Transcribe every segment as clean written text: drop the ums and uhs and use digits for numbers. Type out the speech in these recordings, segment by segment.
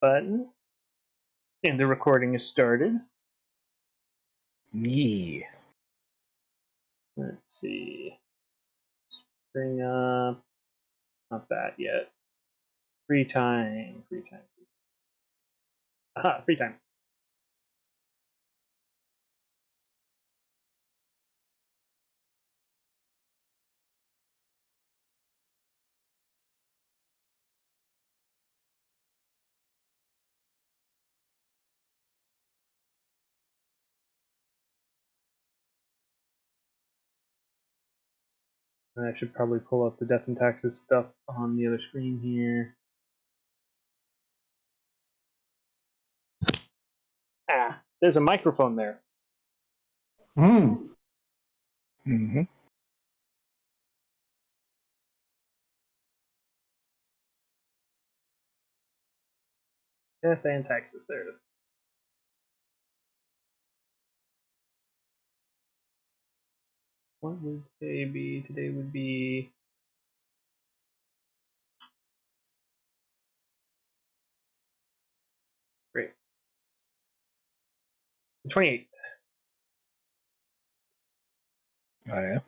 button. And the recording is started. Yeah. Let's see. Bring up. Not that yet. Free time. Free time. Aha, free time. I should probably pull up the death and taxes stuff on the other screen here. Ah, there's a microphone there. Mm-hmm. Death and taxes, there it is. What would today be? Today would be... Great. The 28th. Oh, yeah.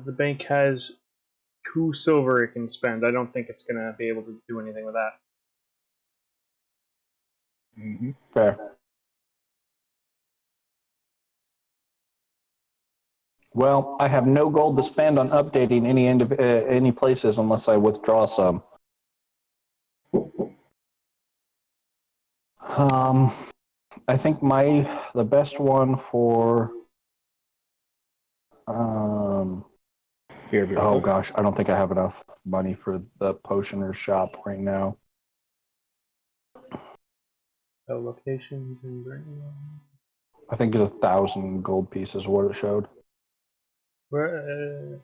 The bank has 2 silver it can spend. I don't think it's going to be able to do anything with that. Mm-hmm. Fair. Well, I have no gold to spend on updating any places unless I withdraw some. I think the best one for Here. oh gosh, I don't think I have enough money for the potioner shop right now. So locations and bring. I think it's 1,000 gold pieces what it showed. Where?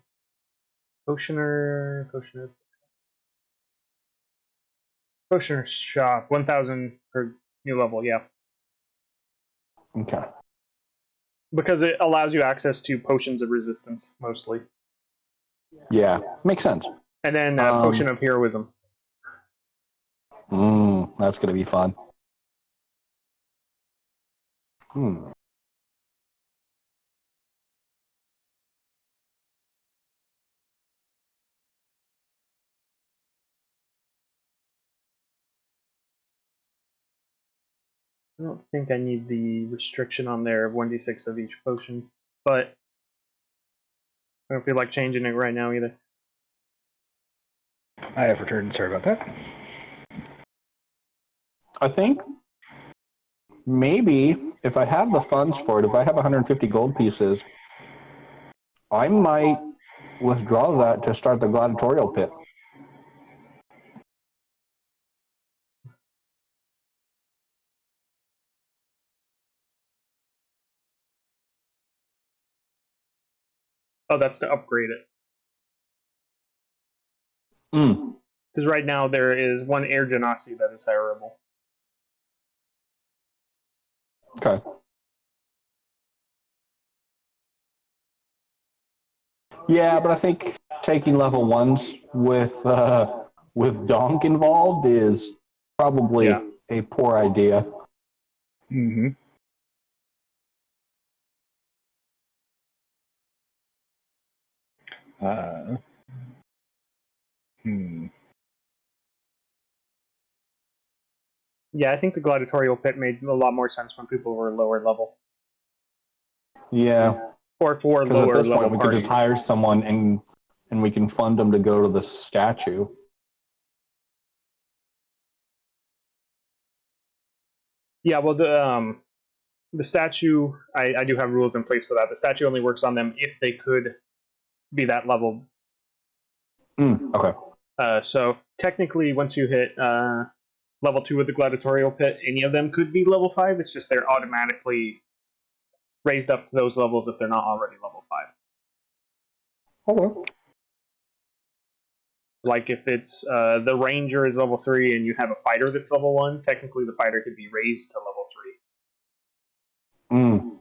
Potioner shop, 1,000 per new level, yeah. Okay. Because it allows you access to potions of resistance, mostly. Yeah, makes sense. And then potion of heroism. That's going to be fun. I don't think I need the restriction on there of 1d6 of each potion, but I don't feel like changing it right now either. I have returned. Sorry about that. I think maybe if I have the funds for it, if I have 150 gold pieces, I might withdraw that to start the gladiatorial pit. Oh, that's to upgrade it. Because right now there is 1 air genasi that is hireable. Okay. Yeah, but I think taking level 1s with DAHNK involved is probably a poor idea. Mm-hmm. Yeah, I think the gladiatorial pit made a lot more sense when people were lower level. Yeah. Or for Because lower at this level point, we parties. could just hire someone and we can fund them to go to the statue. Yeah, well, the statue, I do have rules in place for that. The statue only works on them if they could be that level. Okay. So technically, once you hit level 2 with the gladiatorial pit, any of them could be level 5. It's just they're automatically raised up to those levels if they're not already level 5. Okay. Like if it's the ranger is level 3 and you have a fighter that's level 1, technically the fighter could be raised to level 3.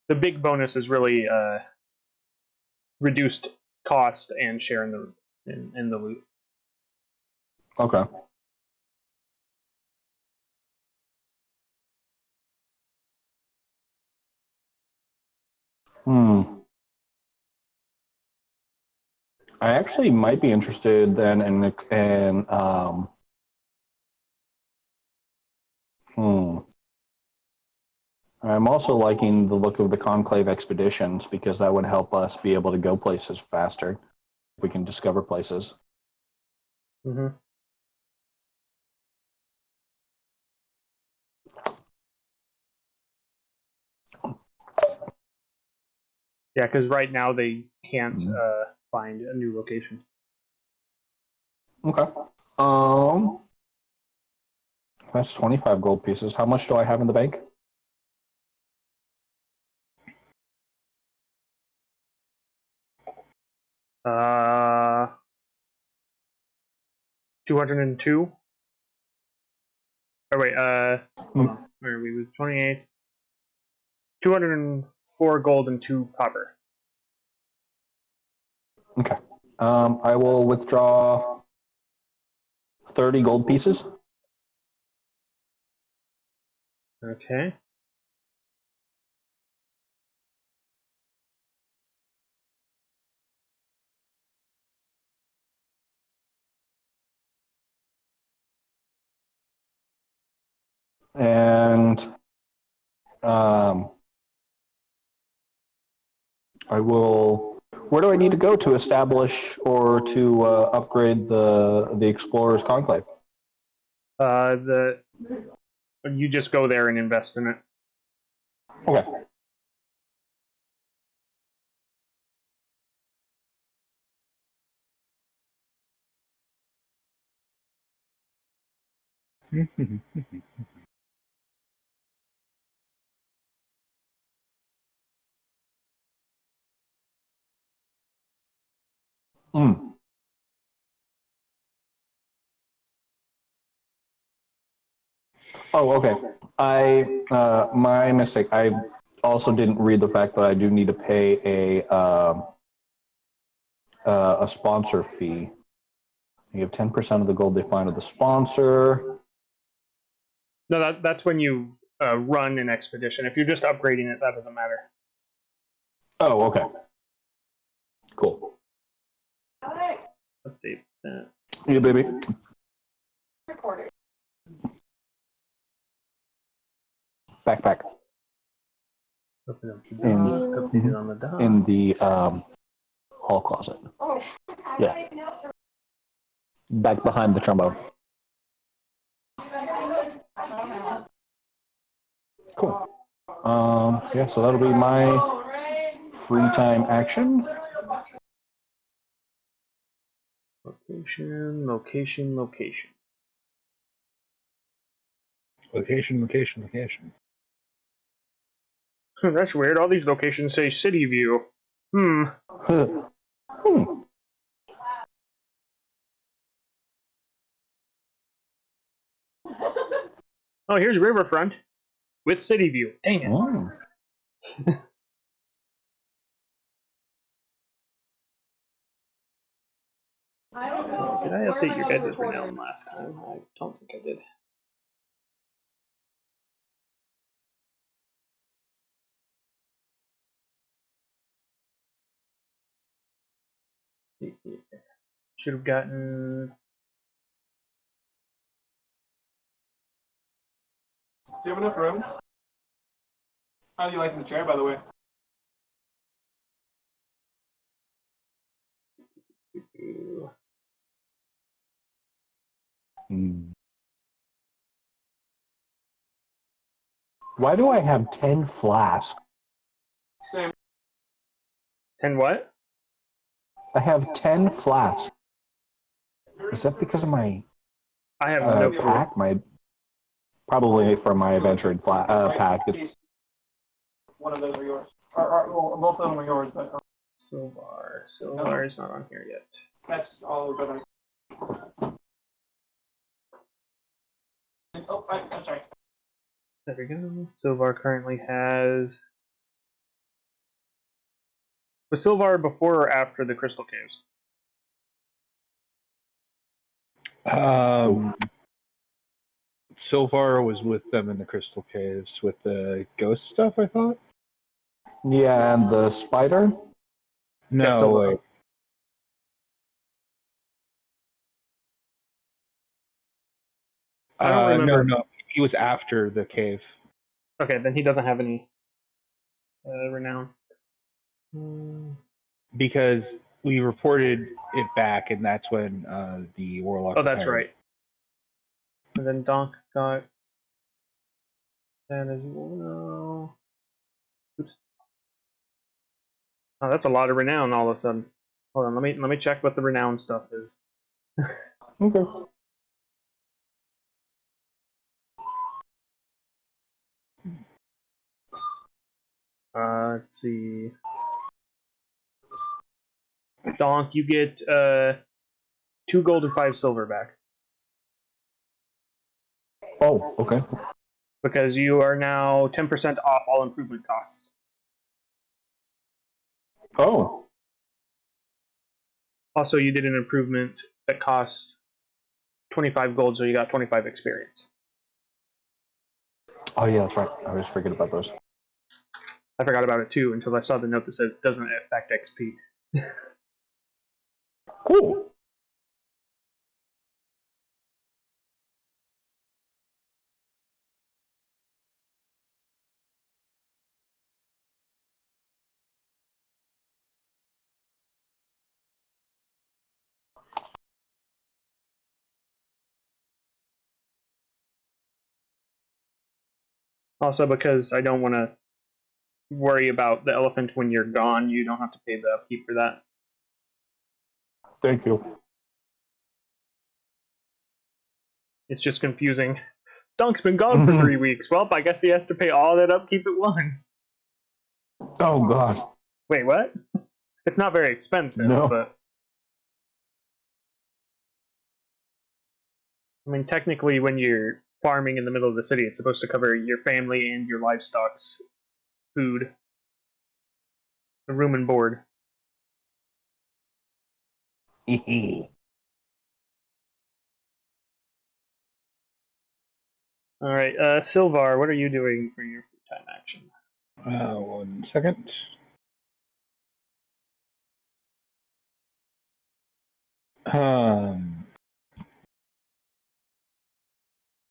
The big bonus is really reduced cost and share in the loot. Okay. I actually might be interested then in I'm also liking the look of the Conclave expeditions because that would help us be able to go places faster. We can discover places. Mm-hmm. Yeah, because right now they can't find a new location. Okay. That's 25 gold pieces. How much do I have in the bank? Uh, 202. Oh wait, hold on. Where are we? With 28. 204 gold and 2 copper. Okay. I will withdraw 30 gold pieces. Okay. And I will. Where do I need to go to establish or to upgrade the Explorer's Conclave? You just go there and invest in it. Okay. Oh, okay. My mistake. I also didn't read the fact that I do need to pay a sponsor fee. You have 10% of the gold they find of the sponsor. No, that's when you run an expedition. If you're just upgrading it, that doesn't matter. Oh, okay. Cool. Update that. Yeah, baby. Backpack. In the hall closet. Yeah. Back behind the trombone. Cool. Yeah, so that'll be my free time action. Location, location, location. Location, location, location. That's weird. All these locations say city view. Oh, here's riverfront with city view. Dang it. Oh. Did I update your guys' renown last time? I don't think I did. Should have gotten. Do you have enough room? How do you like the chair, by the way? Why do I have 10 flasks? Same. 10 what? I have 10 flasks. Is that because of my I have no clue. pack? Probably from my adventuring pack. One of those are yours. Or, well, both of them are yours, but. Silvar is not on here yet. That's all that I. Oh, I'm sorry. There we go. Silvar currently has. Was Silvar before or after the Crystal Caves? Silvar was with them in the Crystal Caves with the ghost stuff, I thought? Yeah, and the spider? No, Silvar. wait. I don't remember. No. He was after the cave. Okay, then he doesn't have any renown. Because we reported it back, and that's when the warlock. Oh, that's retired. right. And then DAHNK got that as well. Oops. Oh, that's a lot of renown all of a sudden. Hold on, let me check what the renown stuff is. Okay. Let's see. DAHNK, you get 2 gold and 5 silver back Oh, okay. because you are now 10% off all improvement costs. Oh, Also, you did an improvement that cost 25 gold, so you got 25 experience. oh yeah, that's right. I always forget about those. I forgot about it too until I saw the note that says doesn't affect XP. Cool. Also, because I don't want to worry about the elephant when you're gone, you don't have to pay the upkeep for that. Thank you. It's just confusing. DAHNK's been gone for 3 weeks. Well, I guess he has to pay all that upkeep at once. Oh God. Wait, what? It's not very expensive, No. but I mean, technically, when you're farming in the middle of the city, it's supposed to cover your family and your livestock's food, the room and board. All right, Silvar, what are you doing for your free time action? 1 second.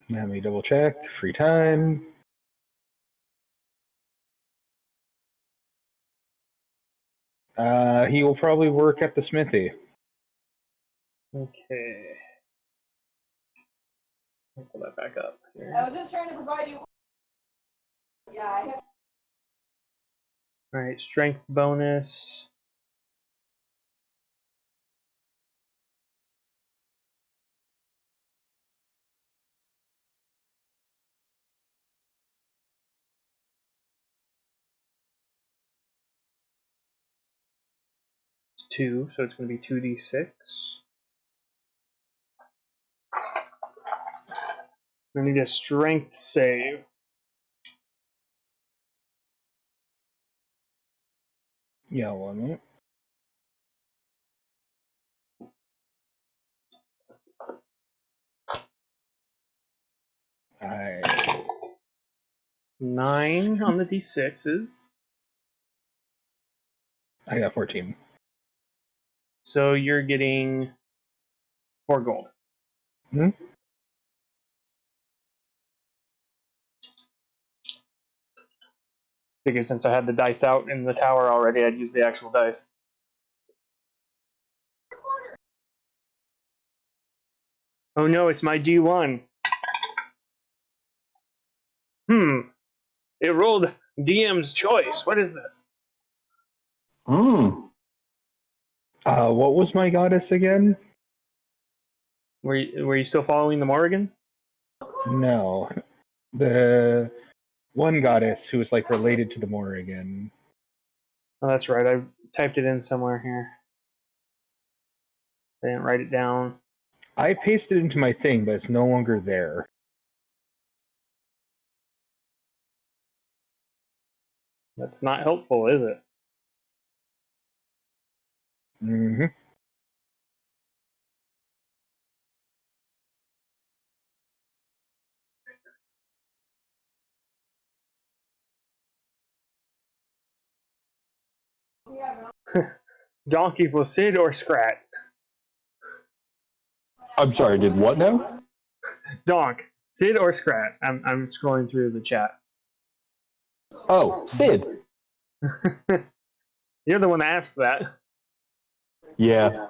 Let me double check. Free time. He will probably work at the smithy. Okay. I'll pull that back up here. I was just trying to provide you. Yeah, I have. All right, strength bonus. It's 2, so it's going to be 2d6. We need a strength save. Yeah, 1 minute. I 9 on the d6s. got 14. So you're getting 4 gold. Hmm? Figured since I had the dice out in the tower already, I'd use the actual dice. Oh no, it's my D1. It rolled DM's choice. What is this? Hmm. What was my goddess again? Were you still following the Morrigan? No. The one goddess who was like related to the Morrigan. Oh, that's right. I typed it in somewhere here. I didn't write it down. I pasted it into my thing, but it's no longer there. That's not helpful, is it? Mm-hmm. Donk equals Sid or Scrat? I'm sorry, did what now? Donk, Sid or Scrat? I'm scrolling through the chat. Oh, Sid. You're the one that asked that. Yeah.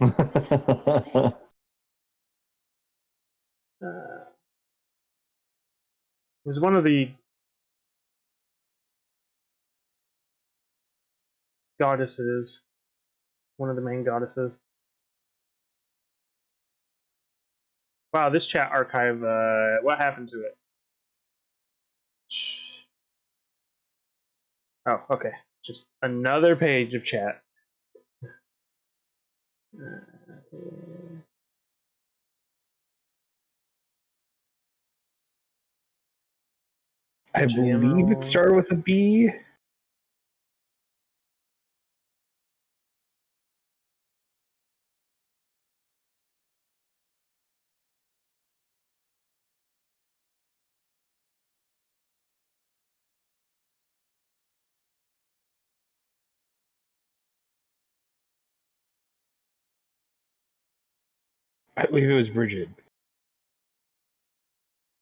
It was one of the goddesses. One of the main goddesses. Wow, this chat archive, what happened to it? Oh, okay. Just another page of chat. I believe it started with a B. I believe it was Bridget.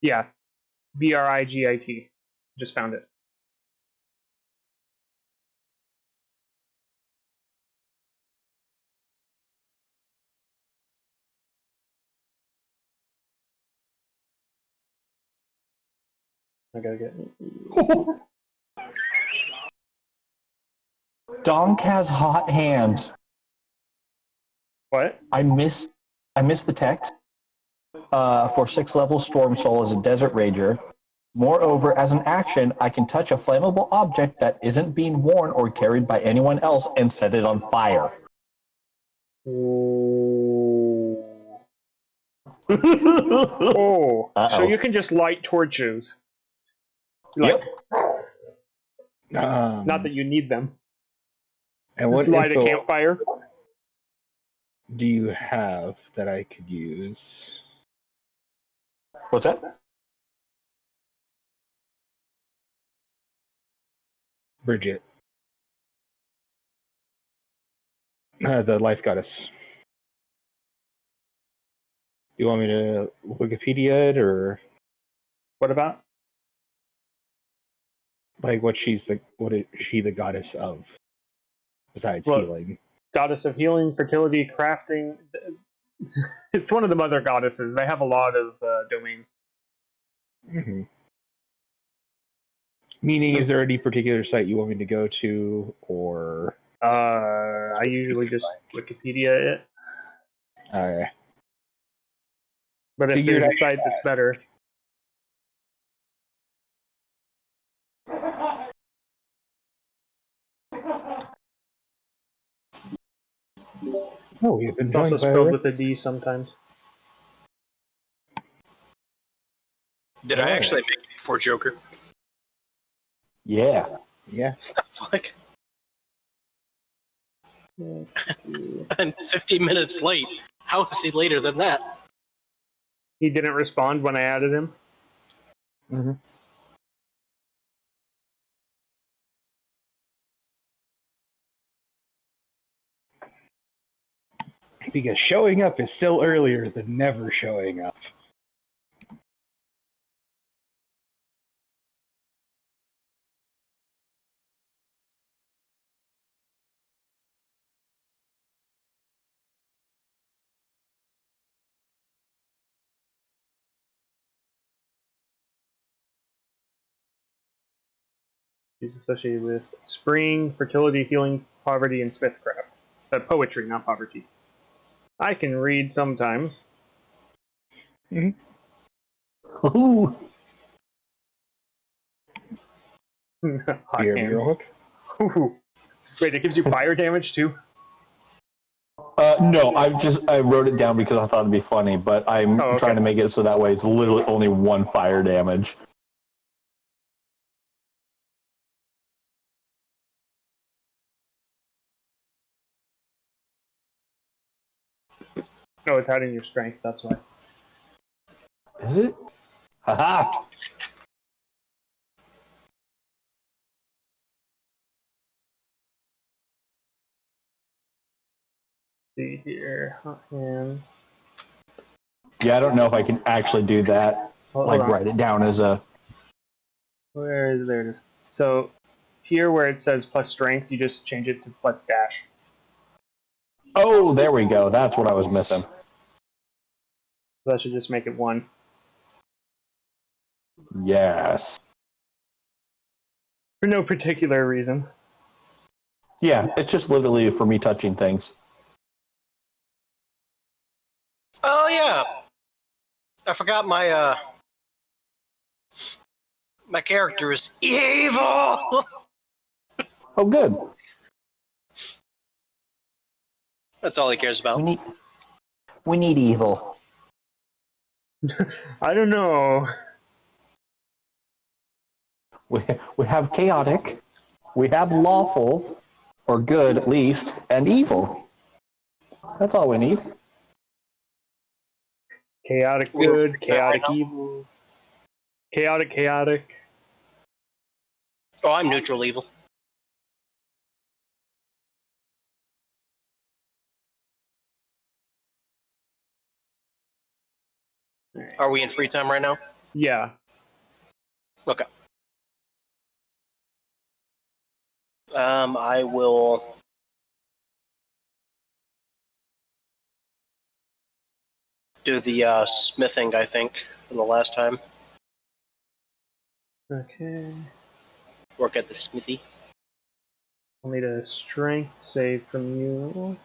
Yeah. Brigit. Just found it. I gotta get. Donk has hot hands. What? I missed the text. For 6th level Storm Soul as a Desert Rager. Moreover, as an action, I can touch a flammable object that isn't being worn or carried by anyone else and set it on fire. Oh, Uh-oh. so you can just light torches. Like, not that you need them. And what Just light a info campfire. do you have that I could use? What's that? Bridget. The life goddess. You want me to Wikipedia it, or What about? like what is she the goddess of? Besides Well, healing. Goddess of healing, fertility, crafting. It's one of the mother goddesses. They have a lot of domains. Mm-hmm. Meaning, is there any particular site you want me to go to, or? I usually just Wikipedia it. But if Figured there's a I site that's better. Oh, we've been It's also joined by spelled with a D sometimes. Did I actually make it before Joker? Yeah. Yeah. Fuck. And 15 minutes late. How is he later than that? He didn't respond when I added him. Mm-hmm. Because showing up is still earlier than never showing up. He's associated with spring, fertility, healing, poverty, and smithcraft. Poetry, not poverty. I can read sometimes. Ooh. Hot Here, hands. Mural Hook. Ooh. Wait, it gives you fire damage too? No, I wrote it down because I thought it'd be funny, but I'm Oh, okay. trying to make it so that way it's literally only 1 fire damage. No, it's hiding your strength, that's why. Is it? Haha! See here. Hot hands. Yeah, I don't know if I can actually do that. Hold Like on. write it down as a. Where is there? It is. So here where it says plus strength, you just change it to plus dash. Oh, there we go. That's what I was missing. So that should just make it 1. Yes. For no particular reason. Yeah, it's just literally for me touching things. Oh yeah, I forgot my my character is evil. Oh, good. That's all he cares about. We need evil. I don't know. We have chaotic, we have lawful, or good at least, and evil. That's all we need. Chaotic good, chaotic evil. Chaotic. Oh, I'm neutral evil. Are we in free time right now? Yeah. Okay. I will. Do the smithing, I think, from the last time. Okay. Work at the smithy. I'll need a strength save from you.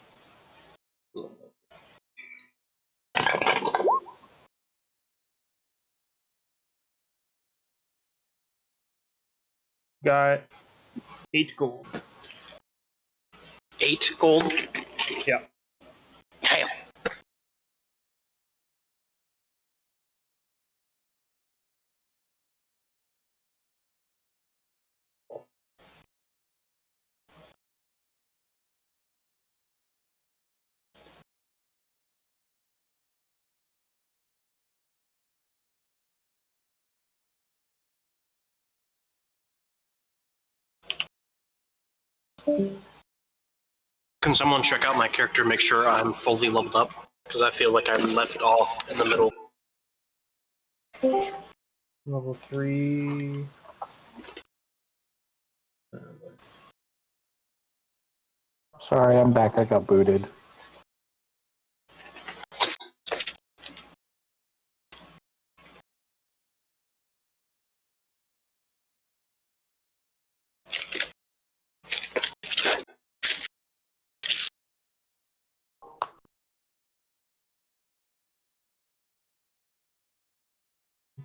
Got 8 gold. 8 gold. Yeah. Damn. Can someone check out my character, make sure I'm fully leveled up? Because I feel like I'm left off in the middle. Level 3. Sorry, I'm back. I got booted.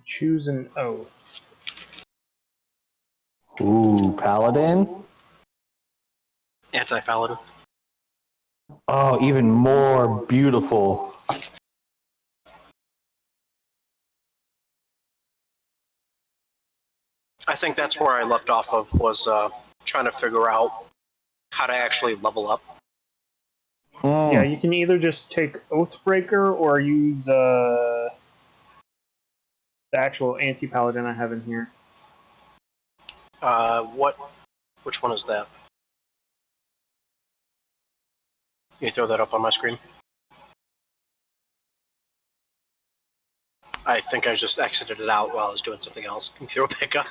Choose an oath. Ooh, paladin? Anti-paladin. Oh, even more beautiful. I think that's where I left off of, was trying to figure out how to actually level up. Yeah, you can either just take Oathbreaker or use the actual anti-paladin I have in here. Which one is that? Can you throw that up on my screen? I think I just exited it out while I was doing something else. Can you throw it back up?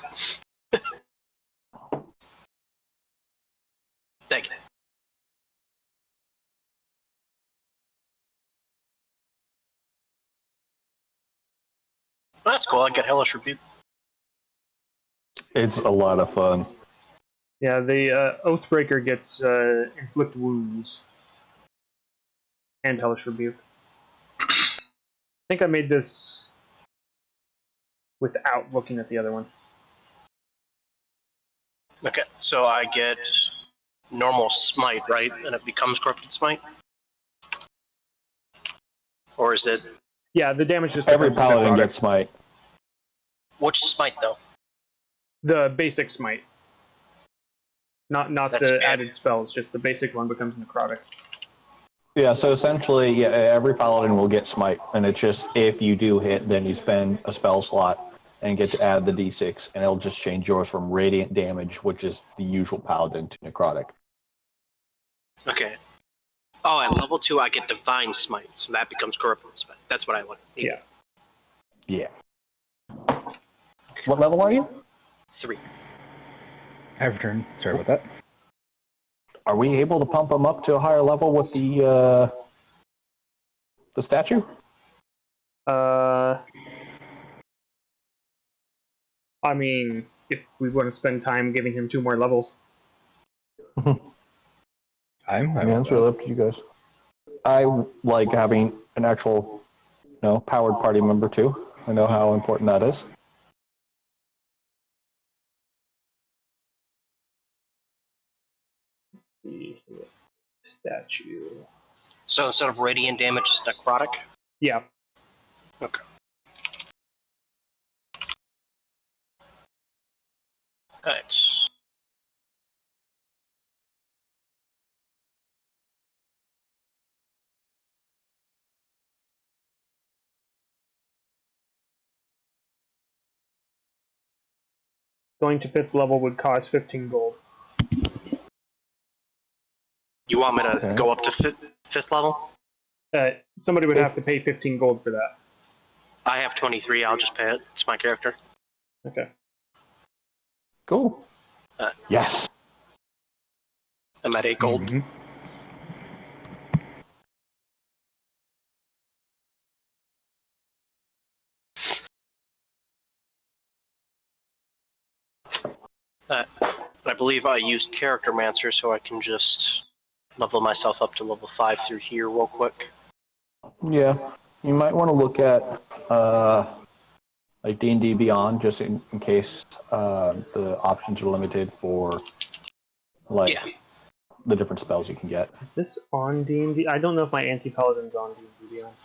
Thank you. That's cool. I get Hellish Rebuke. It's a lot of fun. Yeah, the Oathbreaker gets inflict wounds and Hellish Rebuke. I think I made this without looking at the other one. Okay, so I get normal smite, right? And it becomes corrupted smite? Or is it Yeah, the damage just Every becomes paladin necrotic. gets smite. which smite though? The basic smite. Not That's the fair. added spells, just the basic one becomes necrotic. Yeah, so essentially, yeah, every paladin will get smite, and it's just if you do hit, then you spend a spell slot and get to add the d6, and it'll just change yours from radiant damage, which is the usual paladin, to necrotic. Okay. Oh, at level 2 I get divine smite, so that becomes corrupting smite. That's what I want. Yeah. Yeah. What level are you? 3. I have a turn. Sorry about that. Are we able to pump them up to a higher level with the statue? I mean, if we want to spend time giving him 2 more levels. I'm I mean, it's really up to you guys. I like having an actual, powered party member too. I know how important that is. See here. Statue. So instead of radiant damage, it's necrotic? Yeah. Okay. Alright. Going to 5th level would cost 15 gold. You want me to Okay. go up to 5th level? Somebody would have to pay 15 gold for that. I have 23, I'll just pay it. It's my character. Okay. Cool. Yes. I'm at 8 gold. Mhm. I believe I used Character Mancer, so I can just level myself up to level 5 through here real quick. Yeah. You might want to look at like D&D Beyond, just in case the options are limited for like Yeah. the different spells you can get. Is this on D&D? I don't know if my anti-paladin's on D&D Beyond.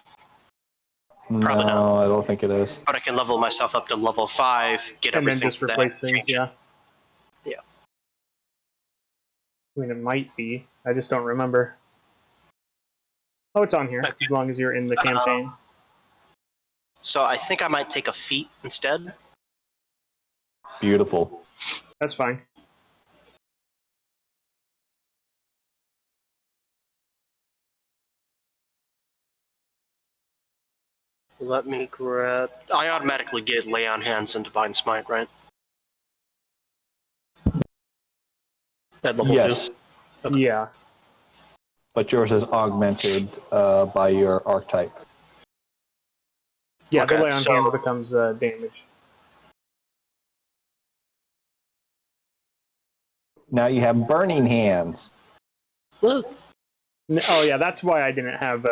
Probably No, I don't think it is. But I can level myself up to level 5, get And then everything just for that, replace things, change it. yeah. Yeah. I mean, it might be. I just don't remember. Oh, it's on here, Okay. as long as you're in the campaign. So I think I might take a feat instead. Beautiful. That's fine. Let me grab... I automatically get Lay on Hands and Divine Smite, right? At level Yes, 2. Okay. Yeah. but yours is augmented by your archetype. Yeah, Okay, the lay on so- hands becomes damage. Now you have burning hands. Woo. Oh yeah, that's why I didn't have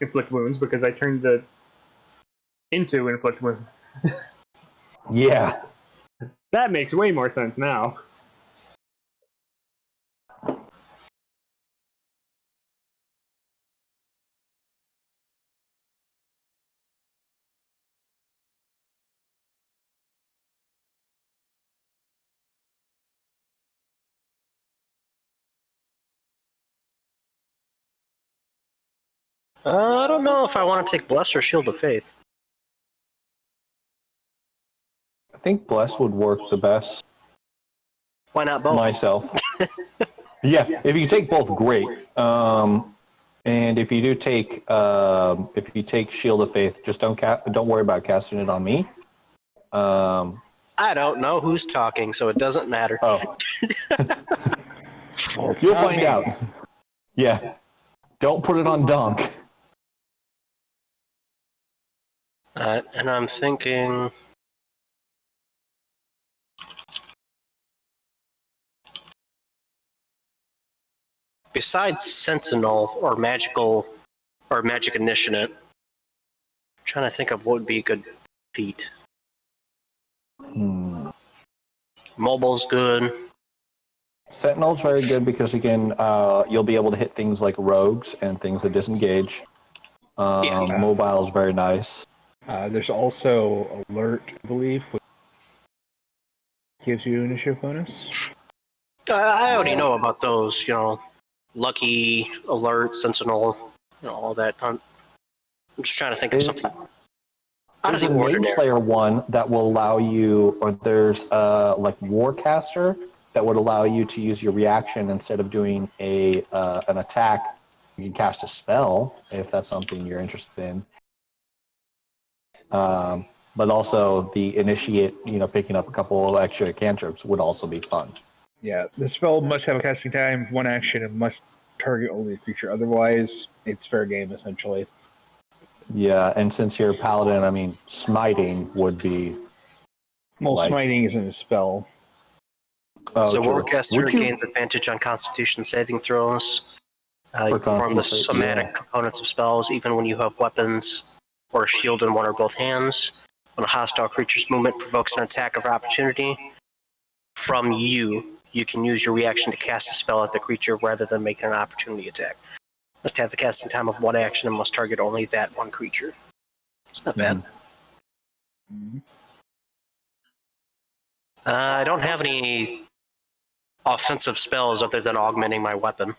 inflict wounds, because I turned the into inflict wounds. Yeah. That makes way more sense now. I don't know if I want to take Bless or Shield of Faith. I think Bless would work the best. Why not both? Myself. Yeah, if you take both, great. And if you do take, if you take Shield of Faith, just don't worry about casting it on me. I don't know who's talking, so it doesn't matter. Oh, Well, it's you'll not find me. out. Yeah, don't put it on Dunk. And I'm thinking... Besides Sentinel or Magical or Magic Initiate, I'm trying to think of what would be a good feat. Mobile's good. Sentinel's very good because again, you'll be able to hit things like rogues and things that disengage. Yeah. Mobile is very nice. There's also alert, I believe, which gives you initiative bonus. I already know about those, lucky, alert, sentinel, all that. I'm just trying to think of something out of There's the a Mage ordinary. Slayer one that will allow you, or there's like Warcaster that would allow you to use your reaction instead of doing an attack. You can cast a spell if that's something you're interested in. But also the initiate, picking up a couple of extra cantrips would also be fun. Yeah, the spell must have a casting time, one action, and must target only a creature. Otherwise, it's fair game, essentially. Yeah, and since you're a paladin, I mean, smiting would be. Well, Like- smiting isn't a spell. So true. Warcaster Would you- gains advantage on Constitution saving throws. You For perform the Constitution, somatic yeah. components of spells even when you have weapons or a shield in one or both hands. When a hostile creature's movement provokes an attack of opportunity from you, you can use your reaction to cast a spell at the creature rather than making an opportunity attack. Must have the casting time of one action and must target only that one creature. It's not bad. Mm-hmm. I don't have any offensive spells other than augmenting my weapon.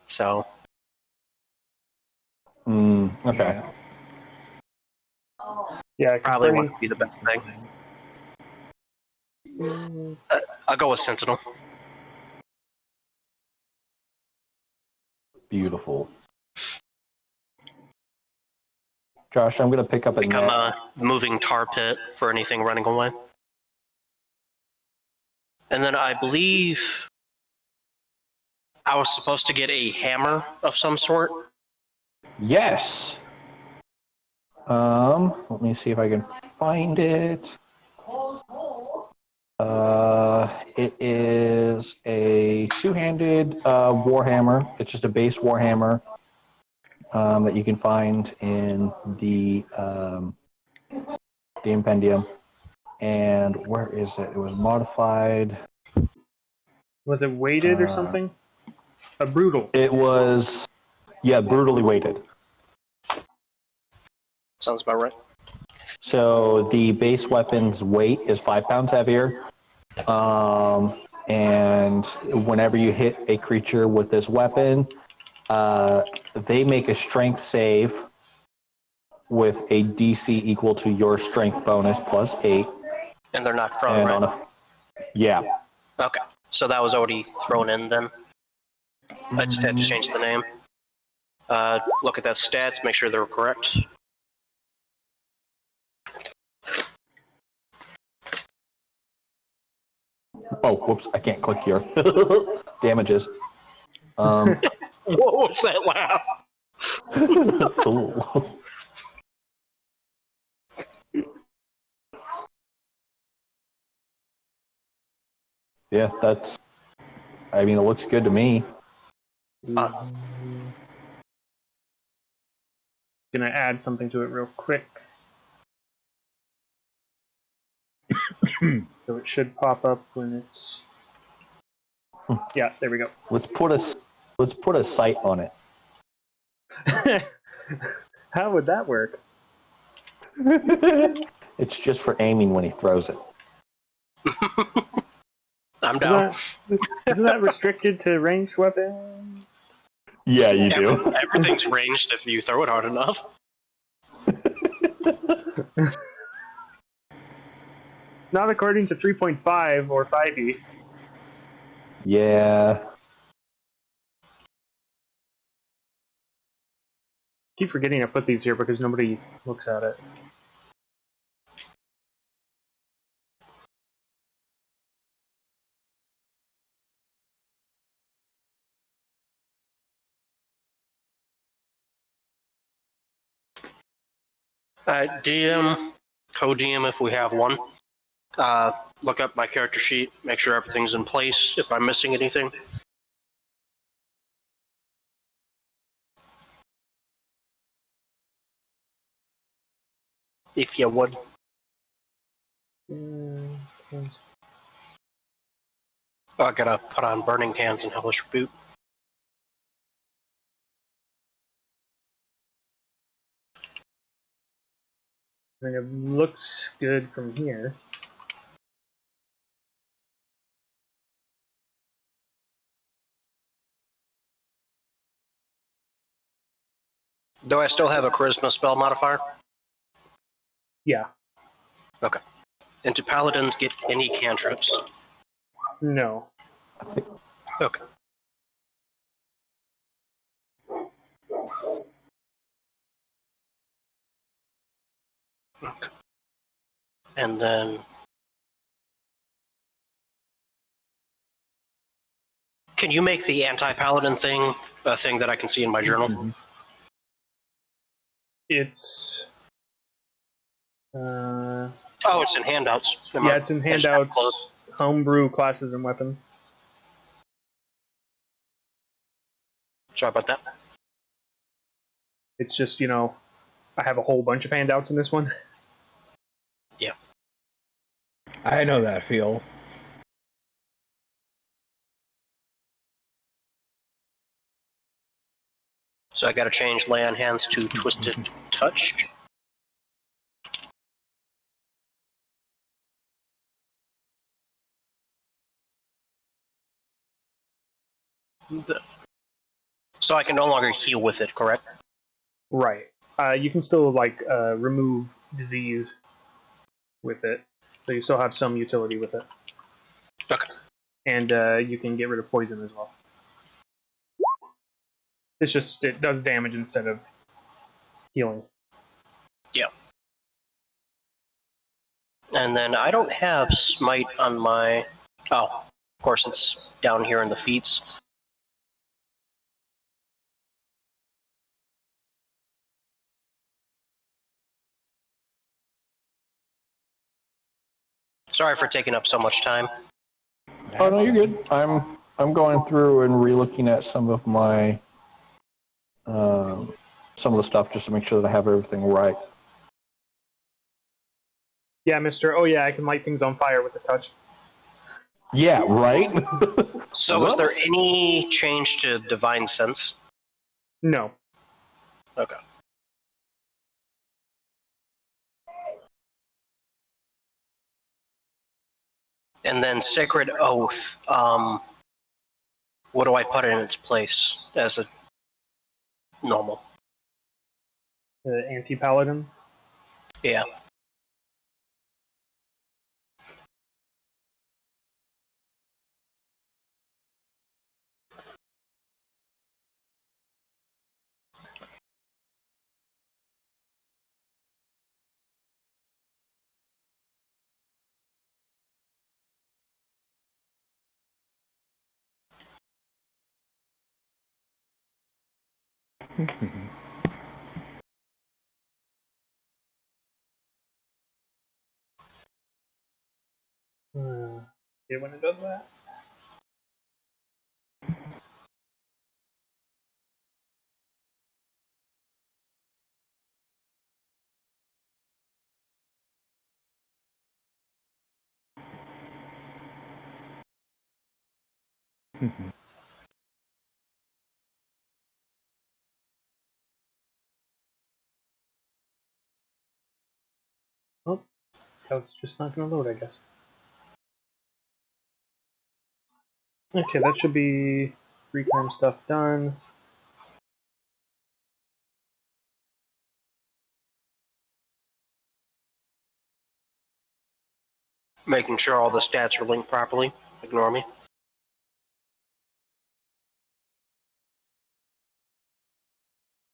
So, Okay. Yeah, probably converting. wouldn't be the best thing. I'll go with Sentinel. Beautiful. Josh, I'm going to pick up a Become net. a moving tar pit for anything running away. And then I believe I was supposed to get a hammer of some sort. Yes. Let me see if I can find it. It is a two-handed warhammer. It's just a base warhammer that you can find in the impendium. And where is it? It was modified. Was it weighted or something? A brutal. It was, brutally weighted. Sounds about right. So the base weapon's weight is 5 pounds heavier. And whenever you hit a creature with this weapon, they make a strength save with a DC equal to your strength bonus plus 8. And they're not prone, And right? on a, yeah. Okay. So that was already thrown in then. I just had to change the name. Look at that stats, make sure they're correct. Oh, whoops! I can't click here. Damages. What was that laugh? Cool. Yeah, that's. I mean, it looks good to me. Gonna add something to it real quick. So it should pop up when it's. Yeah, there we go. Let's put a sight on it. How would that work? It's just for aiming when he throws it. I'm down. Isn't that restricted to ranged weapons? Yeah, you do. Everything's ranged if you throw it hard enough. Not according to 3.5 or 5e. Yeah. Keep forgetting I put these here because nobody looks at it. DM, co-DM if we have one. Look up my character sheet, make sure everything's in place if I'm missing anything. If you would. Oh, I gotta put on Burning Hands and Hellish Boot. I mean, it looks good from here. Do I still have a charisma spell modifier? Yeah. Okay. And do paladins get any cantrips? No. Okay. Okay. And then... Can you make the anti-paladin thing a thing that I can see in my journal? Mm-hmm. It's... Oh, it's in handouts. Never yeah, mind. it's in handouts, homebrew classes and weapons. Sorry about that. It's just, you know, I have a whole bunch of handouts in this one. Yeah. I know that feel. So I gotta change lay on hands to twisted touch. So I can no longer heal with it, correct? Right. You can still, like, remove disease with it. So you still have some utility with it. Okay. And you can get rid of poison as well. It's just, it does damage instead of healing. Yeah. And then I don't have smite on my... Oh, of course it's down here in the feats. Sorry for taking up so much time. Oh no, you're good. I'm going through and re-looking at some of my some of the stuff just to make sure that I have everything right. Yeah, Mr. Oh yeah, I can light things on fire with a touch. Yeah, right. So was there any change to divine sense? No. Okay. And then Sacred Oath. What do I put in its place as a normal? Anti-paladin. Yeah. Yeah, when it does that. Oh, it's just not going to load, I guess. Okay, that should be reclaim stuff done. Making sure all the stats are linked properly. Ignore me.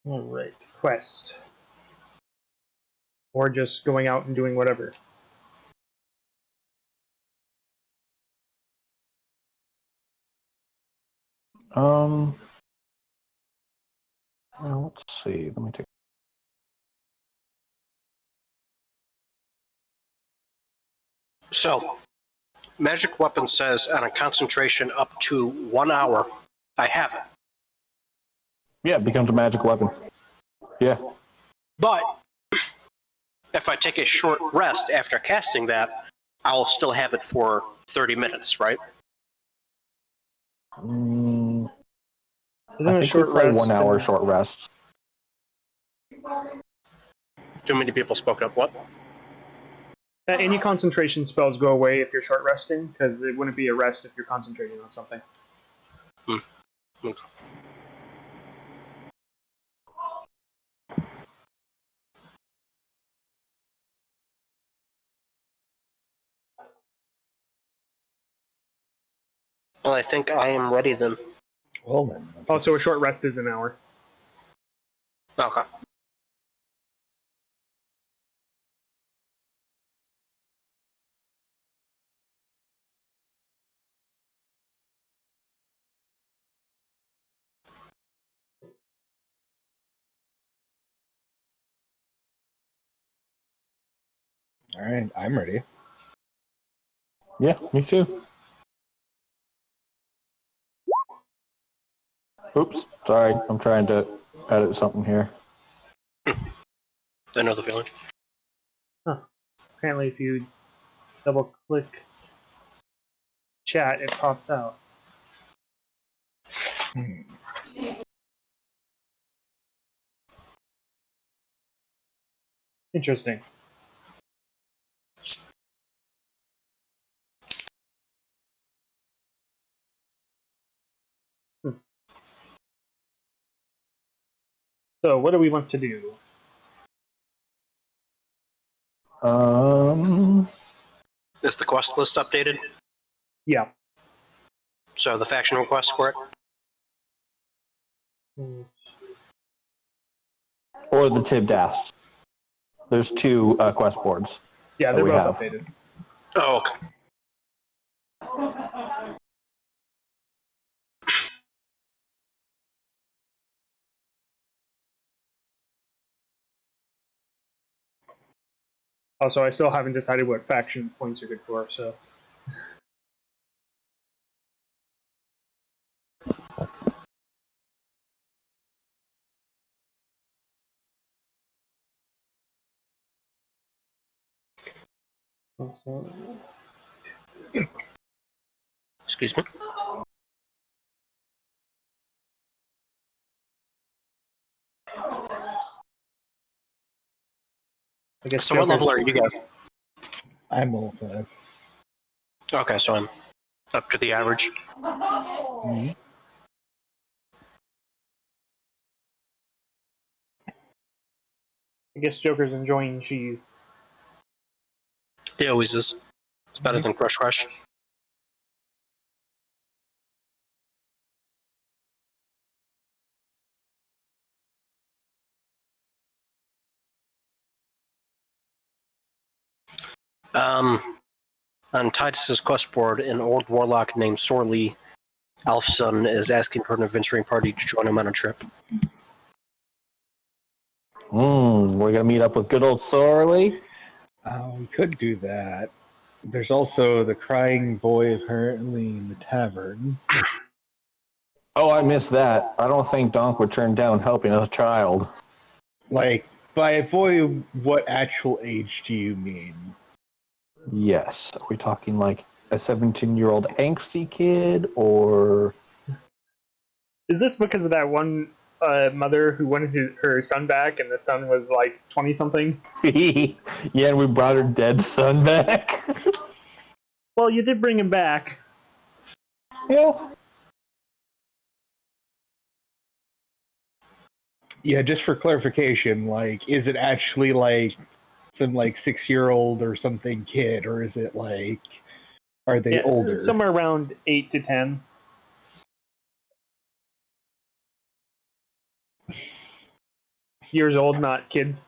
Alright, quest. Or just going out and doing whatever. Well, let's see. Let me take. So, magic weapon says on a concentration up to 1 hour. I have it. Yeah, it becomes a magic weapon. Yeah. But if I take a short rest after casting that, I'll still have it for 30 minutes, right? Isn't I a think short we play rest 1 hour and- short rests. Too many people spoke up. What? Any concentration spells go away if you're short resting, because it wouldn't be a rest if you're concentrating on something. Okay. Well, I think I am ready then. Well then. Also, a short rest is an hour. Okay. All right, I'm ready. Yeah, me too. Oops, sorry. I'm trying to edit something here. I know the feeling. Apparently, if you double click chat, it pops out. Interesting. So, what do we want to do? Is the quest list updated? Yeah. So the faction request for it? Or the Tibdas. There's two quest boards. Yeah, they're we both have. updated. Oh, okay. Also, I still haven't decided what faction points are good for, so. Excuse me. I guess So what level are you guys? I'm level 5. Okay, so I'm up to the average. Mhm. I guess Joker's enjoying cheese. He always is. It's better than Crush Crush. On Titus's quest board, an old warlock named Sorley Aelfson is asking for an adventuring party to join him on a trip. We're gonna meet up with good old Sorley. We could do that. There's also the crying boy apparently in the tavern. Oh, I missed that. I don't think Donk would turn down helping a child. Like, by boy, what actual age do you mean? Yes. Are we talking like a 17-year-old angsty kid, or... Is this because of that one mother who wanted her son back and the son was like 20-something? Yeah, and we brought her dead son back? Well, you did bring him back. Yeah. Yeah, just for clarification, like, is it actually like some like 6-year-old or something kid, or is it like, are they older? Somewhere around 8 to 10. Years old, not kids.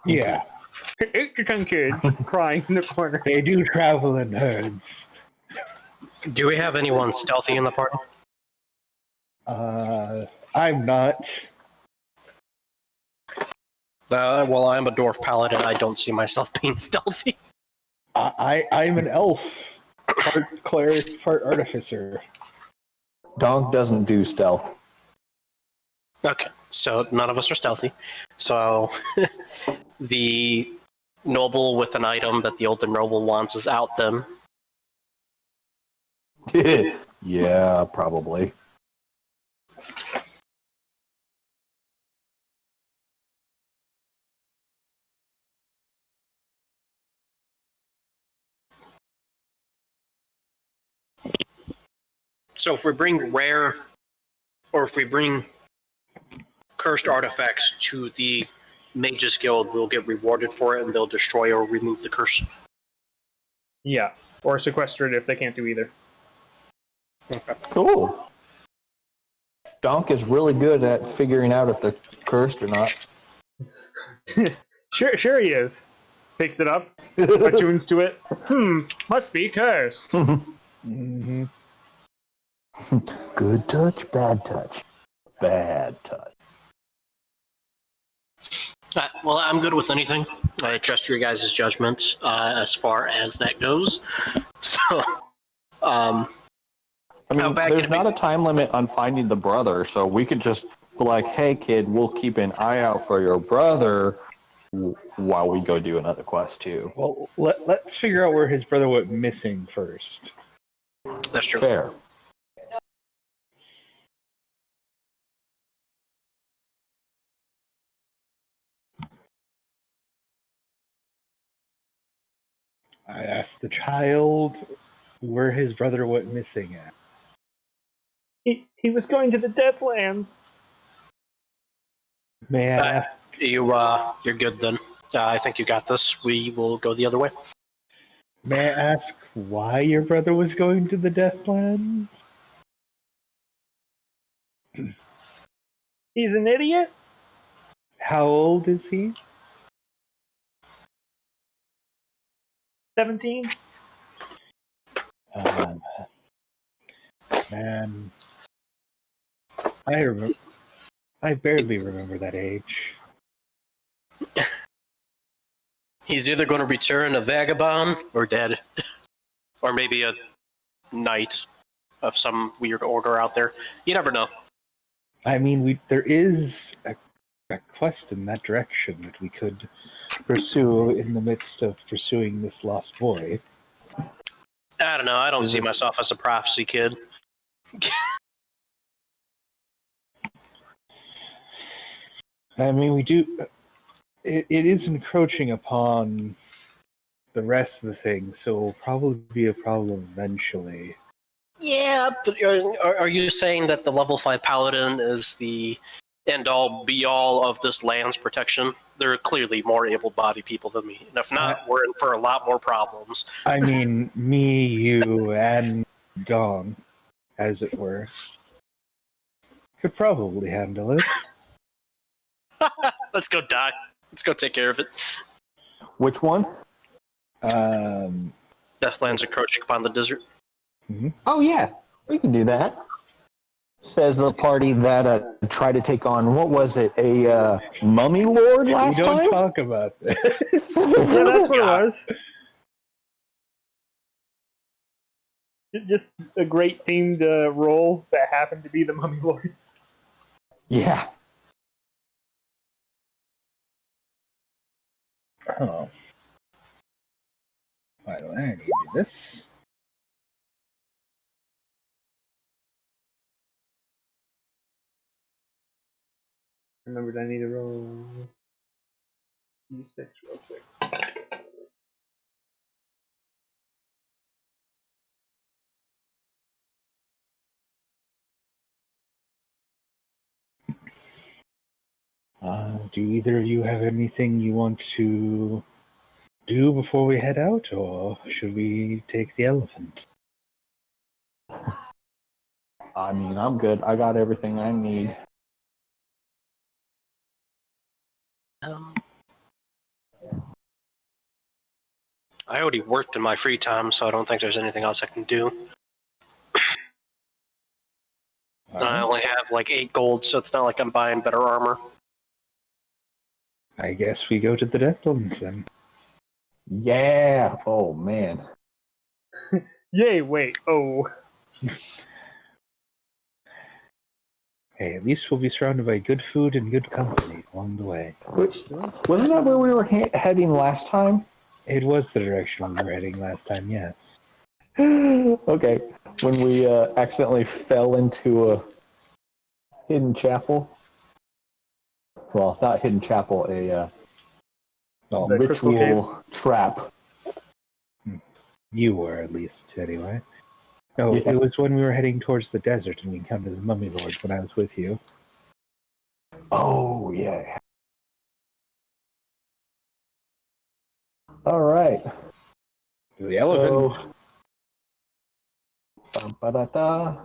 Yeah, 8 to 10 kids crying in the corner. they do travel in herds. Do we have anyone stealthy in the party? I'm not. Well, I'm a dwarf paladin. I don't see myself being stealthy. I'm an elf, part cleric, part artificer. Donk doesn't do stealth. Okay, so none of us are stealthy. So the noble with an item that the older noble wants is out then. Yeah, probably. So if we bring rare, or if we bring cursed artifacts to the Mages Guild, we'll get rewarded for it, and they'll destroy or remove the curse. Yeah, or sequester it if they can't do either. Okay. Cool. DAHNK is really good at figuring out if they're cursed or not. Sure he is. Picks it up, attunes to it. Must be cursed. Mm-hmm. Good touch, bad touch. Bad touch. Well, I'm good with anything. I trust your guys' judgment as far as that goes. So, I mean, bad there's can it not be? a time limit on finding the brother, so we could just be like, hey, kid, we'll keep an eye out for your brother while we go do another quest, too. Well, let's figure out where his brother went missing first. That's true. Fair. I asked the child where his brother went missing at. He was going to the Deathlands. May I ask? You're good then. I think you got this. We will go the other way. May I ask why your brother was going to the Deathlands? He's an idiot? How old is he? 17? Man, I barely remember that age. He's either going to return a vagabond or dead. Or maybe a knight of some weird order out there. You never know. I mean, there is a quest in that direction that we could pursue in the midst of pursuing this lost boy. I don't know. I don't see myself as a prophecy kid. I mean, we do. It is encroaching upon the rest of the thing, so it will probably be a problem eventually. Yeah, but are you saying that the level 5 paladin is the end-all, be-all of this land's protection? They're clearly more able-bodied people than me. And if not, we're in for a lot more problems. I mean, me, you, and Dong, as it were, could probably handle it. Let's go, Doc. Let's go take care of it. Which one? Deathlands encroaching upon the desert. Oh, yeah. We can do that. Says the party that tried to take on, what was it, a mummy lord last We don't time? talk about this. Yeah, that's what it was. Just a great themed role that happened to be the Mummy Lord. Yeah. Oh. By the way, I need to do this. Remembered I need to roll D6 real quick. Do either of you have anything you want to do before we head out, or should we take the elephant? I mean, I'm good. I got everything I need. I already worked in my free time, so I don't think there's anything else I can do. And I only have like 8 gold, so it's not like I'm buying better armor. I guess we go to the Deathlands then. Yeah. Oh, man. Yay, wait, oh. Hey, at least we'll be surrounded by good food and good company along the way. Wasn't that where we were heading last time? It was the direction we were heading last time, yes. Okay. When we accidentally fell into a hidden chapel. Well, not hidden chapel, a The crystal ritual trap. You were, at least, anyway. No, Yeah. it was when we were heading towards the desert and we encountered the mummy lords when I was with you. Oh, yeah. All right. The elephant. Ba-da-da.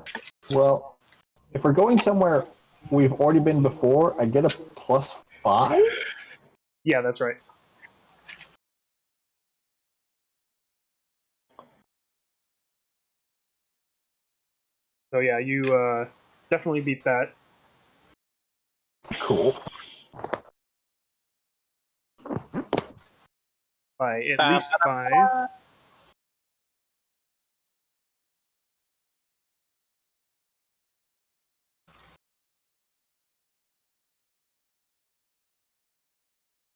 Well, if we're going somewhere we've already been before, I get a +5? Yeah, that's right. So yeah, you definitely beat that. Cool. By at least 5.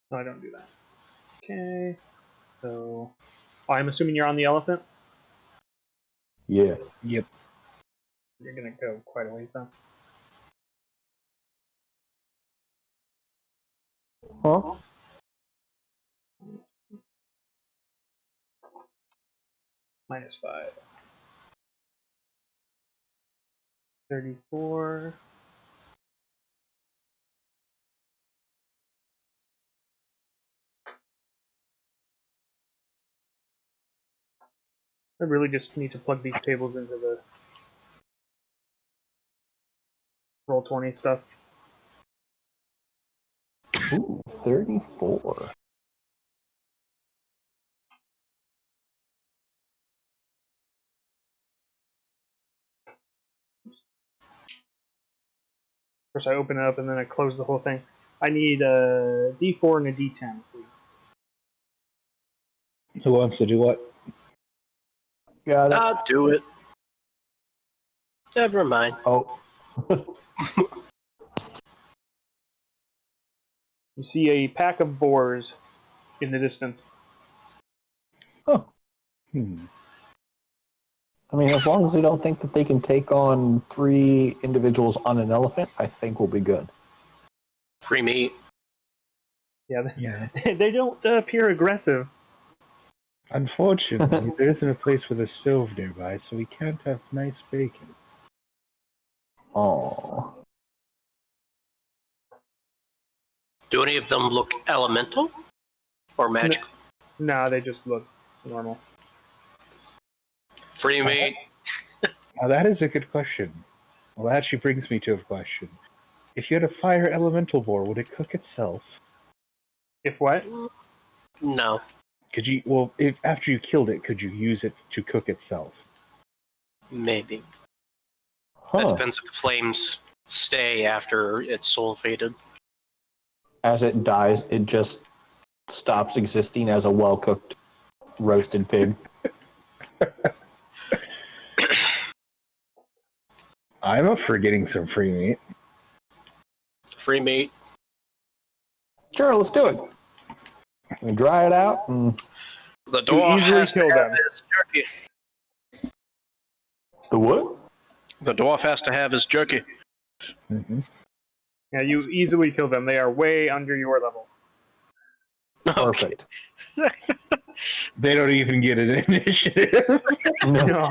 No, I don't do that. Okay. So, I'm assuming you're on the elephant? Yeah. Yep. You're gonna go quite a ways down. Huh? -5. 34. I really just need to plug these tables into the Roll20 stuff. Ooh, 34. First I open it up and then I close the whole thing. I need a D4 and a D10, please. Who wants to do what? Got it. I'll do it. Never mind. Oh. You see a pack of boars in the distance. Oh. Hmm. I mean, as long as we don't think that they can take on 3 individuals on an elephant, I think we'll be good. Free meat. Yeah, Yeah. they don't appear aggressive. Unfortunately, there isn't a place with a stove nearby, so we can't have nice bacon. Oh. Do any of them look elemental or magical? Nah, they just look normal. Free meat. Now that is a good question. Well, that actually brings me to a question. If you had a fire elemental boar, would it cook itself? If what? No. Could you? Well, if after you killed it, could you use it to cook itself? Maybe. Huh. That depends if the flames stay after its soul faded. As it dies, it just stops existing as a well-cooked roasted pig. I'm up for getting some free meat. Free meat. Sure, let's do it. We dry it out and... The dwarf easily has to kill have them. his jerky. The what? The dwarf has to have his jerky. Mm-hmm. Yeah, you easily kill them. They are way under your level. Perfect. They don't even get an initiative. No.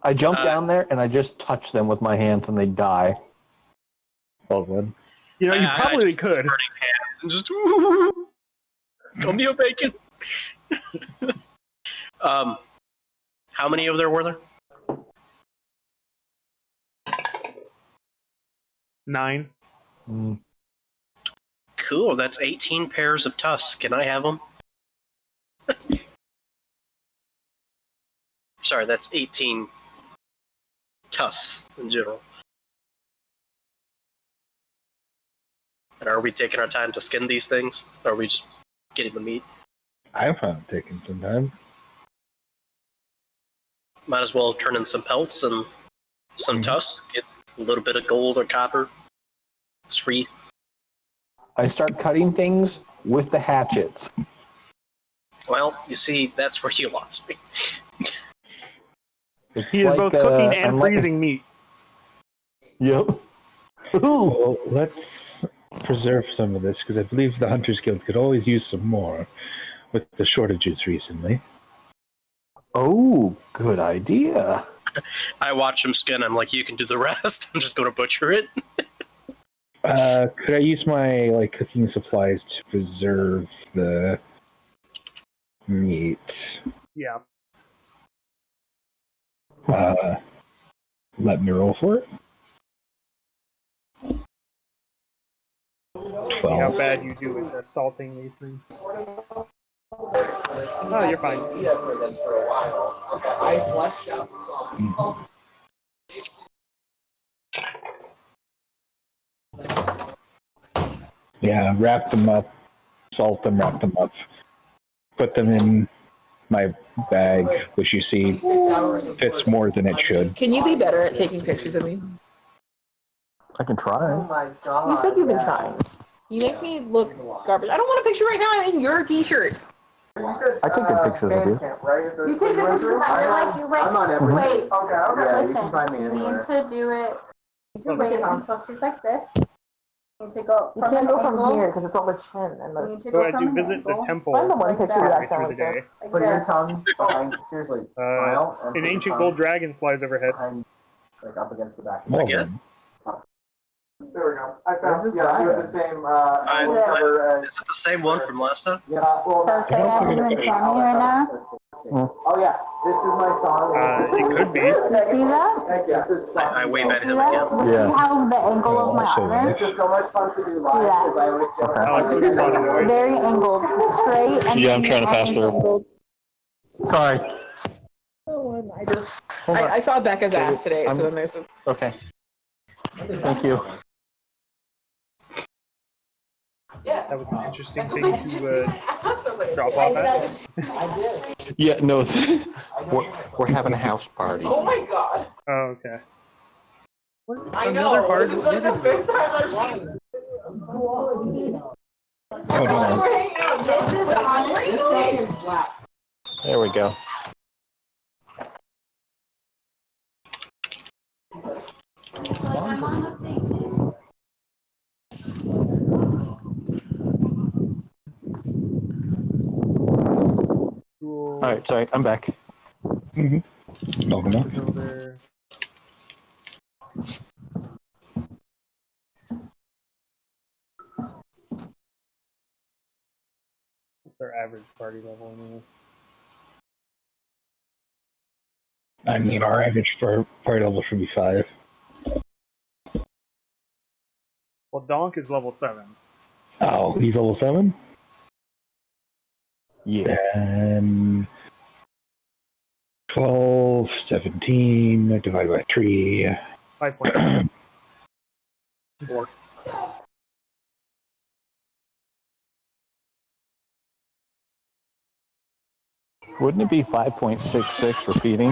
I jump down there and I just touch them with my hands and they die. Well then. You know, you I probably just could. burning hands and just come here, bacon. How many of there were there? 9. Mm. Cool, that's 18 pairs of tusks. Can I have them? Sorry, that's 18 tusks in general. And are we taking our time to skin these things? Or are we just getting the meat? I'm fine taking some time. Might as well turn in some pelts and some tusks. Get a little bit of gold or copper. It's free. I start cutting things with the hatchets. Well, you see, that's where you lost me. It's He is like, both cooking and I'm like- freezing meat. Yep. Ooh. Well, let's preserve some of this because I believe the Hunters Guild could always use some more with the shortages recently. Oh, good idea. I watch him skin. I'm like, you can do the rest. I'm just going to butcher it. Could I use my cooking supplies to preserve the meat? Yeah. Let me roll for it. See how 12. bad you do with salting these things. Oh, you're fine. I fleshed out the song. Yeah, wrap them up, salt them, wrap them up, put them in my bag, which you see fits more than it should. Can you be better at taking pictures of me? I can try. my god. You said you've been trying. You make me look garbage. I don't want a picture right now. I'm in your t-shirt. I take good pictures of you. You take a picture of I'm on everything. wait, Yeah, you listen, can find me you anywhere. need to do it, you need to wait until she's like this. You need to go You from can't an go from angle. here because it's all the chin and You the. need to So go as from you an visit the angle, temple Find the one like picture that. you partway asked through like the this. day, like Put your this. tongue behind, seriously, smile. And an put your ancient tongue gold dragon flies overhead. behind, like up against the back. Well, Yeah. then. There we go. I found, you have the same, I- cover Is it the same one from last time? yeah, well. So say I'm doing Tammy right now. Oh yeah, this is my song. It could be. You see that? Heck yeah. This is I wave at See him that? again. You Yeah. see how the angle of my Also, arm This is? is so much fun to do live See that? because I always feel Okay. Alex, there's a lot of noise. Very angled, straight, and Yeah, then I'm your trying to arm pass is through. angled. Sorry. I saw Becca's ass today, so then there's a. Okay. Thank you. That was an interesting thing to drop off at. I did. Yeah, no, we're having a house party. Oh my god! Oh, okay. What? I Another know. hard This is like the interview. fifth time I've seen. Oh, no. We're hanging out. This is honestly. There we go. Cool. All right, sorry, I'm back. Welcome back. Builder. What's our average party level anyway? I mean, our average for party level should be 5. Well, DAHNK is level 7. Oh, he's level 7? Yeah. Then 12, 17, divided by 3. 5.4. Wouldn't it be 5.66 repeating?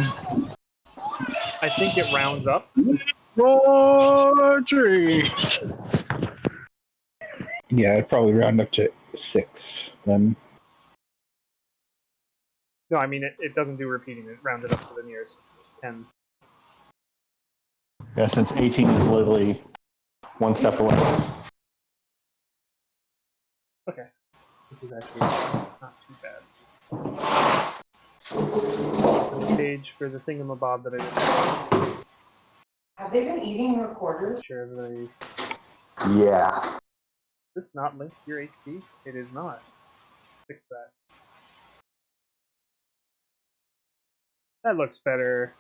I think it rounds up. Roger! Yeah, I'd probably round up to 6 then. No, I mean, it doesn't do repeating. It rounded up to the nearest 10. Yeah, since 18 is literally one step away. Okay. This is actually not too bad. Stage for the thingamabob that I did. Have they been eating your quarters? Sure, everybody. Yeah. Is this not linked to your HP? It is not. Fix that. That looks better.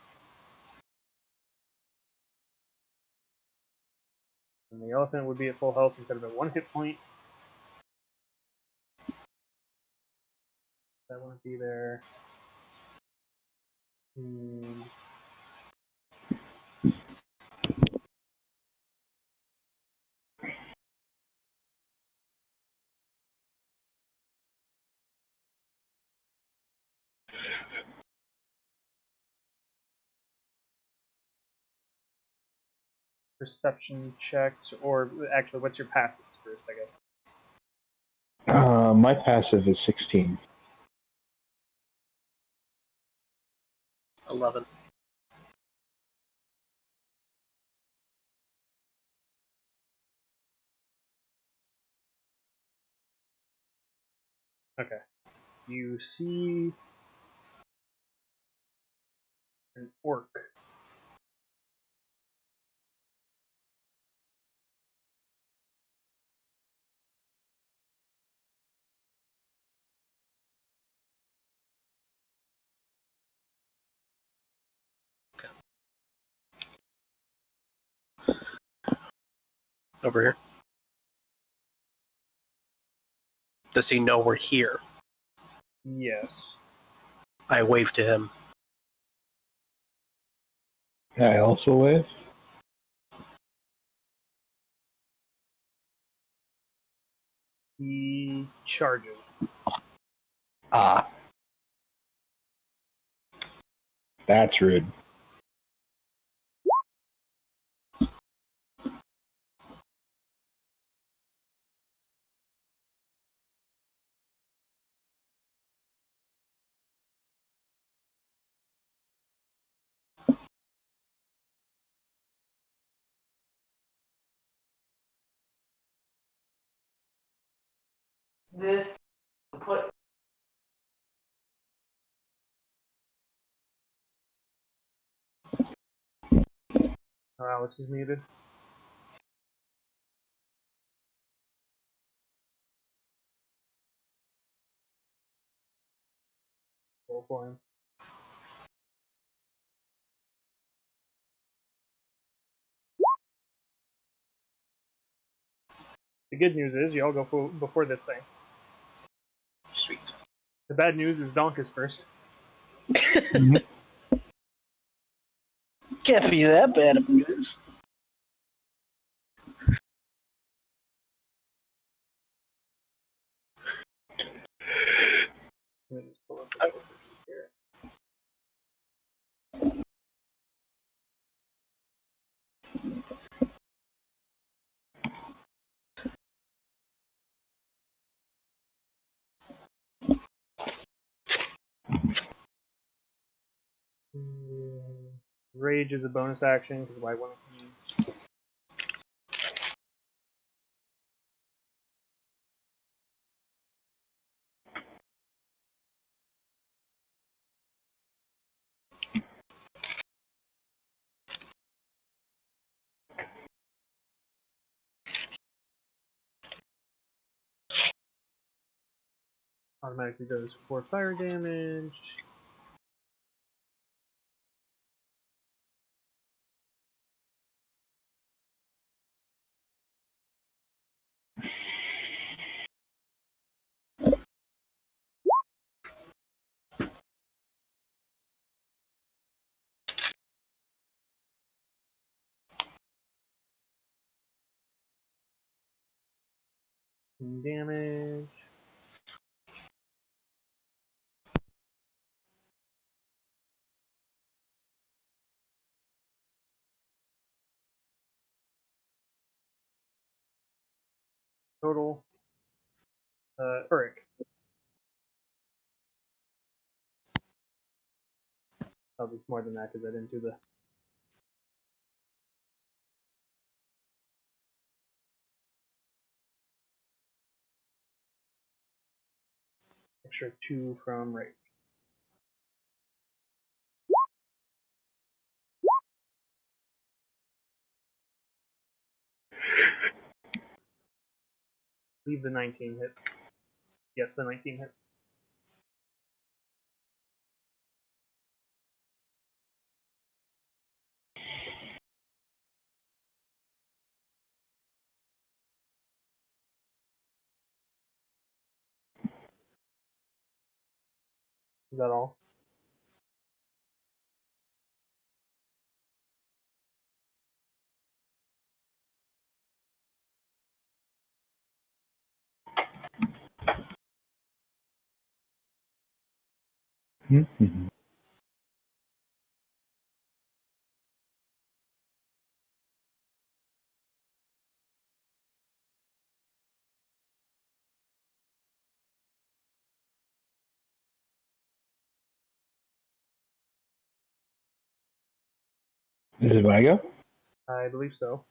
And the elephant would be at full health instead of at 1 hit point. That won't be there. And perception checks, or actually, what's your passive first, I guess? My passive is 16. 11. Okay. You see An orc. Over here. Does he know we're here? Yes. I wave to him. I also wave. He charges. Ah. That's rude. This put Alex is muted. Roll for him. The good news is you all go before this thing. Sweet. The bad news is DAHNK is first. Can't be that bad of news. Let me just pull up the here. Rage is a bonus action, because why wouldn't he? Automatically goes for fire damage. Damage. Total. Uric. Oh, it's more than that because I didn't do the extra 2 from Rage. Leave the 19 hit. Yes, the 19 hit. Is that all? Mhm. Is it my go? I believe so.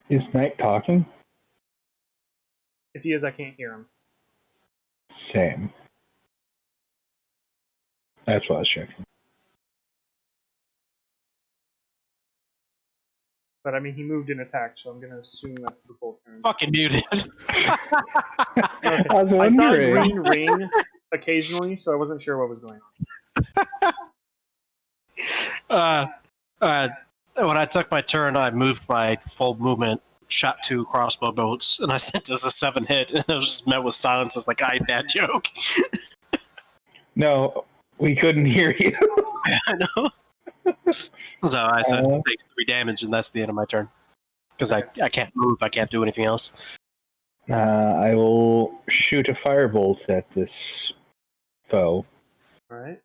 Is Knight talking? If he is, I can't hear him. Same. That's what I was checking. But I mean, he moved in attack, so I'm gonna assume that's the full turn. Fucking muted. Okay. I was I saw a wondering. green ring occasionally, so I wasn't sure what was going on. When I took my turn, I moved my full movement, shot 2 crossbow bolts, and I sent us a 7 hit, and it was just met with silence. It's like, I had that joke. No, we couldn't hear you. I know. So I said, takes 3 damage, and that's the end of my turn. Because I can't move, I can't do anything else. I will shoot a firebolt at this foe. Alright.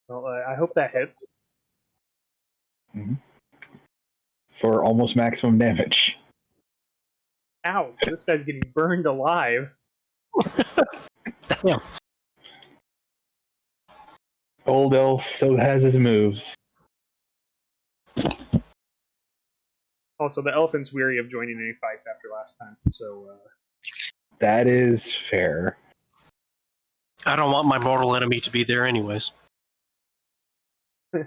Well, I hope that hits. Mm-hmm. For almost maximum damage. Ouch, this guy's getting burned alive. Damn. Old elf still has his moves. Also, the elephant's weary of joining any fights after last time, so... That is fair. I don't want my mortal enemy to be there anyways. Is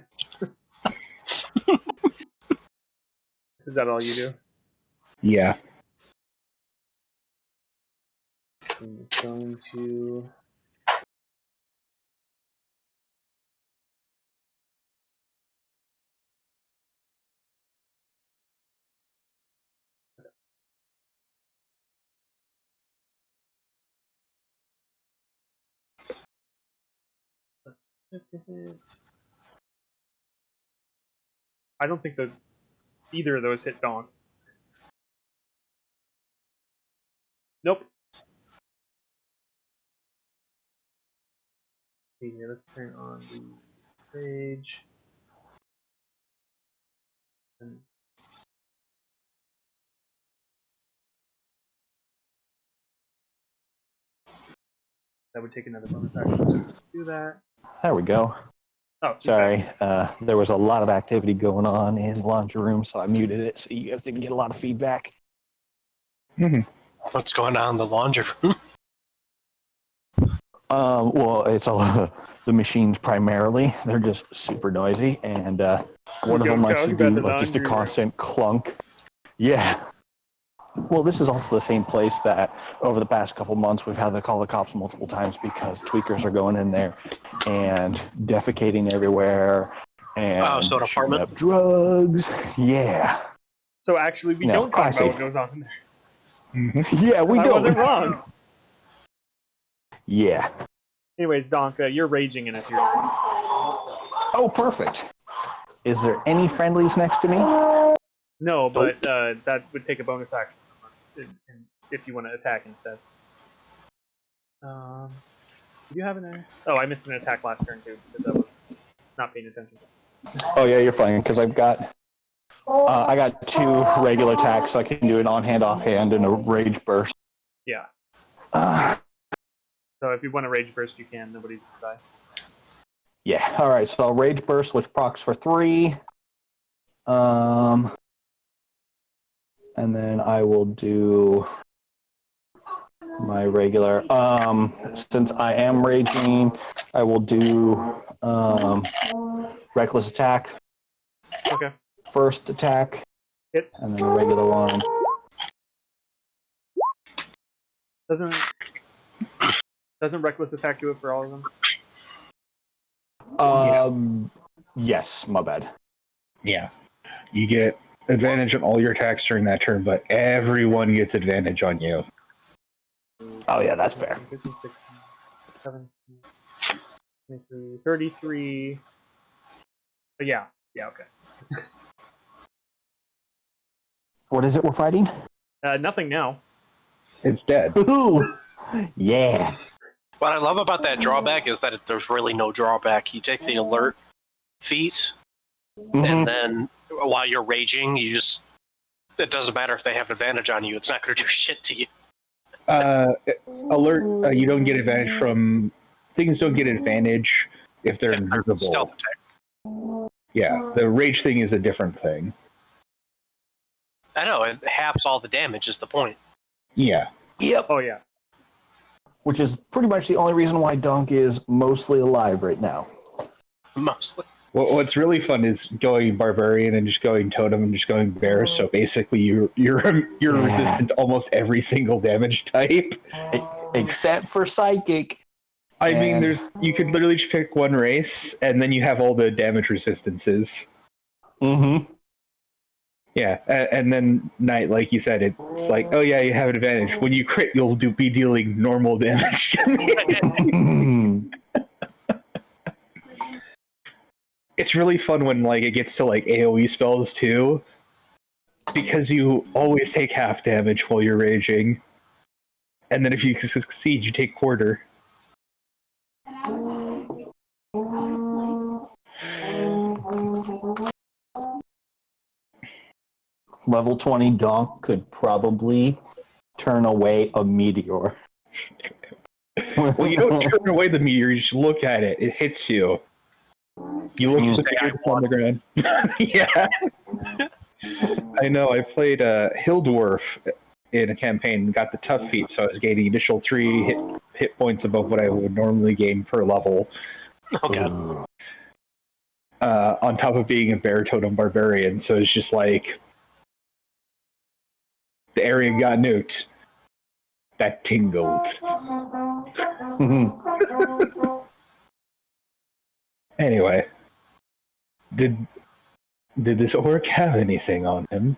that all you do? Yeah. I'm going to... I don't think either of those hit DAHNK. Nope. Okay, let's turn on the rage. And that would take another bonus action to do that. There we go. Oh, Sorry, there was a lot of activity going on in the laundry room, so I muted it so you guys didn't get a lot of feedback. Mm-hmm. What's going on in the laundry room? Well, it's all the machines primarily. They're just super noisy, and one of them likes to do like just a constant clunk. Yeah. Well, this is also the same place that over the past couple months we've had to call the cops multiple times because tweakers are going in there and defecating everywhere and so an apartment? up drugs. Yeah. So actually, we don't talk about what goes on in there. Mm-hmm. Yeah, we I don't. wasn't wrong. Yeah. Anyways, DAHNK, you're raging in it here. Oh, perfect. Is there any friendlies next to me? No, but that would take a bonus action if you want to attack instead. Did you have an... Oh, I missed an attack last turn too, because I was not paying attention. Oh yeah, you're fine, because I got 2 regular attacks, so I can do an on-hand, off-hand, and a rage burst. Yeah. So if you want to rage burst, you can. Nobody's gonna die. Yeah, alright, so I'll rage burst, which procs for 3. And then I will do my regular. Since I am raging, I will do reckless attack. Okay. First attack. Hits. And then a regular one. Doesn't reckless attack do it for all of them? Yes, my bad. Yeah. You get advantage on all your attacks during that turn, but everyone gets advantage on you. Oh yeah, that's fair. 15, 16, 17, 23, 33. But yeah, okay. What is it we're fighting? Nothing now. It's dead. Ooh, yeah. What I love about that drawback is that there's really no drawback. You take the alert feat, and then while you're raging, it doesn't matter if they have advantage on you. It's not going to do shit to you. Alert, you don't get advantage from... Things don't get advantage if they're invisible. Stealth attack. Yeah, the rage thing is a different thing. I know. No, it halves all the damage is the point. Yeah. Yep. Oh yeah. Which is pretty much the only reason why Dunk is mostly alive right now. Mostly. What's really fun is going barbarian and just going totem and just going bear. So basically, you're resistant to almost every single damage type, Except for psychic. I mean, you could literally just pick one race, and then you have all the damage resistances. Mm-hmm. Yeah, and then Knight, like you said, it's like, oh yeah, you have an advantage. When you crit, you'll be dealing normal damage to me. It's really fun when like it gets to like AoE spells too, because you always take half damage while you're raging, and then if you succeed, you take quarter. Level 20 Donk could probably turn away a meteor. Well, you don't turn away the meteor, you just look at it. It hits you. You look at the meteor on the ground. Yeah. I know, I played Hill Dwarf in a campaign and got the tough feat, so I was gaining additional 3 hit points above what I would normally gain per level. Oh god. On top of being a bear totem barbarian, so it's just like the area got nuked. That tingled. Anyway, did this orc have anything on him?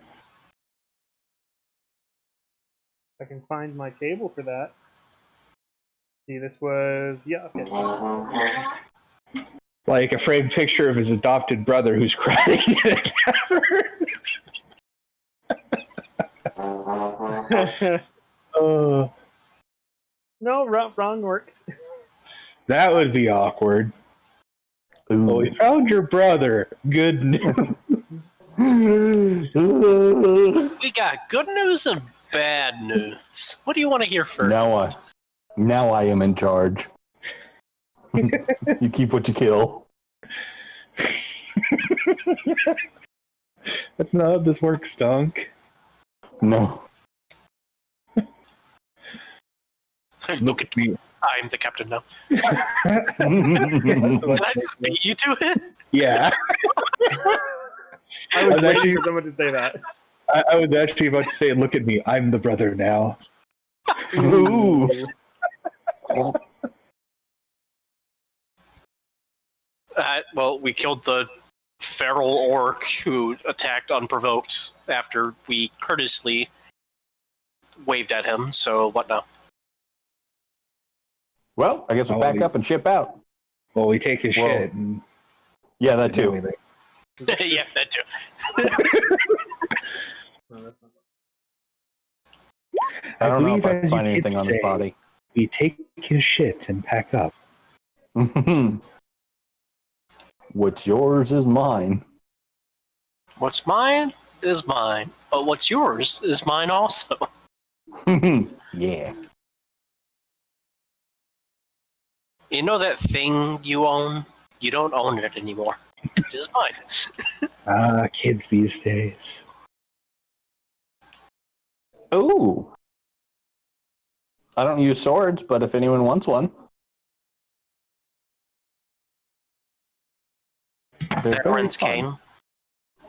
I can find my table for that. See, this was okay. Like a framed picture of his adopted brother who's crying in a cavern. No, wrong work. That would be awkward. Ooh. Well, we found your brother. Good news. We got good news and bad news. What do you want to hear first? Now I am in charge. You keep what you kill. That's not how this works, Dunk. No. Look at me. I'm the captain now. Did I just beat you to it? Yeah. I was waiting for someone to say that. I was actually about to say, look at me, I'm the brother now. Ooh. Well, we killed the feral orc who attacked unprovoked after we courteously waved at him, so what now? Well, I guess we'll back up and ship out. Well, we take his shit. And yeah, that too. Yeah, that too. I don't know believe if I as find you anything did on his say, body. We take his shit and pack up. What's yours is mine. What's mine is mine, but what's yours is mine also. Yeah. You know that thing you own? You don't own it anymore. It is mine. Kids these days. Ooh. I don't use swords, but if anyone wants one. Veteran's cane.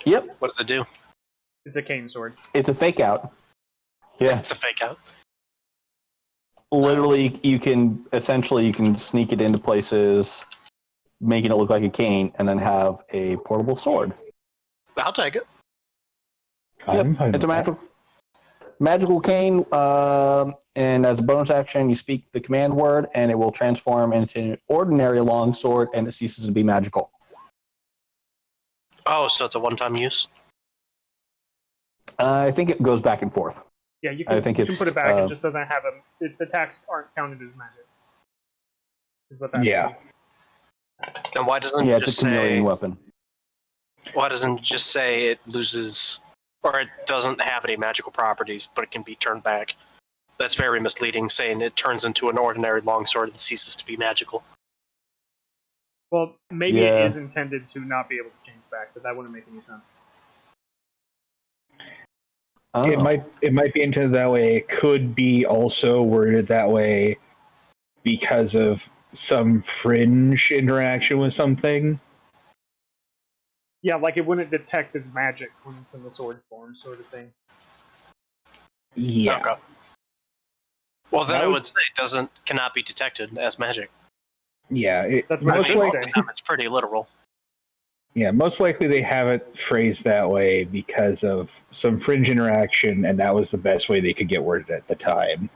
Yep. What does it do? It's a cane sword. It's a fake out. Yeah. It's a fake out. Literally, you can sneak it into places, making it look like a cane, and then have a portable sword. I'll take it. Yep. It's a magical cane, and as a bonus action, you speak the command word, and it will transform into an ordinary long sword, and it ceases to be magical. Oh, so it's a one-time use? I think it goes back and forth. Yeah, you can put it back. It just doesn't have its attacks aren't counted as magic. Is what that means. And why doesn't it it's just a chameleon say? weapon. Why doesn't it just say it loses, or it doesn't have any magical properties, but it can be turned back? That's very misleading, saying it turns into an ordinary longsword and ceases to be magical. Well, maybe it is intended to not be able to change back, but that wouldn't make any sense. Oh. It might be intended that way. It could be also worded that way because of some fringe interaction with something. Yeah, like it wouldn't detect as magic when it's in the sword form, sort of thing. Yeah. Okay. Well, then That I would- would say it cannot be detected as magic. Yeah. That's what most it should likely, say. It's pretty literal. yeah, most likely they have it phrased that way because of some fringe interaction, and that was the best way they could get worded at the time.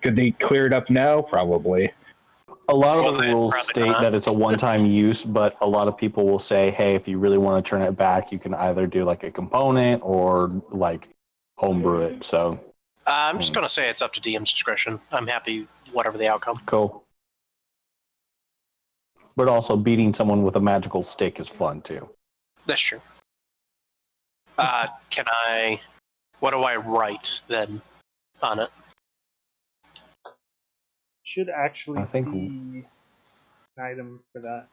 Could they clear it up now? Probably. A lot of Well, the they rules probably state not. that it's a one-time use, but a lot of people will say, hey, if you really want to turn it back, you can either do like a component or like homebrew it. So I'm just going to say it's up to DM's discretion. I'm happy whatever the outcome. cool. But also beating someone with a magical stick is fun too. That's true. What do I write then on it? Should actually I think- be an item for that.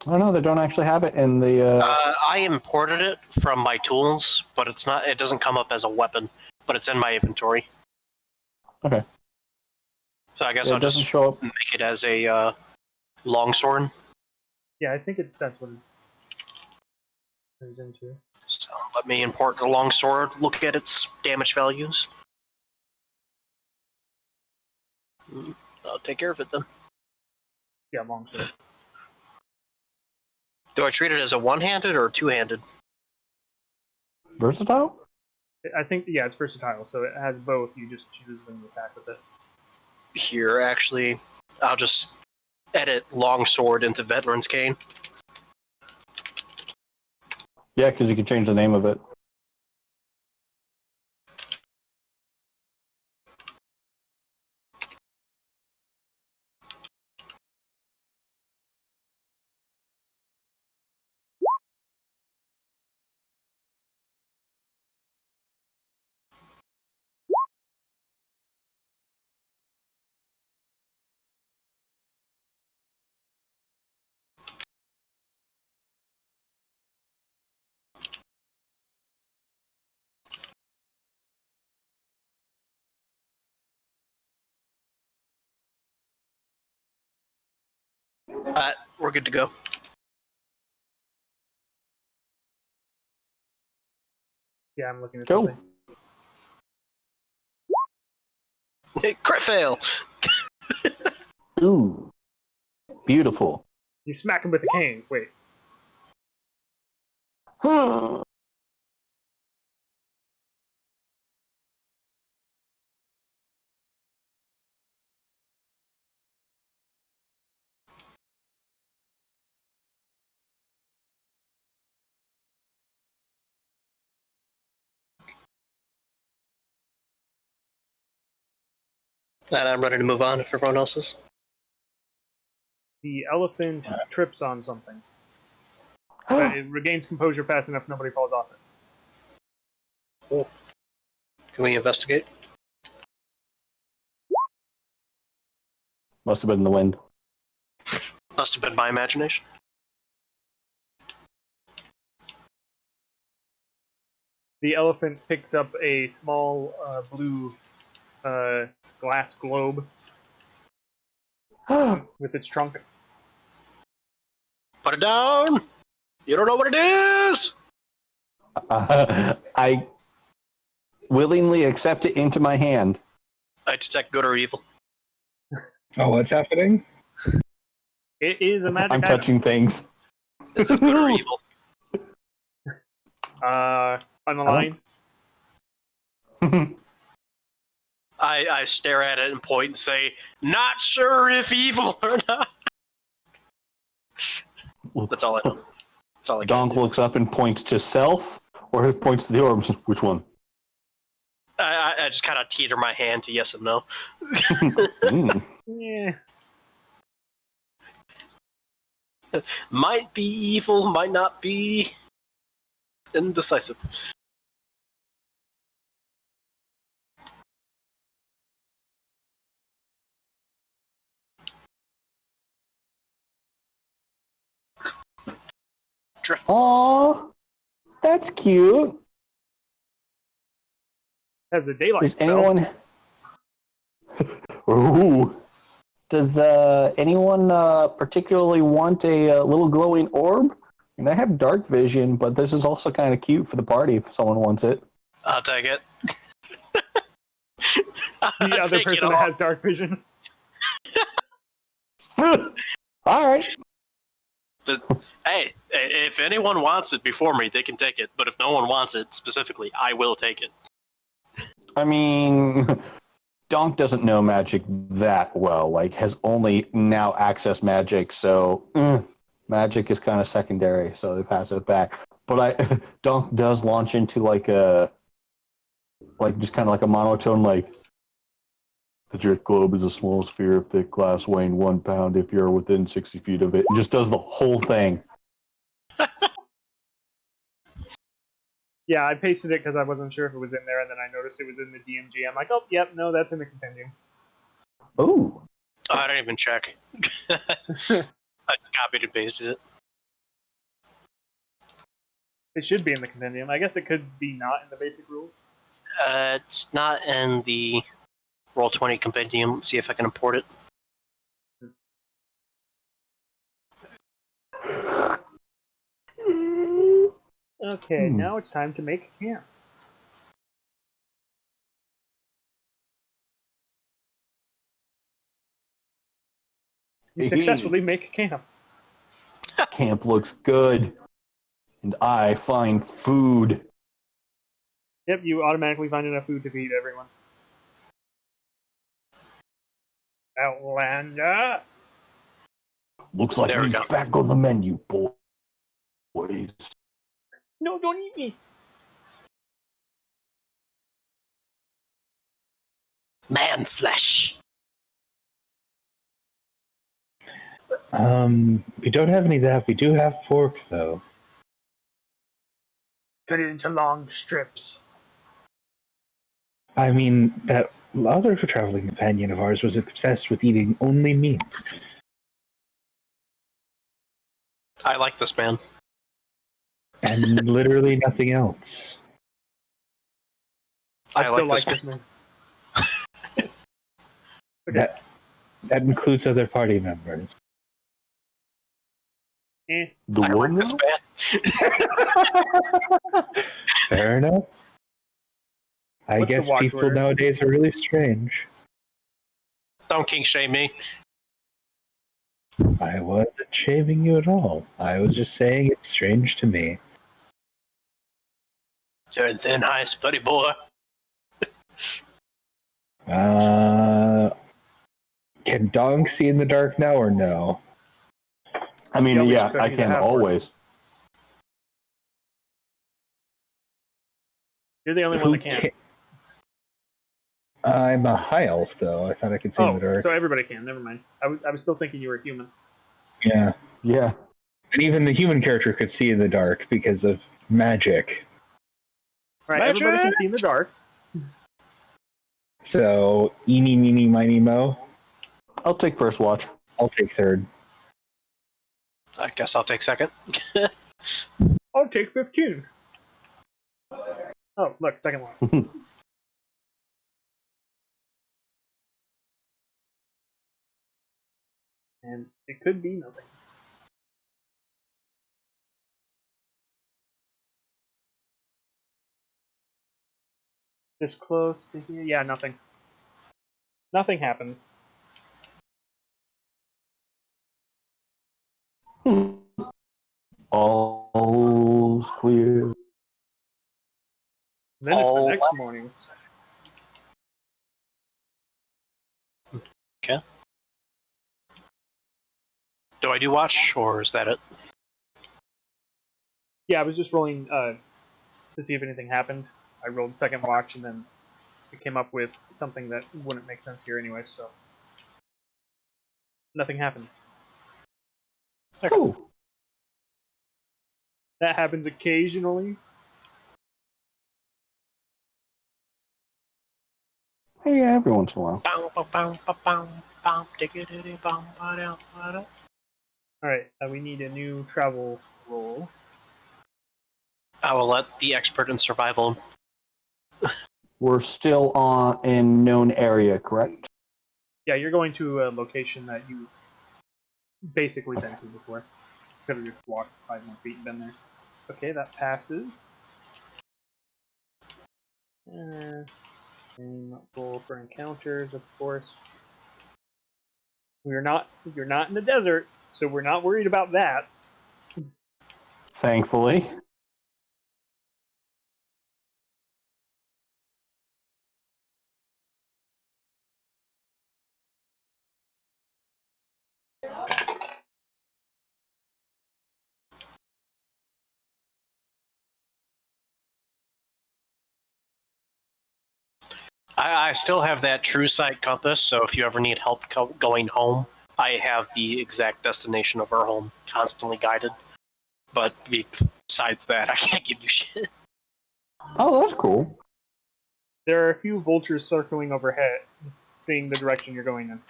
Oh no, they don't actually have it in the. I imported it from my tools, but it's not. It doesn't come up as a weapon, but it's in my inventory. Okay. So I guess It I'll doesn't just show up. make it as a longsword. Yeah, I think that's what it turns into. So let me import the longsword. Look at its damage values. I'll take care of it then. Yeah, longsword. Do I treat it as a one-handed or a two-handed? Versatile? I think, yeah, it's versatile, so it has both. You just choose when you attack with it. Here, actually, I'll just edit longsword into veteran's cane. Yeah, because you can change the name of it. We're good to go. Yeah, I'm looking at Go. something. Crit fail! Ooh. Beautiful. You smack him with a cane. Wait. And I'm ready to move on if everyone else is. The elephant trips on something. But it regains composure fast enough nobody falls off it. Can we investigate? Must have been in the wind. Must have been my imagination. The elephant picks up a small blue glass globe with its trunk. Put it down! You don't know what it is! I willingly accept it into my hand. I detect good or evil. Oh, what's happening? It is a magic I'm item. touching things. Is it good or evil? On the line. I stare at it and point and say, not sure if evil or not. That's all I know. That's all I got. Donk looks up and points to self, or he points to the orbs. Which one? I just kind of teeter my hand to yes and no. Mm. Yeah. Might be evil, might not be. Indecisive. Drift. Aw, that's cute. Has a daylight Does spell. anyone? Ooh. Does anyone particularly want a little glowing orb? And I have dark vision, but this is also kind of cute for the party if someone wants it. I'll take it. The other person that has dark vision. All right. Hey, if anyone wants it before me, they can take it. But if no one wants it specifically, I will take it. I mean, DAHNK doesn't know magic that well. Like, has only now accessed magic, so magic is kind of secondary. So they pass it back. But DAHNK does launch into just kind of like a monotone, like, the drift globe is a small sphere of thick glass weighing 1 pound if you're within 60 feet of it. It just does the whole thing. Yeah, I pasted it because I wasn't sure if it was in there, and then I noticed it was in the DMG. I'm like, oh, yep, no, that's in the compendium. Ooh. I didn't even check. I just copied and pasted it. It should be in the compendium. I guess it could be not in the basic rules. It's not in the Roll20 compendium. Let's see if I can import it. Okay, now it's time to make camp. You successfully make camp. Camp looks good. And I find food. Yep, you automatically find enough food to feed everyone. Outlander! Looks like There we meat's go. back on the menu, boys. No, don't eat me! Man flesh. We don't have any of that. We do have pork, though. Cut it into long strips. I mean, that other traveling companion of ours was obsessed with eating only meat. I like this man. And literally nothing else. I still like this man. Okay. That includes other party members. Eh. The I what like this now? man. Fair enough. I What's the guess watch people order? nowadays are really strange. Don't king shame me. I wasn't shaming you at all. I was just saying it's strange to me. You're in thin ice, buddy boy. Can DAHNK see in the dark now or no? I mean, always yeah, could I be the can half-orc. always. You're the only one that can't. I'm a high elf, though. I thought I could see in the dark. So everybody can. Never mind. I was still thinking you were human. Yeah. Yeah. And even the human character could see in the dark because of magic. All right, everybody can see in the dark. So, eeny, meeny, miny, mo. I'll take first watch. I'll take third. I guess I'll take second. I'll take 15. Oh, look, second one. And it could be nothing. This close to here? Yeah, nothing. Nothing happens. All's clear. Then it's the next morning. Okay. Do I do watch, or is that it? Yeah, I was just rolling to see if anything happened. I rolled second watch, and then it came up with something that wouldn't make sense here anyway, so... Nothing happened. Oh. That happens occasionally. Hey, yeah, every once in a while. Alright, we need a new travel roll. I will let the expert in survival. We're still in known area, correct? Yeah, you're going to a location that you basically been to before. Could have just walked 5 more feet and been there. Okay, that passes. And roll for encounters, of course. You're not in the desert, so we're not worried about that. Thankfully. I still have that true sight compass, so if you ever need help going home, I have the exact destination of our home constantly guided. But besides that, I can't give you shit. Oh, that's cool. There are a few vultures circling overhead, seeing the direction you're going in.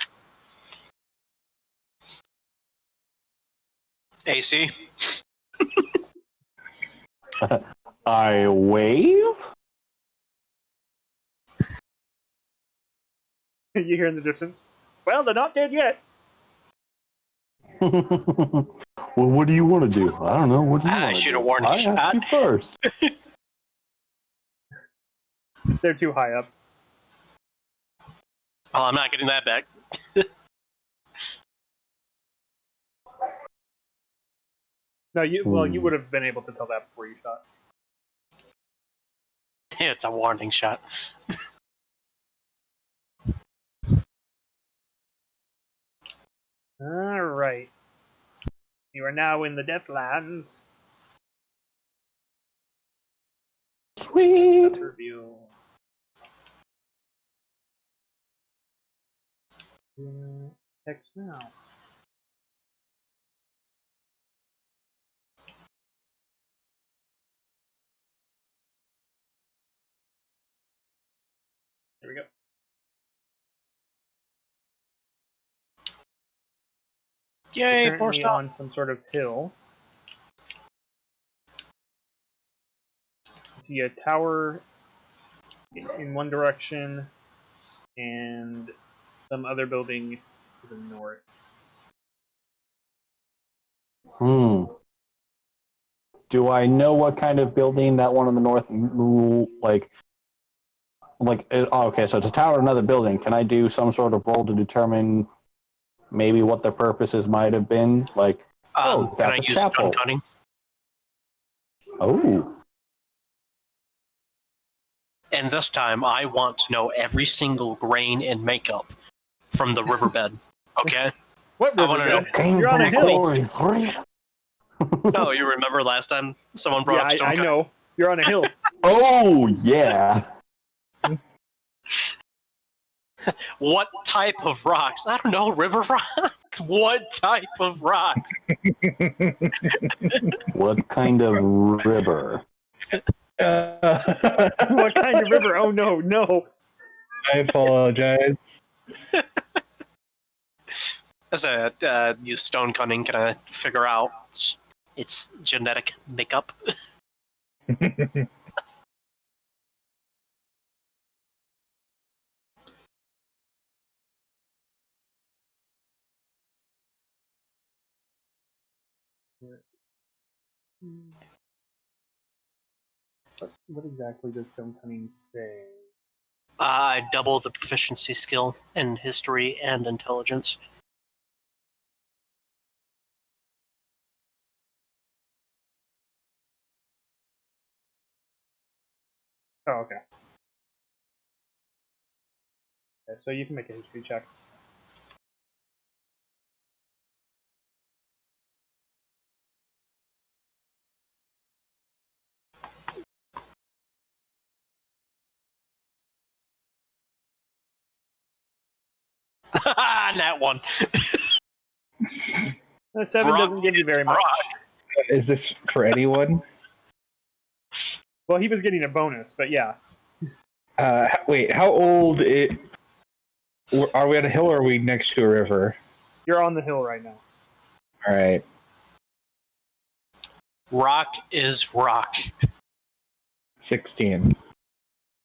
AC? I wave? You hear in the distance, well, they're not dead yet. Well, what do you want to do? I don't know. What do you want to do? I shoot a warning I shot. asked you first. They're too high up. Well, I'm not getting that back. No, you would have been able to tell that before you shot. It's a warning shot. Alright. You are now in the Deathlands. Sweet. Reveal. Text now. There we go. Yay, Currently forced on. on some sort of hill. You see a tower in one direction and some other building to the north. Do I know what kind of building that one in the north, like, okay, so it's a tower, another building. Can I do some sort of roll to determine maybe what the purposes might have been? Like, Can I that's a use chapel. stone cutting? Oh. And this time, I want to know every single grain and makeup from the riverbed. Okay? What I want to know. riverbed? You're on a hill. No, you remember last time someone brought up Yeah, stone I cutting? know. You're on a hill. Oh, yeah. What type of rocks? I don't know, river rocks? What type of rocks? What kind of river? What kind of river? Oh, no, no. I apologize. As a use stone cutting, can I figure out its genetic makeup? What exactly does stone cutting say? I double the proficiency skill in history and intelligence. Oh, okay. So you can make a history check. That one. 7 doesn't give you very much. Is this for anyone? Well, he was getting a bonus, but yeah. Wait, how old are we on a hill or are we next to a river? You're on the hill right now. All right. Rock is rock. 16.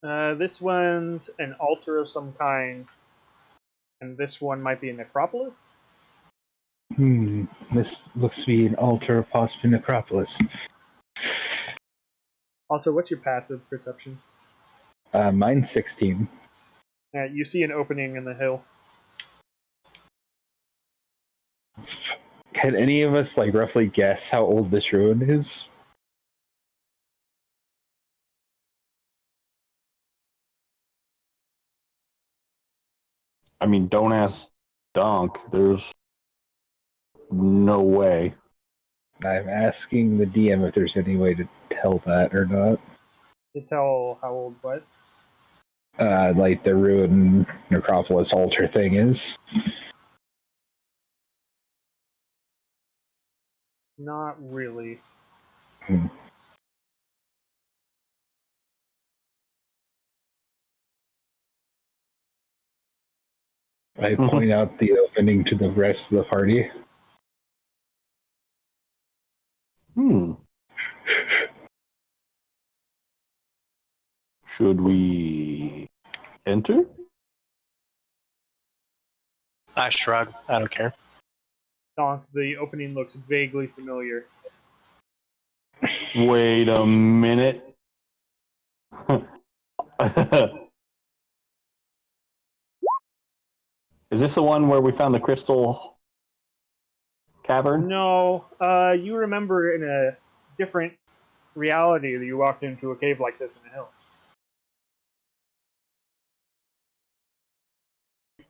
This one's an altar of some kind, and this one might be a necropolis. This looks to be an altar of possibly necropolis. Also, what's your passive perception? Mine's 16. You see an opening in the hill. Can any of us like roughly guess how old this ruin is? I mean, don't ask Donk. There's no way. I'm asking the DM if there's any way to tell that or not. To tell how old what? Like the ruined necropolis altar thing is. Not really. I point out the opening to the rest of the party. Should we enter? I shrug. I don't care. Donk, the opening looks vaguely familiar. Wait a minute. Is this the one where we found the crystal cavern? No, you remember in a different reality that you walked into a cave like this in a hill.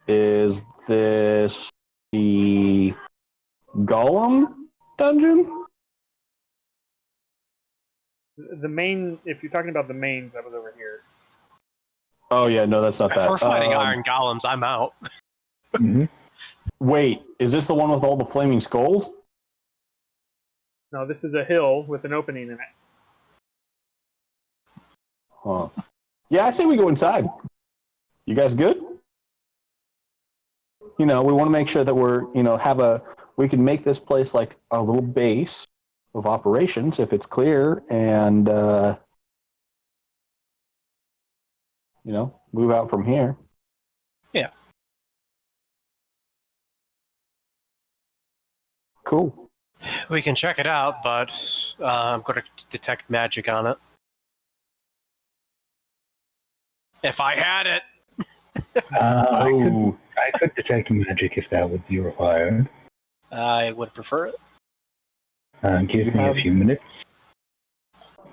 Is this the Golem dungeon? The main, if you're talking about the mains, that was over here. Oh yeah, no, that's not If that. we're fighting iron golems, I'm out. Wait, is this the one with all the flaming skulls? No, this is a hill with an opening in it. Huh. Yeah, I say we go inside. You guys good? You know, we want to make sure that we're, we can make this place like a little base of operations if it's clear and, move out from here. Yeah. Cool. We can check it out, but I'm going to detect magic on it. If I had it. I could detect magic if that would be required. I would prefer it. Give me a few minutes.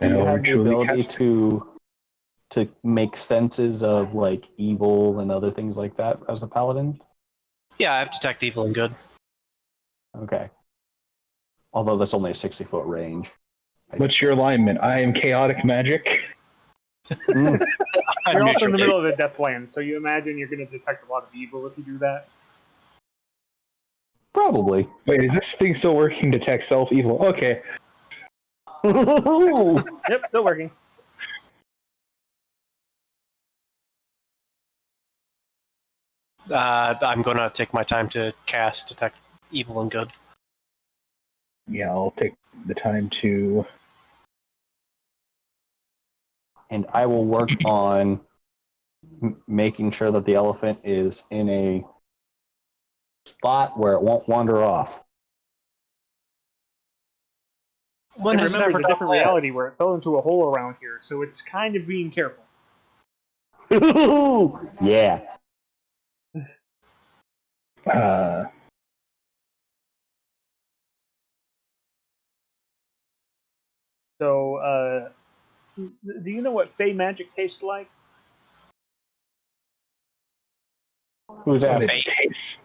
Do you have the ability to make senses of like evil and other things like that as a paladin? Yeah, I have detect evil and good. Okay. Although that's only a 60-foot range. What's your alignment? I am chaotic magic. You're also in the middle of the deathlands, so you imagine you're going to detect a lot of evil if you do that. Probably. Wait, is this thing still working? Detect self-evil. Okay. Yep, still working. I'm going to take my time to cast detect evil and good. Yeah, I'll take the time to... And I will work on making sure that the elephant is in a spot where it won't wander off. And remember, it's a different reality where it fell into a hole around here, so it's kind of being careful. Yeah. So, do you know what Fey magic tastes like? Who's that? What it tastes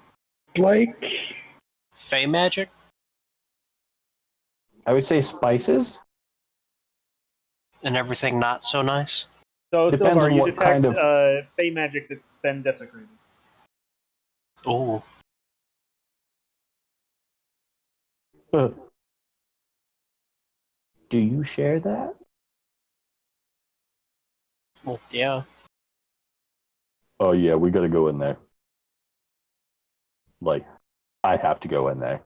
like? Fey magic? I would say spices. And everything not so nice? So, Depends Silvar, on you what detect kind of... Fey magic that's been desecrated. Ooh. Do you share that? Well, yeah. Oh yeah, we gotta go in there. Like, I have to go in there.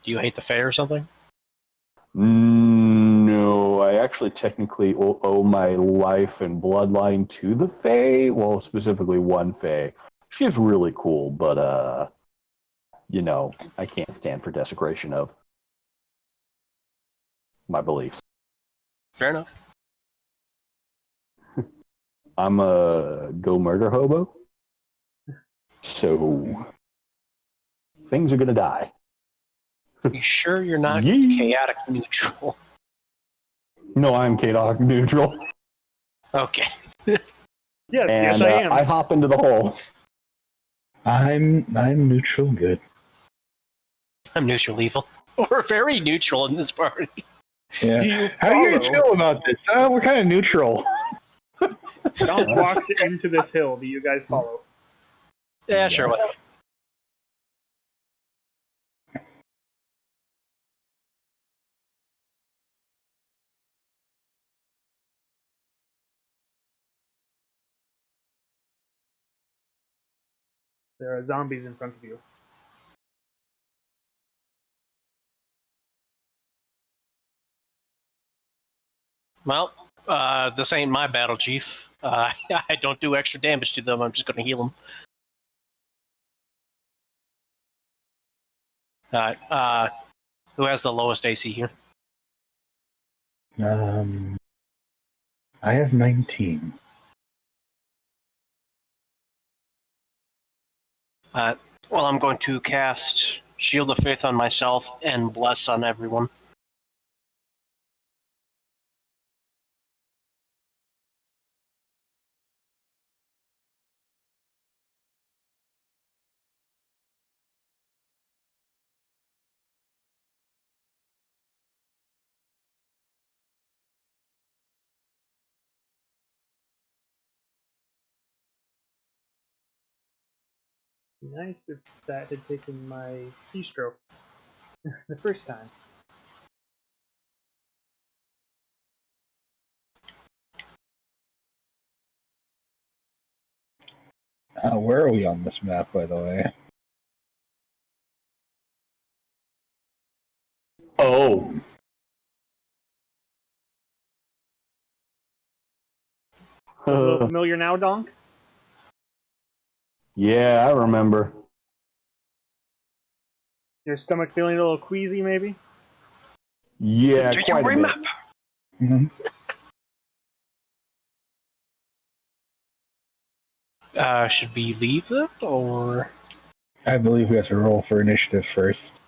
Do you hate the Fey or something? No. No, I actually technically owe my life and bloodline to the Fae. Well, specifically one Fae. She's really cool, but I can't stand for desecration of my beliefs. Fair enough. I'm a go murder hobo, so things are gonna die. You sure you're not Yee. chaotic neutral? No, I'm chaotic neutral, Okay. Yes, and I am. I hop into the hole. I'm neutral good. I'm neutral evil. We're very neutral in this party. Yeah. Do you How do you guys follow? feel about this? We're kind of neutral. Donk walks into this hill. Do you guys follow? Yeah, sure. Why not? There are zombies in front of you. Well, this ain't my battle, Chief. I don't do extra damage to them. I'm just going to heal them. Alright, who has the lowest AC here? I have 19. Well, I'm going to cast Shield of Faith on myself and Bless on everyone. Nice if that had taken my keystroke the first time. Where are we on this map, by the way? Oh, A little familiar now, Donk? yeah, I remember. Your stomach feeling a little queasy, maybe? Yeah, Do you quite a bit. remember? Mm-hmm. Should we leave them, or...? I believe we have to roll for initiative first.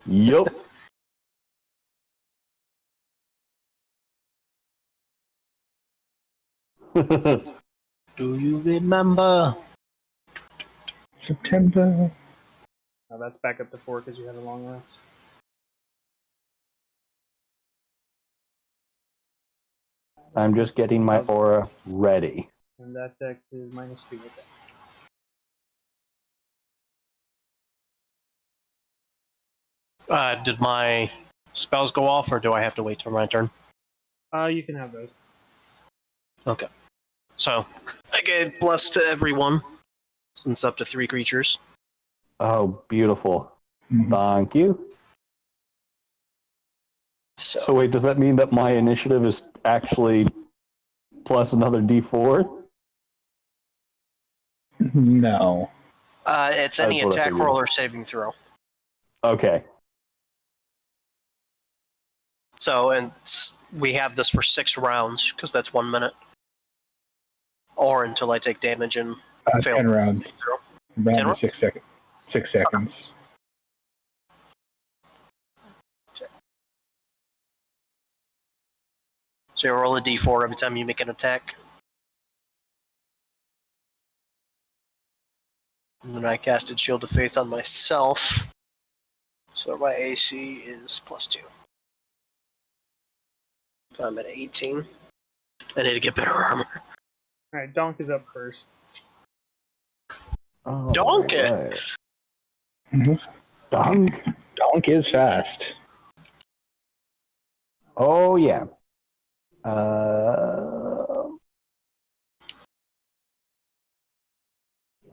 Yup. Do you remember? September. Oh, that's back up to 4 because you had a long rest. I'm just getting my aura ready. And that deck is -2 with that. Did my spells go off, or do I have to wait till my turn? You can have those. Okay. So, I gave Bless to everyone, since up to 3 creatures. Oh, beautiful. Mhm. Thank you. So wait, does that mean that my initiative is actually plus another D4? No. It's any That's what I attack figured. roll or saving throw. Okay. So, and we have this for 6 rounds, because that's 1 minute. Or until I take damage and fail. 10 rounds. Round 10 to 6 seconds. 6 seconds. So you roll a d4 every time you make an attack. And then I casted Shield of Faith on myself. So my AC is +2. So I'm at 18. I need to get better armor. Alright, Donk is up first. Oh, Donk it! right. Mhm. Donk. Donk is fast. Oh, yeah.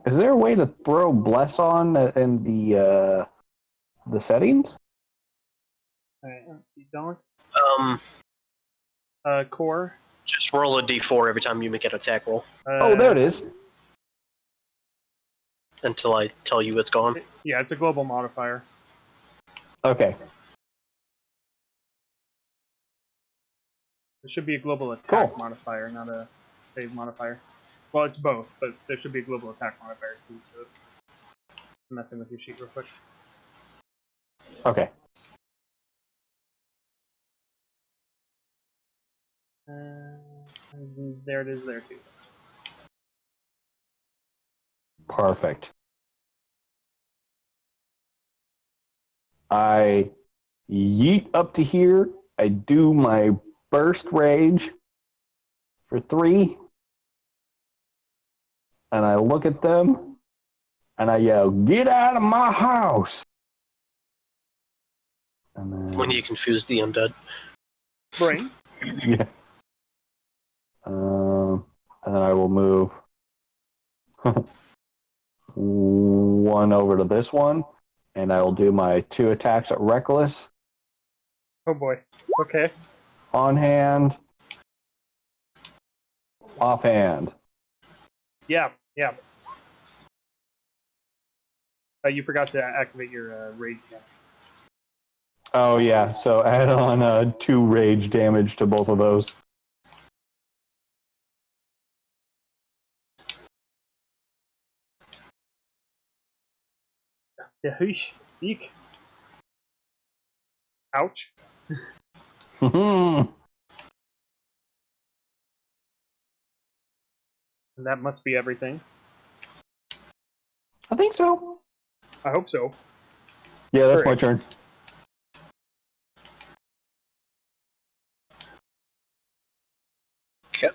Is there a way to throw Bless on in the settings? Alright, Donk. Core. Just roll a d4 every time you make an attack roll Oh, there it is. until I tell you it's gone. Yeah, it's a global modifier. Okay. There should be a global attack Cool. modifier, not a save modifier. Well, it's both, but there should be a global attack modifier too. So I'm messing with your sheet real quick. Okay. There it is there too. Perfect. I yeet up to here. I do my burst rage for 3. And I look at them and I yell, "Get out of my house!" And then, When you confuse the undead. Brain. yeah. And then I will move 1 over to this one, and I will do my 2 attacks at reckless. Oh boy. Okay. On hand, off hand. Yeah. Yeah. You forgot to activate your rage. Oh yeah, so add on 2 rage damage to both of those. Yeah. Eek. Ouch. I And that must be everything. think so. I hope so. Yeah, that's my Correct. turn. Okay.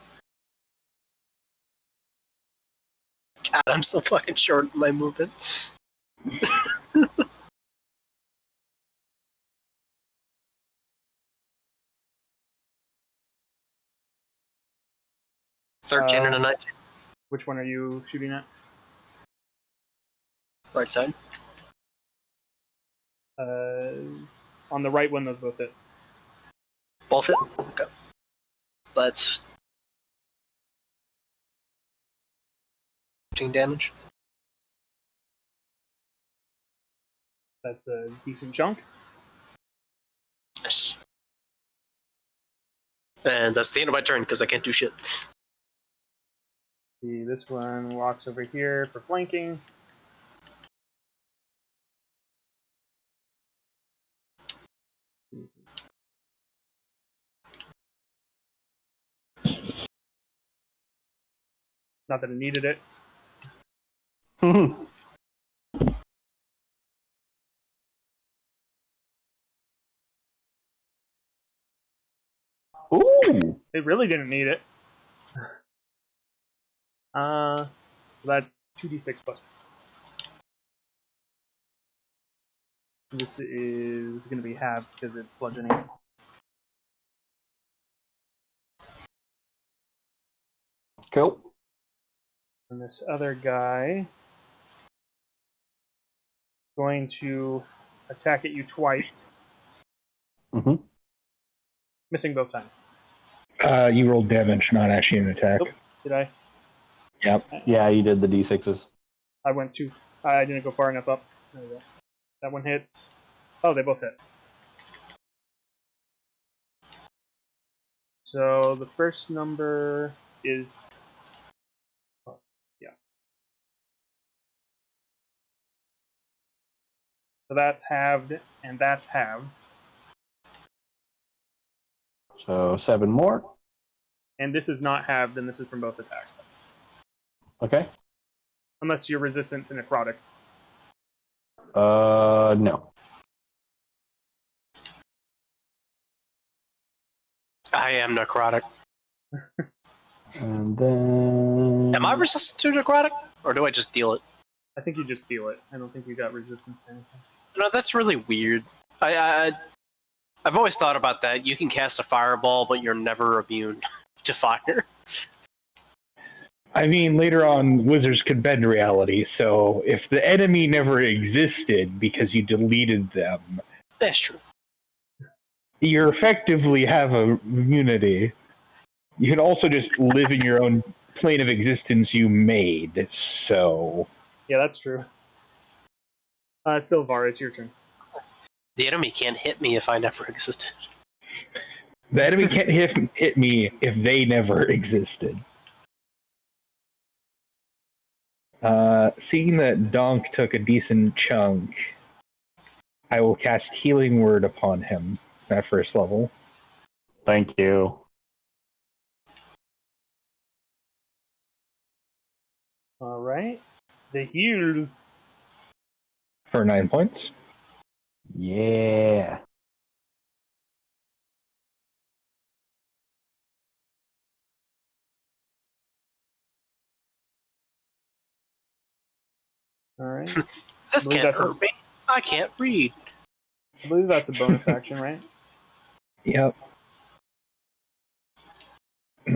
God, I'm so fucking short in my movement. $13 and a 19. Which one are you shooting at? Right side. On the right one, those both hit. Both hit? Okay. That's 15 damage. That's a decent chunk. Nice. And that's the end of my turn because I can't do shit. See, this one walks over here for flanking. Not that it needed it. Ooh! It really didn't need it. That's 2d6 plus. This is going to be halved because it's bludgeoning. Cool. And this other guy going to attack at you twice, Mm-hmm. missing both times. You rolled damage, not actually an attack. Nope. Did I? Yep. Yeah, you did the d6s. I went too. I didn't go far enough up. There we go. That one hits. Oh, they both hit. So the first number is. Oh, yeah. So that's halved, and that's halved. So 7 more. And this is not halved, and this is from both attacks. Okay. Unless you're resistant to necrotic. No. I am necrotic. And then... Am I resistant to necrotic? Or do I just deal it? I think you just deal it. I don't think you got resistance to anything. No, that's really weird. I've always thought about that. You can cast a fireball, but you're never immune to fire. I mean, later on, wizards could bend reality, so if the enemy never existed because you deleted them, That's true. you effectively have a immunity. You can also just live in your own plane of existence you made. So Yeah, that's true. Silvar, it's your turn. The enemy can't hit me if I never existed. the enemy can't hit me if they never existed. Seeing that DAHNK took a decent chunk, I will cast Healing Word upon him at first level. Thank you. All right. The heals. For 9 points. Yeah. All right. This believe can't that's a- hurt me. I can't read. I believe that's a bonus action, right? Yep.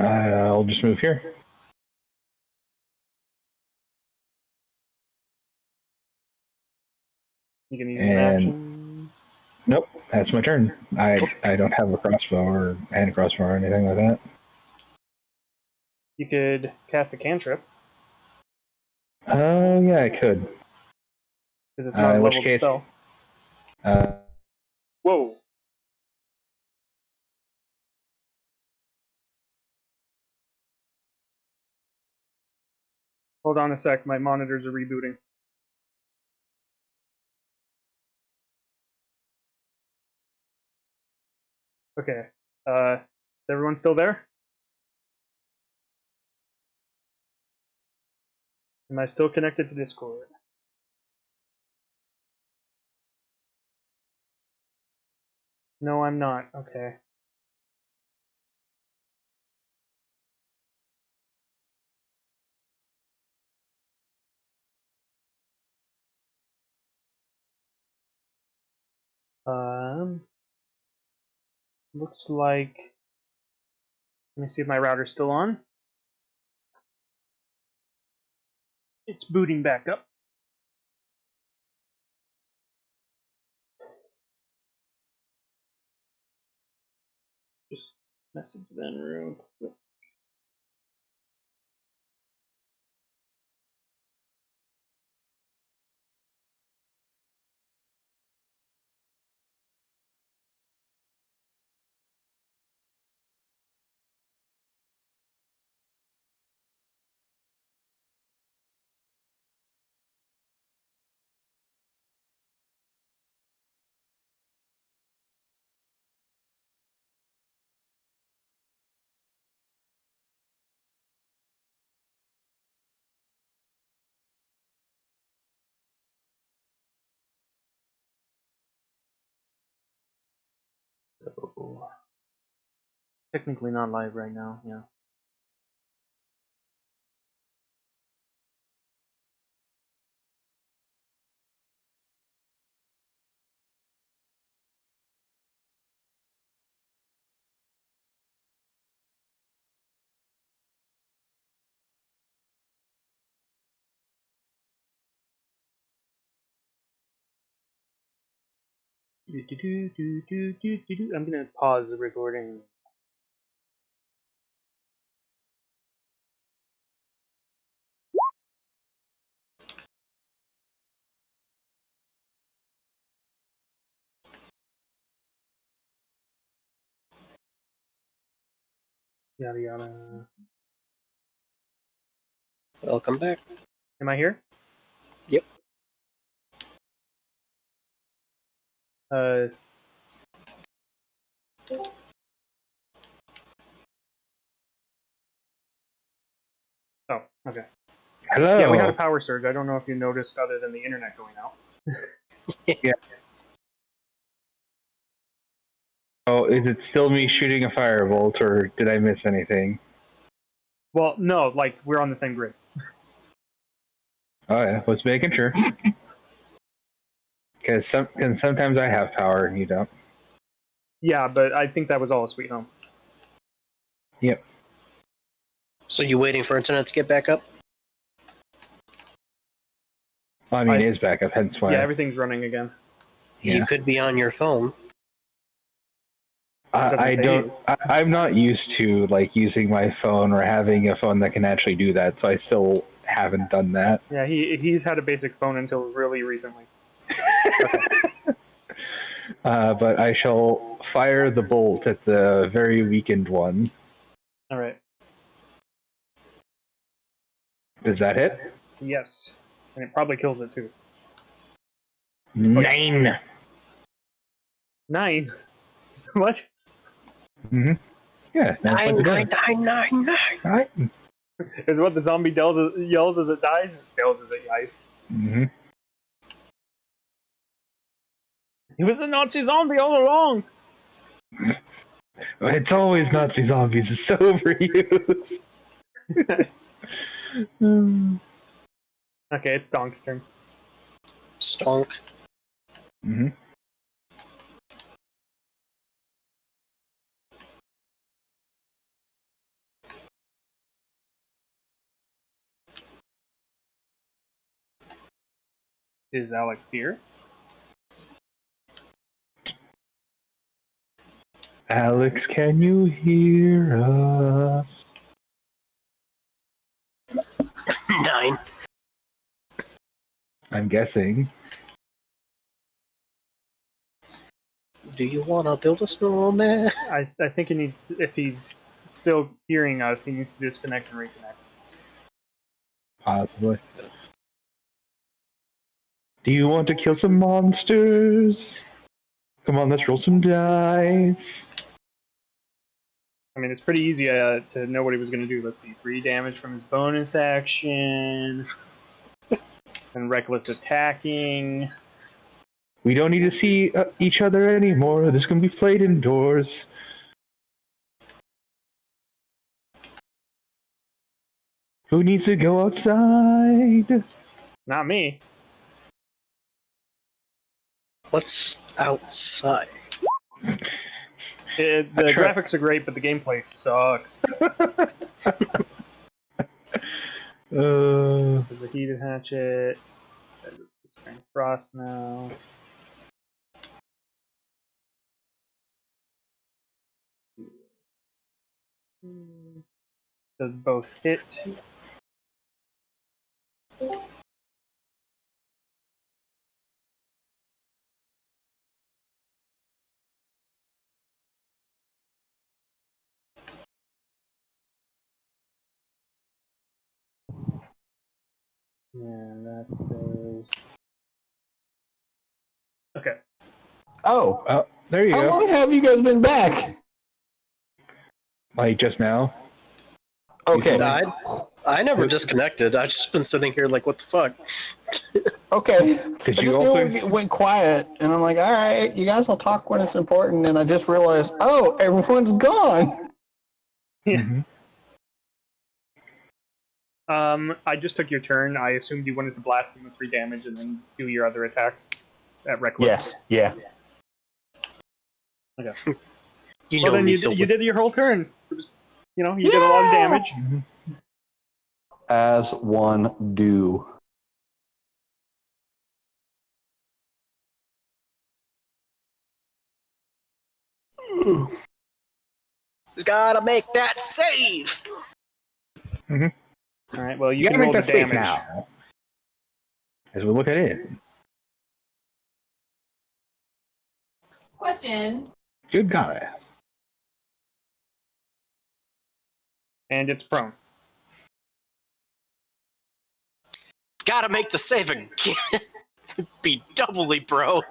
I'll just move here. You can use an And action. nope, that's my turn. I don't have a crossbow or hand crossbow or anything like that. You could cast a cantrip Oh yeah, I could. because it's not a In which leveled case, spell. Whoa. Hold on a sec. My monitors are rebooting. Okay. Is everyone still there? Am I still connected to Discord? No, I'm not. Okay. Looks like. Let me see if my router's still on. It's booting back up. Just message them real quick. So, technically not live right now, yeah. I'm gonna pause the recording. Yada yada. Welcome back. Am I here? Yep. Oh, okay. hello. Yeah, we had a power surge. I don't know if you noticed other than the internet going out. Yeah. Oh, is it still me shooting a firebolt, or did I miss anything? Well, no, like, we're on the same grid. Oh yeah, was making sure. Because sometimes I have power and you don't. Yeah, but I think that was all a sweet home. Yep. So you waiting for internet to get back up? Well, I mean, it is back up, hence why. Yeah, everything's running again. Yeah. You could be on your phone. I don't. I'm not used to like using my phone or having a phone that can actually do that, so I still haven't done that. Yeah, he's had a basic phone until really recently. But I shall fire the bolt at the very weakened one. All right. Does that hit? Yes, and it probably kills it too. 9. 9. What? Mm-hmm. Yeah. 9, 9, 9, 9, 9. Right. Is what the zombie yells as it dies? Yells as it dies. Mm-hmm. He was a Nazi zombie all along. It's always Nazi zombies. It's so overused. Okay, it's Donk's turn. Stonk. Mm-hmm. Is Alex here? Alex, can you hear us? 9. I'm guessing. Do you want to build a snowman? I think he needs, if he's still hearing us, he needs to disconnect and reconnect. Possibly. Do you want to kill some monsters? Come on, let's roll some dice. I mean, it's pretty easy to know what he was going to do. Let's see. 3 damage from his bonus action. And reckless attacking. We don't need to see each other anymore. This can be played indoors. Who needs to go outside? Not me. What's outside? The graphics are great, but the gameplay sucks. There's a heated hatchet. There's frost now. Does both hit? And that goes. Okay. Oh, there you how go. long have you guys been back? Like just now. Okay. I never disconnected. I've just been sitting here like, what the fuck? Okay. Did I you just also knew it went quiet, and I'm like, all right, you guys will talk when it's important, and I just realized, oh, everyone's gone. Mm-hmm. I just took your turn. I assumed you wanted to blast him with 3 damage and then do your other attacks at reckless. Yes. Yeah. Okay. You Well, know then me you so did your whole turn. It was, you did a lot of damage. As one do. Gotta make that save. Mm-hmm. All right. Well, you You can gotta roll make the that safe damage. now. As we look at it. Question. Good God. And it's prone. Gotta make the save again. Be doubly bro.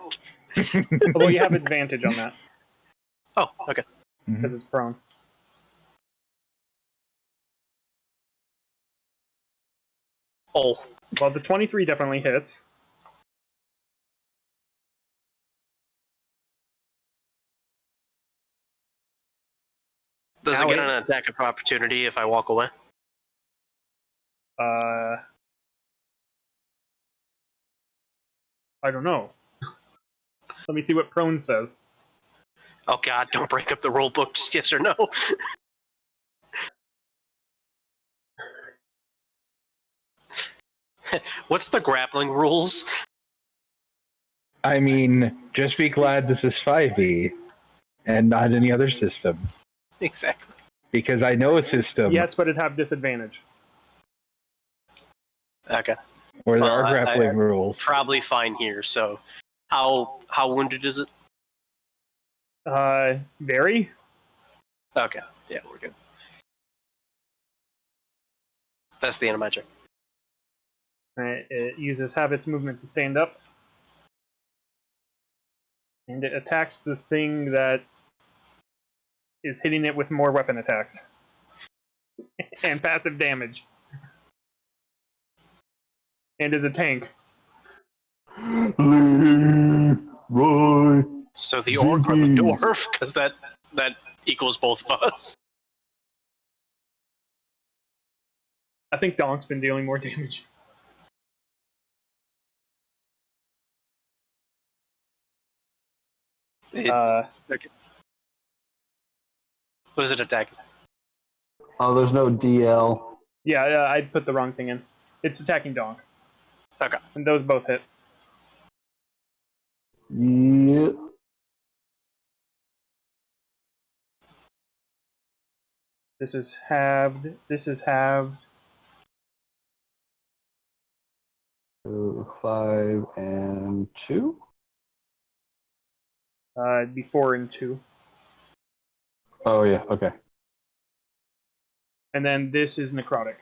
Although you have advantage on that Oh, okay. because it's prone. Oh, Well, the 23 definitely hits. does Now it get it- an attack of opportunity if I walk away? I don't know. Let me see what prone says. Oh god, don't break up the rule book, just yes or no. What's the grappling rules? I mean, just be glad this is 5e. and not any other system. Exactly. Because I know a system Yes, but it'd have disadvantage. Okay. where there are I- grappling rules. Probably fine here. So, how wounded is it? Very? Okay. Yeah, we're good. That's the end of my check. It uses half its movement to stand up. And it attacks the thing that is hitting it with more weapon attacks. And passive damage. And is a tank. Leroy. So the orc or the dwarf, because that equals both of us. I think Donk's been dealing more damage. Okay. Who's it attacking? Oh, there's no DL. Yeah, I put the wrong thing in. It's attacking Donk. Okay. And those both hit. Yeah. This is halved. This is halved. 5 and 2. It'd be 4 and 2. Oh yeah. Okay. And then this is necrotic.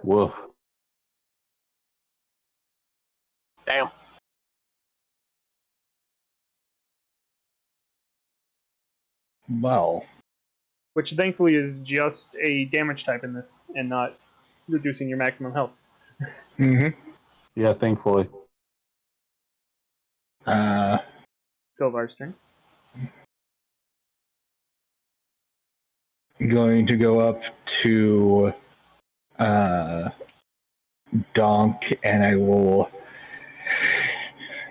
Woof. Damn. Well, Which thankfully is just a damage type in this, and not reducing your maximum health. Yeah. Thankfully. Sylvar's turn. Going to go up to Donk, and I will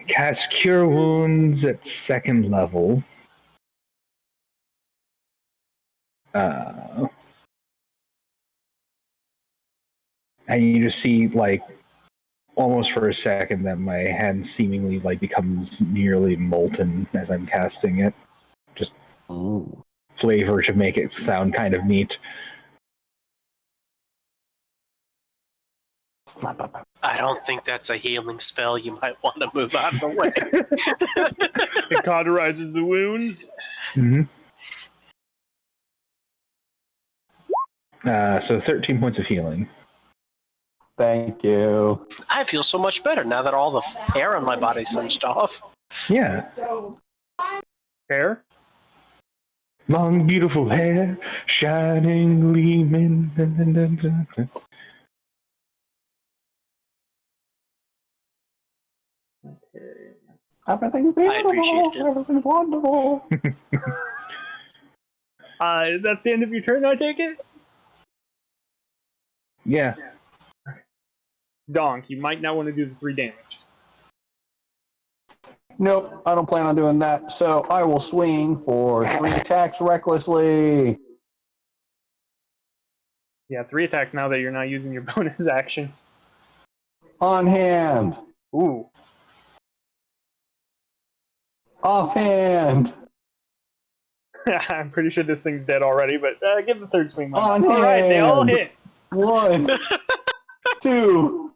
cast Cure Wounds at 2nd level. And you just see, like, almost for a second that my hand seemingly, like, becomes nearly molten as I'm casting it. Just flavor to make it sound kind of neat. I don't think that's a healing spell. You might want to move out of the way. It cauterizes the wounds. So 13 points of healing. Thank you. I feel so much better now that all the hair on my body's singed off. Yeah. Hair? Long, beautiful hair, shining, gleaming. Everything's beautiful. I appreciate it. Everything's wonderful. That's the end of your turn, I take it? Yeah. Donk, you might not want to do the 3 damage. Nope, I don't plan on doing that. So I will swing for 3 attacks recklessly. Yeah, 3 attacks now that you're not using your bonus action. On hand. Ooh. Offhand. I'm pretty sure this thing's dead already, but give the 3rd swing. On Alright, they all hand. hit. 1, 2,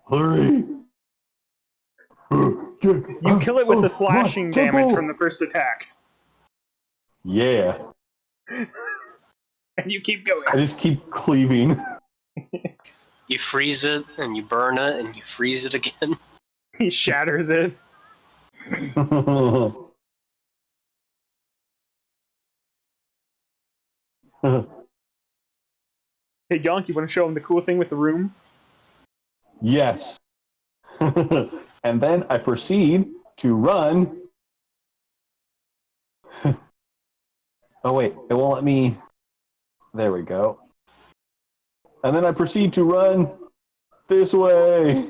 3. You kill it with the slashing damage from the first attack. Yeah. And you keep going. I just keep cleaving. You freeze it, and you burn it, and you freeze it again. He shatters it. Hey, Donk, you want to show him the cool thing with the rooms? Yes. And then I proceed to run. Oh, wait. It won't let me. There we go. And then I proceed to run this way.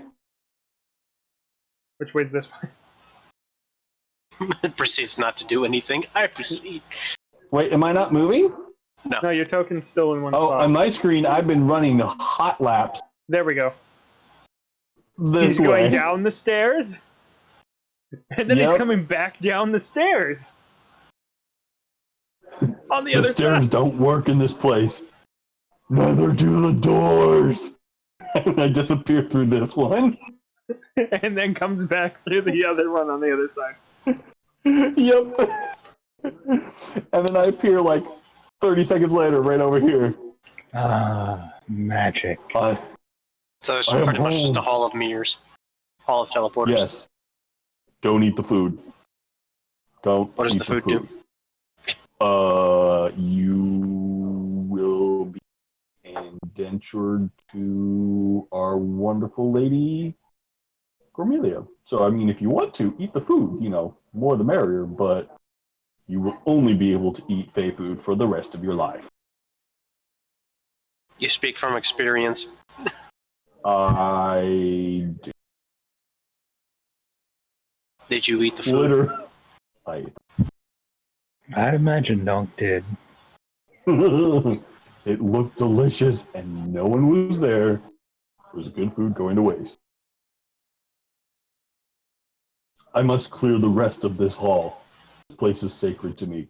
Which way's this way? It proceeds not to do anything. I proceed. Wait, am I not moving? No, your token's still in one Oh, spot. on my screen, I've been running hot laps There we go. this He's way. going down the stairs. And then he's Yep. coming back down the stairs. On the The other stairs side. don't work in this place. Neither do the doors. And I disappear through this one. And then comes back through the other one on the other side. Yep. And then I appear like 30 seconds later right over here. Ah, magic. So it's I am pretty much just a home. hall of mirrors. Hall of teleporters. Yes. Don't eat the food. Don't What does eat the food do? You will be indentured to our wonderful lady, Cormelia. So, I mean, if you want to, eat the food, more the merrier, but you will only be able to eat Fey food for the rest of your life. You speak from experience. I Did you eat the food? literally. I'd imagine Donk did. It looked delicious, and no one was there. It was good food going to waste. I must clear the rest of this hall. This place is sacred to me.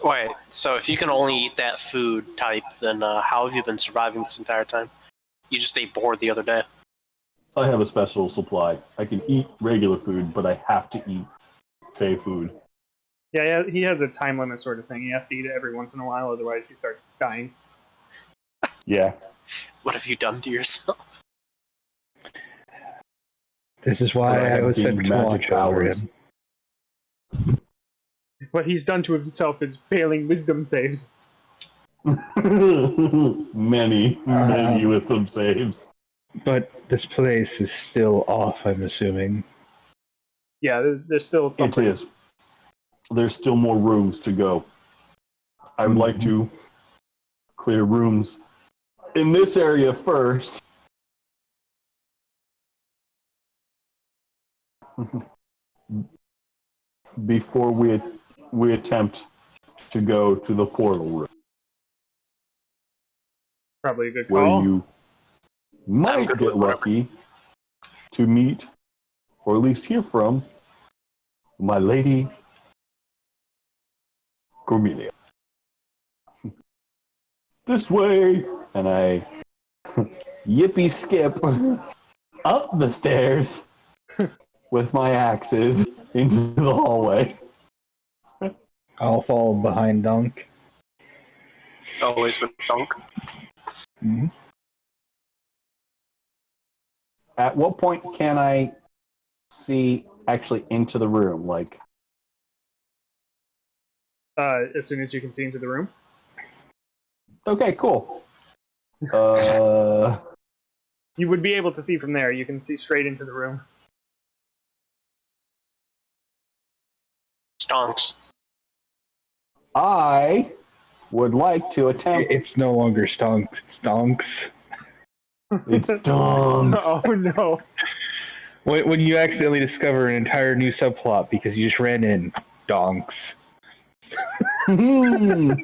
Wait, so if you can only eat that food type, then how have you been surviving this entire time? You just ate bored the other day. I have a special supply. I can eat regular food, but I have to eat Fey food. Yeah, he has a time limit sort of thing. He has to eat it every once in a while, otherwise he starts dying. Yeah. What have you done to yourself? This is why But I I have was sent gained to magic watch over powers. him. What he's done to himself is failing wisdom saves. Many wisdom saves. But this place is still off, I'm assuming. Yeah, there's still It something. is. There's still more rooms to go. I would like to clear rooms in this area first. Before we attempt to go to the portal room, Probably a good where call. you might good get with whatever. lucky to meet, or at least hear from, my lady, Cormelia. This way! And I yippee skip up the stairs with my axes into the hallway. I'll follow behind Donk. Always with Dunk. Mm-hmm. At what point can I see actually into the room? Like, As soon as you can see into the room. okay, cool. You would be able to see from there. You can see straight into the room. Stonks. I would like to attempt. It's no longer Stonks, it's Donks. It's dunks. Oh no. When you accidentally discover an entire new subplot because you just ran in, Donks. And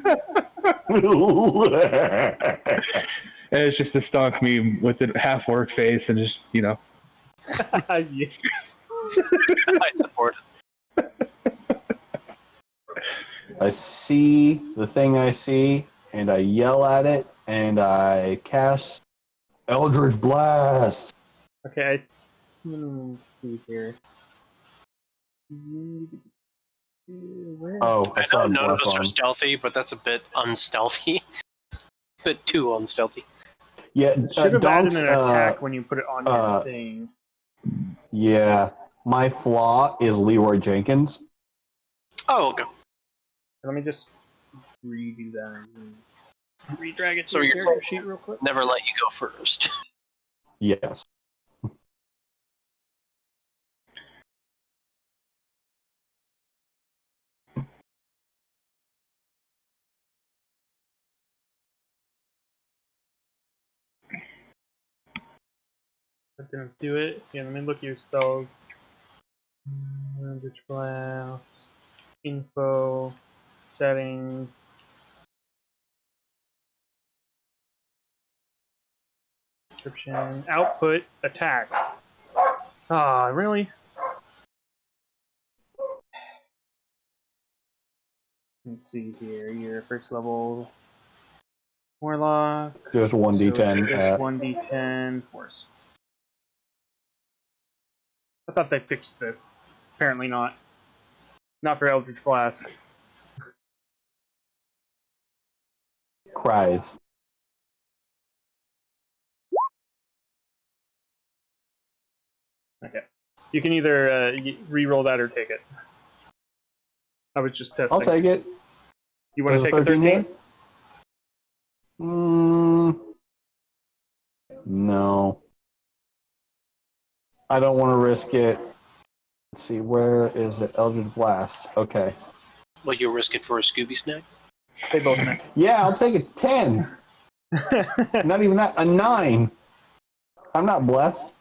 it's just the Stonk meme with the half-orc face and just, Yeah. I support it. I see the thing I see, and I yell at it, and I cast Eldritch Blast. Okay. Let's see here. Oh, I saw know none of blast us are on. stealthy, but that's a bit unstealthy. A bit too unstealthy. Yeah, Should have added Donks, an attack when you put it on your thing. Yeah, my flaw is Leroy Jenkins. Oh, okay. Let me just redo that. Redrag it to So the you're character sheet real quick. Never let you go first. Yes. That didn't do it. Yeah, let me look at your spells. Eldritch Blast, info, settings. Description. Output. Attack. Ah, really? Let's see here. Your first level warlock. Just 1d10. So just 1d10 force. I thought they fixed this. Apparently not. Not for Eldritch Blast. Cries. Okay. You can either re-roll that or take it. I was just testing. I'll take it. You want to take a 13? No. I don't want to risk it. Let's see, where is it? Eldritch Blast. Okay. Will you risk it for a Scooby snack? They both miss. Yeah, I'll take a 10. Not even that. A 9. I'm not blessed.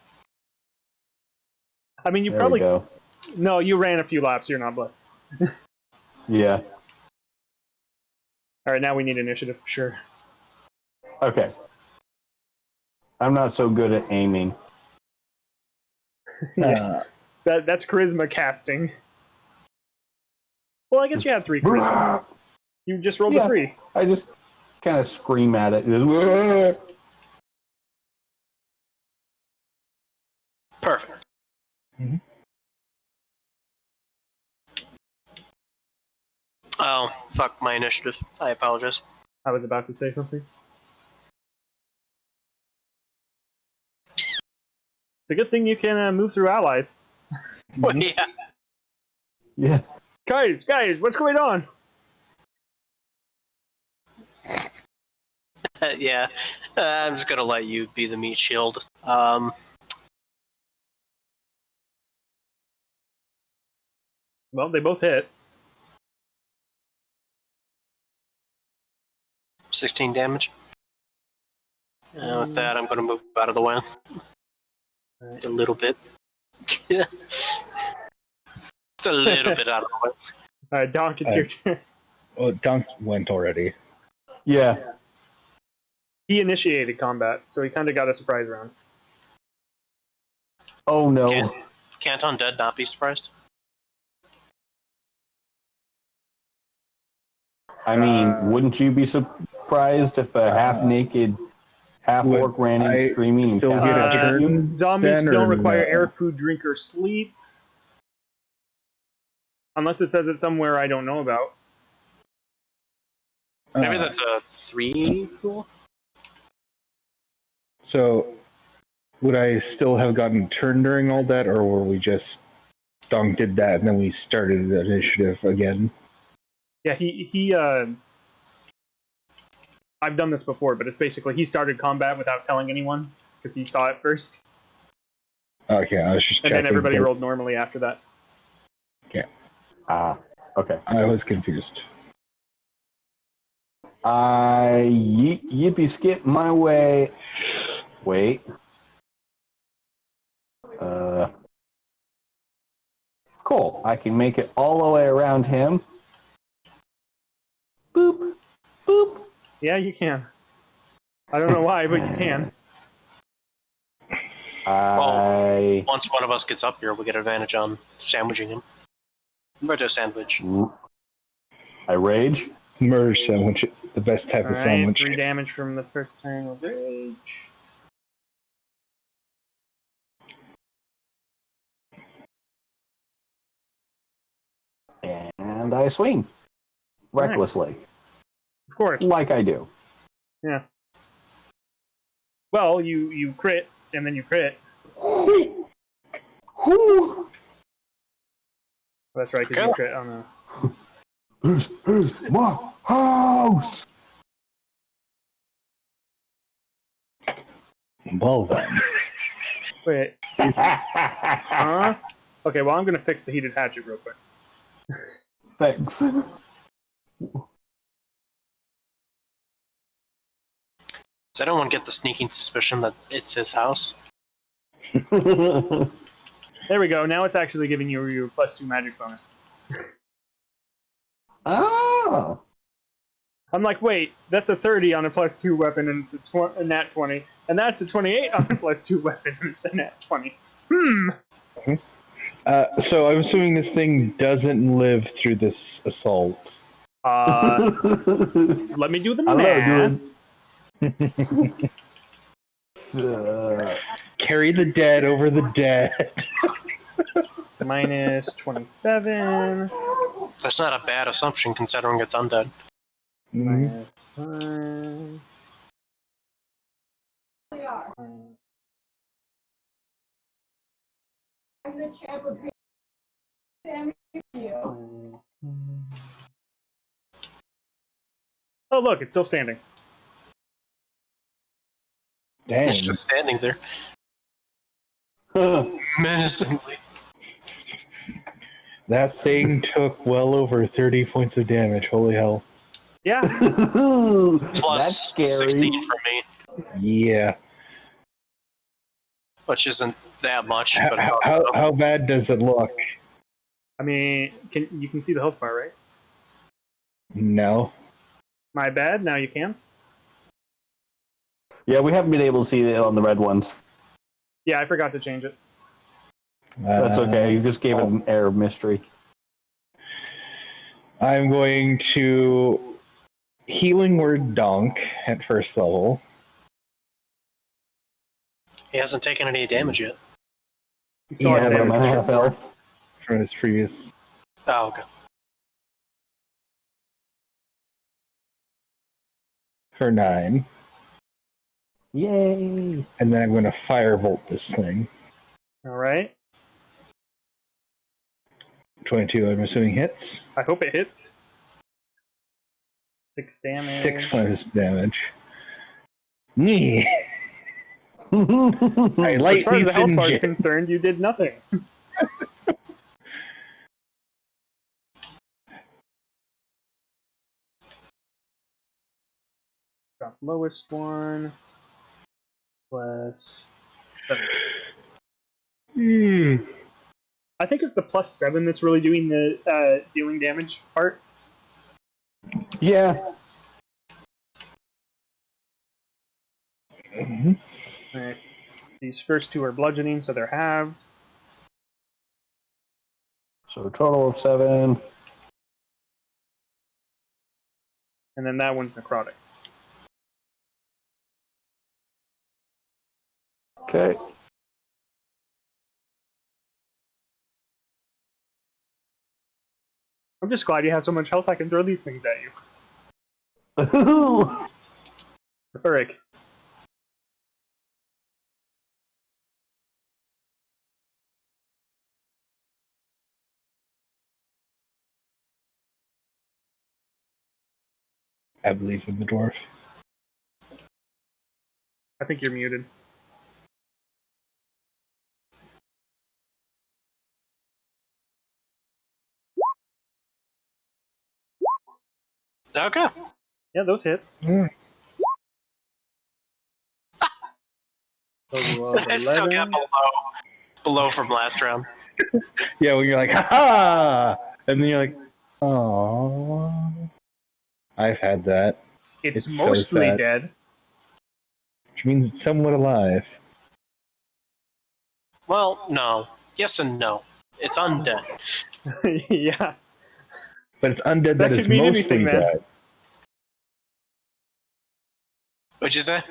I mean, you There probably... we go. No, you ran a few laps. You're not blessed. Yeah. Alright, now we need initiative for sure. Okay. I'm not so good at aiming. Yeah. That's charisma casting. Well, I guess you had 3 charisma. You just rolled a 3. I just kind of scream at it. Perfect. Mm-hmm. Oh, fuck my initiative. I apologize. I was about to say something. It's a good thing you can move through allies. Well, yeah. Yeah. Guys, what's going on? Yeah. I'm just gonna let you be the meat shield. Well, they both hit. 16 damage. With that, I'm gonna move out of the way. A little bit. Just a little bit out of the way. Alright, Donk, it's your turn. Well, Dunk went already. Yeah. He initiated combat, so he kind of got a surprise round. Oh no. Can't undead not be surprised? I mean, wouldn't you be surprised if a half-naked half-orc ran in screaming and still cast get a magic at you? turn? Zombies then, don't or require no? air, food, drink, or sleep. Unless it says it somewhere I don't know about. Maybe that's a 3 rule? So, would I still have gotten a turn during all that, or were we just Dunk did that and then we started the initiative again? Yeah, I've done this before, but it's basically he started combat without telling anyone because he saw it first, Okay, I was just and checking. then everybody because- rolled normally after that. Okay. I was confused. I yippee skip my way. Wait. Cool. I can make it all the way around him. Boop. Boop. Yeah, you can. I don't know why, but you can. Once one of us gets up here, we get advantage on sandwiching him. Murder sandwich. I rage. Murder sandwich, the best type of Alright, sandwich. 3 damage from the first turn of rage. And I swing. Recklessly. Of course. Like I do. Yeah. Well, you crit, and then you crit. That's right, because you crit on the... This is my house! Well then. Wait. Huh? Okay, well, I'm going to fix the heated hatchet real quick. Thanks. Does anyone get the sneaking suspicion that it's his house? There we go. Now it's actually giving you your +2 magic bonus. Oh! I'm like, wait, that's a 30 on a +2 weapon, and it's a nat 20. And that's a 28 on plus 2 weapon. It's a nat 20. So I'm assuming this thing doesn't live through this assault. Let me do the I math. don't know, Carry the dead over the dead. Minus 27. That's not a bad assumption considering it's undead. Minus 5. Oh, look, it's still standing. Dang. It's just standing there. Menacingly. That thing took well over 30 points of damage. Holy hell. Yeah. Plus That's scary. 16 for me, Yeah. which isn't that much. But How bad does it look? I mean, you can see the health bar, right? No. My bad. Now you can. Yeah, we haven't been able to see it on the red ones. Yeah, I forgot to change it. That's okay. You just gave it an air of mystery. I'm going to Healing Word DAHNK at first level. he hasn't taken any damage yet. You still have but I'm damage. at half elf. From his previous. Oh, okay. For 9. Yay! And then I'm going to Firebolt this thing. All right. 22, I'm assuming hits. I hope it hits. 6 damage. 6 points of damage. Nee. I As lightly far as the health bar is singe it. concerned, you did nothing. Got lowest one. Plus 7. I think it's the plus 7 that's really doing the dealing damage part. Yeah. Mhm. Alright. These first 2 are bludgeoning, so they're halved. So a total of 7. And then that one's necrotic. Okay. I'm just glad you have so much health I can throw these things at you. Eric. I believe in the dwarf. I think you're muted. Okay. Yeah, those hit. It still got below from last round. Yeah, when you're like, ha-ha! And then you're like, oh. I've had that. It's so mostly sad. dead. Which means it's somewhat alive. Well, no. Yes and no. It's undead. Yeah. But it's undead that could is mean mostly anything, man. dead. What'd you say?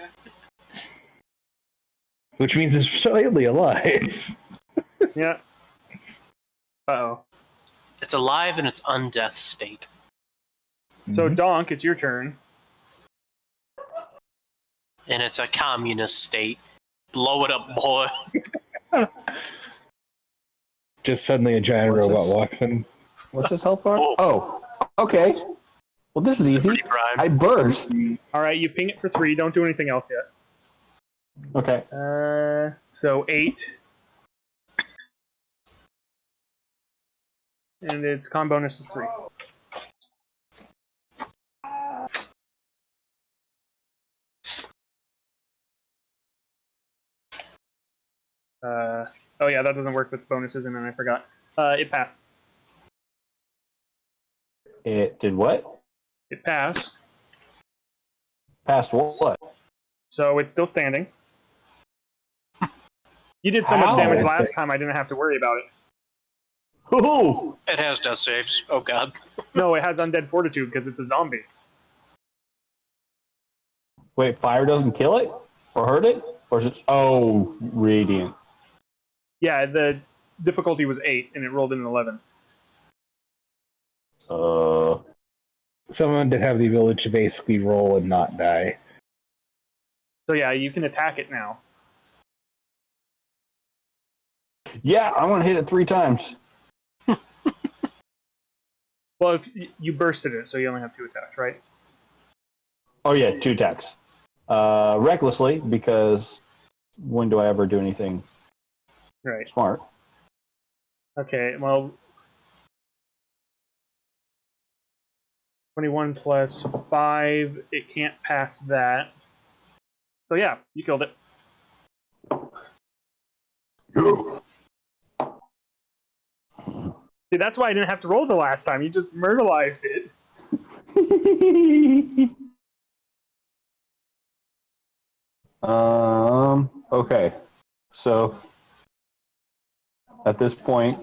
Which means it's slightly alive. Yeah. Uh-oh. It's alive in its undeath state. So, DAHNK, it's your turn. And it's a communist state. Blow it up, boy. Just suddenly a giant What's robot this? walks in. What's this health bar? Oh. Oh, okay. Well, this is easy. Pretty prime. I burst. Alright, you ping it for 3. Don't do anything else yet. Okay. So 8. And its con bonus is 3. Oh yeah, that doesn't work with bonuses, and then I forgot. It passed. It did what? It passed. Past what? So it's still standing. You did so much How? damage last time, I didn't have to worry about it. Ooh. It has death saves. Oh god. No, it has undead fortitude because it's a zombie. Wait, fire doesn't kill it? Or hurt it? Or is it... Oh, radiant. Yeah, the difficulty was 8, and it rolled in an 11. Someone to have the ability to basically roll and not die. So yeah, you can attack it now. Yeah, I'm going to hit it 3 times. Well, if you bursted it, so you only have 2 attacks, right? Oh, yeah, 2 attacks. Recklessly, because when do I ever do anything Right. smart? Okay, well... 21 plus 5, it can't pass that. So yeah, you killed it. See, that's why I didn't have to roll the last time. You just myrtleized it. Okay. So, at this point,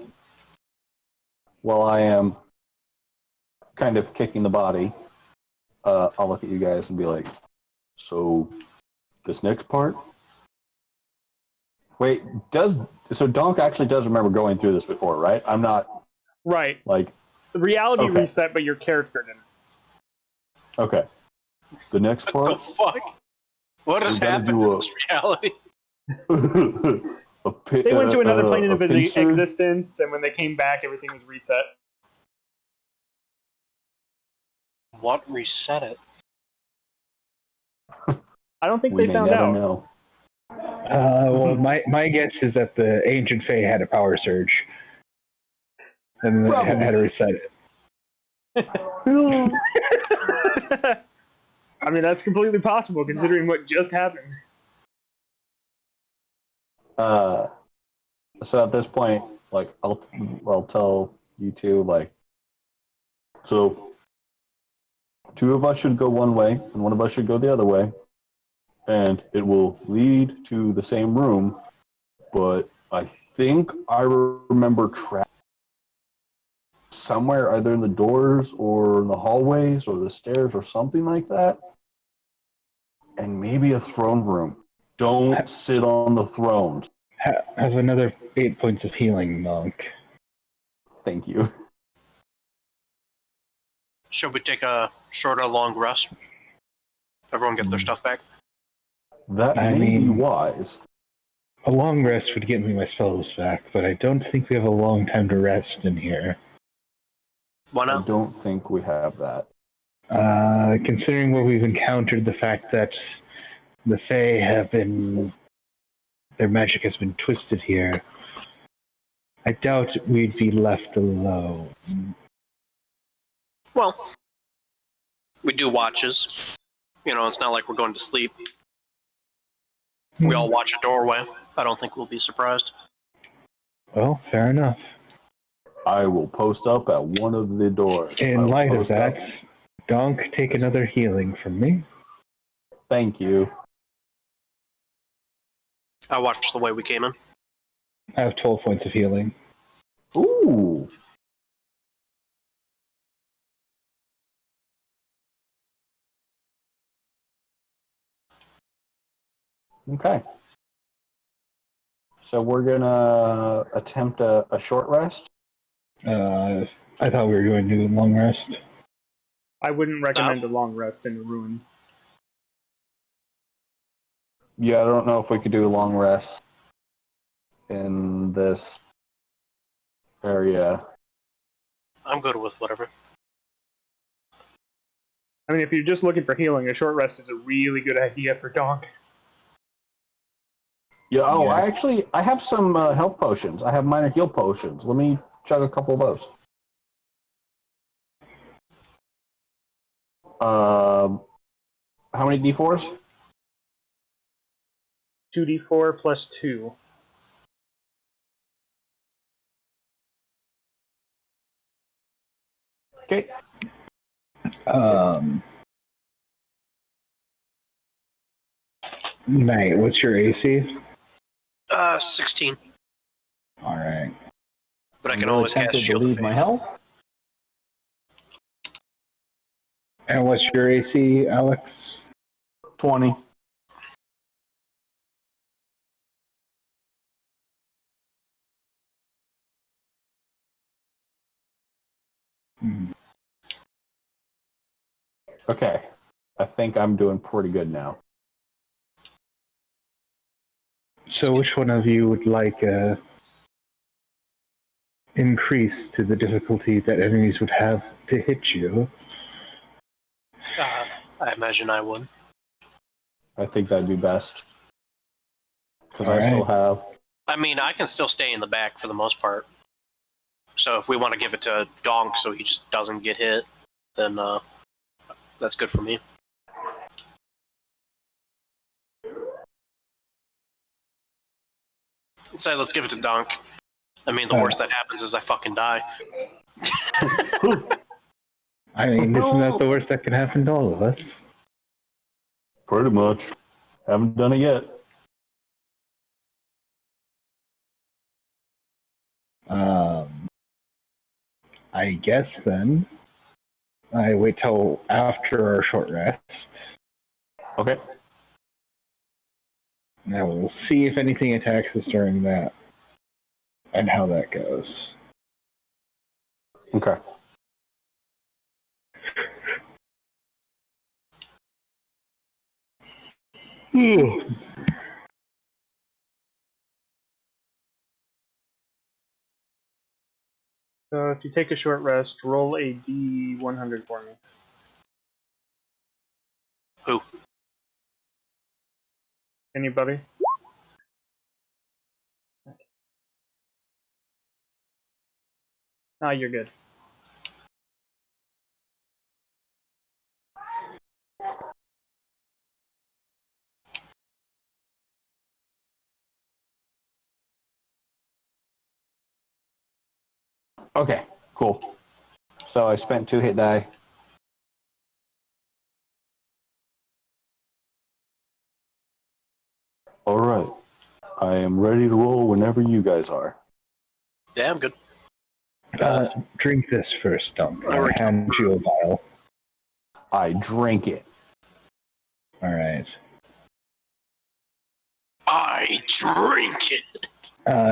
while I am kind of kicking the body, I'll look at you guys and be like, so, this next part? Wait, so DAHNK actually does remember going through this before, right? I'm not, Right. like, The reality Okay. reset, but your character didn't. okay. The next What the part? fuck? What has We gotta happened do in this reality? They went to another plane of pincer? existence, and when they came back, everything was reset. What reset it? I don't think We they may found never out. know. Well, my guess is that the ancient Fae had a power surge, and then Probably. had to reset it. I mean, that's completely possible, considering what just happened. So at this point, like, I'll tell you two, like, so 2 of us should go one way, and 1 of us should go the other way, and it will lead to the same room, but I think I remember trapped somewhere, either in the doors, or in the hallways, or the stairs, or something like that, and maybe a throne room. Don't sit on the thrones. Have another 8 points of healing, Monk. Thank you. Should we take a short or long rest? Everyone get their stuff back? That I may be mean- wise. A long rest would get me my spells back, but I don't think we have a long time to rest in here. Why I not? don't think we have that. Considering what we've encountered, the fact that the Fae have been... their magic has been twisted here, I doubt we'd be left alone. Well, we do watches. You know, it's not like we're going to sleep. We all watch a doorway. I don't think we'll be surprised. Well, fair enough. I will post up at one of the doors. I In will light of post that, up. DAHNK, take another healing from me. Thank you. I watched the way we came in. I have 12 points of healing. Ooh. Okay. So we're gonna attempt a short rest. I thought we were going to do a long rest. I wouldn't recommend a long rest in a ruin. Yeah, I don't know if we could do a long rest in this area. I'm good with whatever. I mean, if you're just looking for healing, a short rest is a really good idea for DAHNK. Yeah. Oh, Yeah. I have some health potions. I have minor heal potions. Let me chug a couple of those. How many D4s? 2d4 plus 2. Okay. Knight, what's your AC? 16. All right. But I I'm can really always cast tempted to Shield of leave my Faith. health. And what's your AC, Alex? 20. Okay. I think I'm doing pretty good now. So which one of you would like a increase to the difficulty that enemies would have to hit you? I imagine I would. I think that'd be best. Because All I still right. have... I mean, I can still stay in the back for the most part. So if we want to give it to DAHNK so he just doesn't get hit, then that's good for me. Say, let's give it to DAHNK. I mean, the worst that happens is I fucking die. I mean, isn't that the worst that can happen to all of us? Pretty much. Haven't done it yet. I guess then I wait till after our short rest. Okay. Now we'll see if anything attacks us during that and how that goes. Okay. So if you take a short rest, roll a D100 for me. Who? Anybody? Ah, you're good. Okay, cool. So I spent 2 hit die. All right. I am ready to roll whenever you guys are. Yeah, I'm good. Drink this first, Dunk. All right. I hand you a vial. I drank it. All right. I drink it.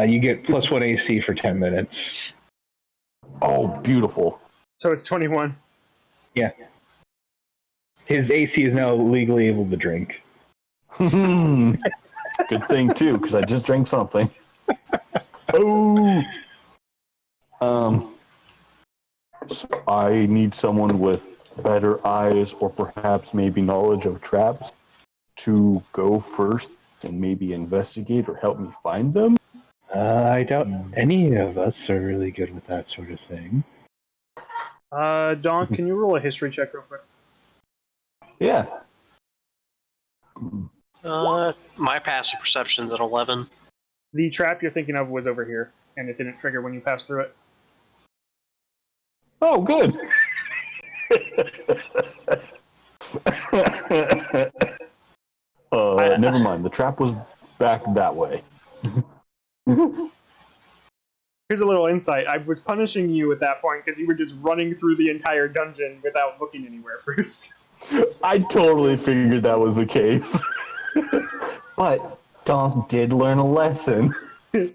You get +1 AC for 10 minutes. Oh, beautiful. So it's 21. Yeah. His AC is now legally able to drink. Good thing, too, because I just drank something. Oh! So I need someone with better eyes or perhaps maybe knowledge of traps to go first and maybe investigate or help me find them. I doubt any of us are really good with that sort of thing. Donk, can you roll a history check real quick? Yeah. My passive perception's at 11. The trap you're thinking of was over here, and it didn't trigger when you passed through it. Oh, good. Never mind. The trap was back that way. Here's a little insight. I was punishing you at that point because you were just running through the entire dungeon without looking anywhere first. I totally figured that was the case. But Donk did learn a lesson.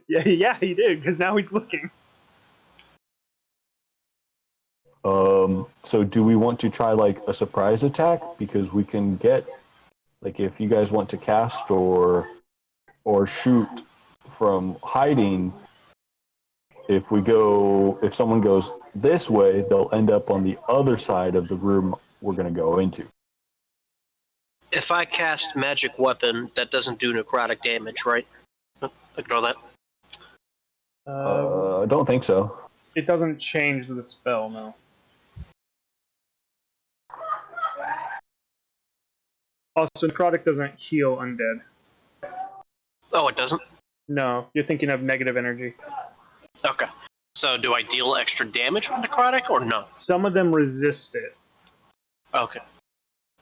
Yeah, he did, because now he's looking. So do we want to try like a surprise attack? Because we can get, like, if you guys want to cast or shoot from hiding, if someone goes this way, they'll end up on the other side of the room we're going to go into. If I cast magic weapon, that doesn't do necrotic damage, right? Ignore that. I don't think so. It doesn't change the spell, no. Also, necrotic doesn't heal undead. Oh, it doesn't? No, you're thinking of negative energy. Okay. So do I deal extra damage with necrotic or no? Some of them resist it. Okay.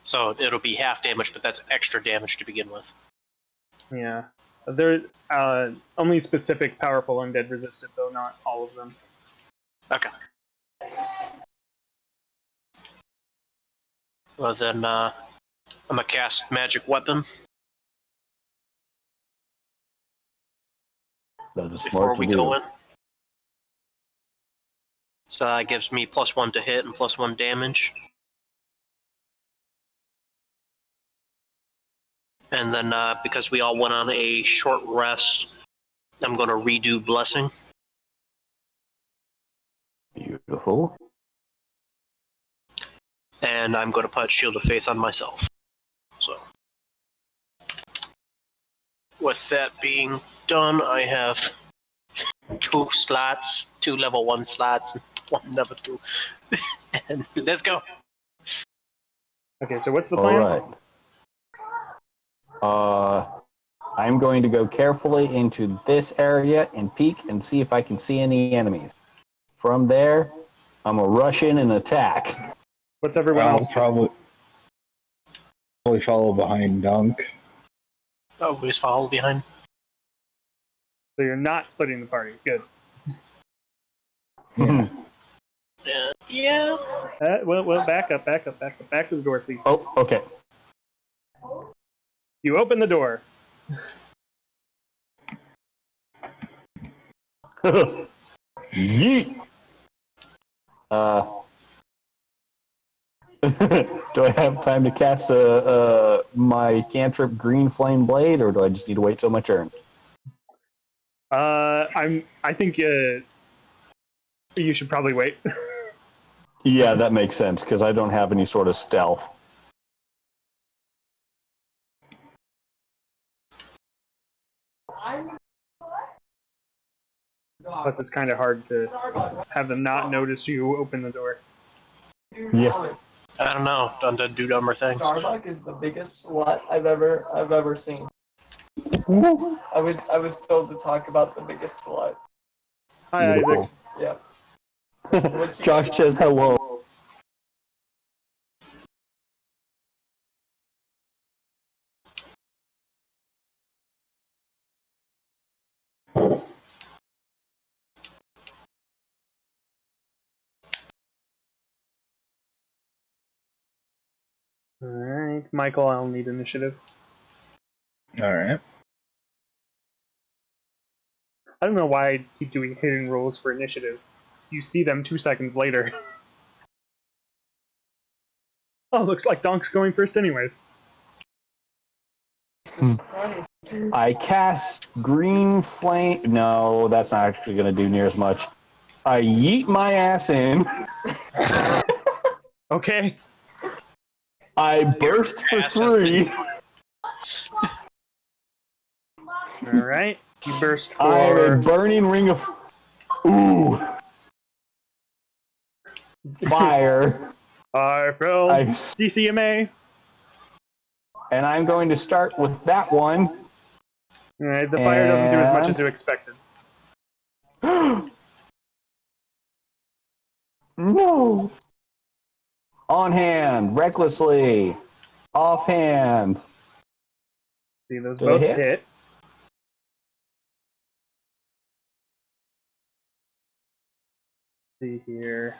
So it'll be half damage, but that's extra damage to begin with. Yeah. They're only specific powerful undead resistant, though not all of them. Okay. Well then, I'm gonna cast magic weapon That is before smart we to do. go in. So that gives me +1 to hit and +1 damage. And then, because we all went on a short rest, I'm going to redo Blessing. Beautiful. And I'm going to put Shield of Faith on myself. So, with that being done, I have 2 slots, 2 level 1 slots, and 1 level 2. And let's go. Okay, so what's the All plan? right. I'm going to go carefully into this area and peek and see if I can see any enemies. From there, I'm going to rush in and attack. What's everyone I'll else? probably follow behind Dunk. Always follow behind. So you're not splitting the party. Good. Yeah. Yeah. Well, back up. Back to the door, please. Oh, okay. You open the door. Yeet! Do I have time to cast my cantrip Green Flame Blade, or do I just need to wait till my turn? I think you should probably wait. Yeah, that makes sense, because I don't have any sort of stealth. Plus, it's kind of hard to have them not notice you open the door. Yeah. I don't know. Don't do dumber things. Starbuck is the biggest slut I've ever seen. I was told to talk about the biggest slut. Hi, Isaac. Yeah. Josh says hello. Alright, Michael, I'll need initiative. Alright. I don't know why I keep doing hidden rolls for initiative. You see them 2 seconds later. Oh, looks like Donk's going first anyways. I cast Green Flame. No, that's not actually going to do near as much. I yeet my ass in. Okay. I burst for 3. Alright. You burst for... I have a burning ring of... Ooh. Fire. I fell. DCMA. And I'm going to start with that one. Alright, the fire doesn't do as much as you expected. No. On hand, recklessly. Off hand. See, those Do both they hit? hit. See here.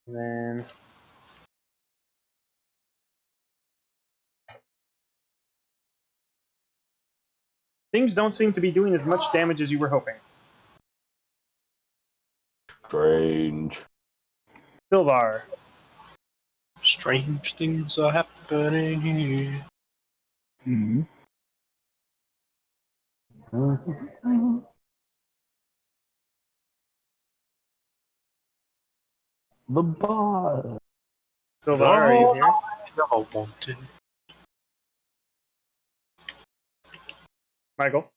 Then things don't seem to be doing as much damage as you were hoping. Strange. Silvar. Strange things are happening here. Mm-hmm. The boss. Silvar, are you here? Never wanted. Michael.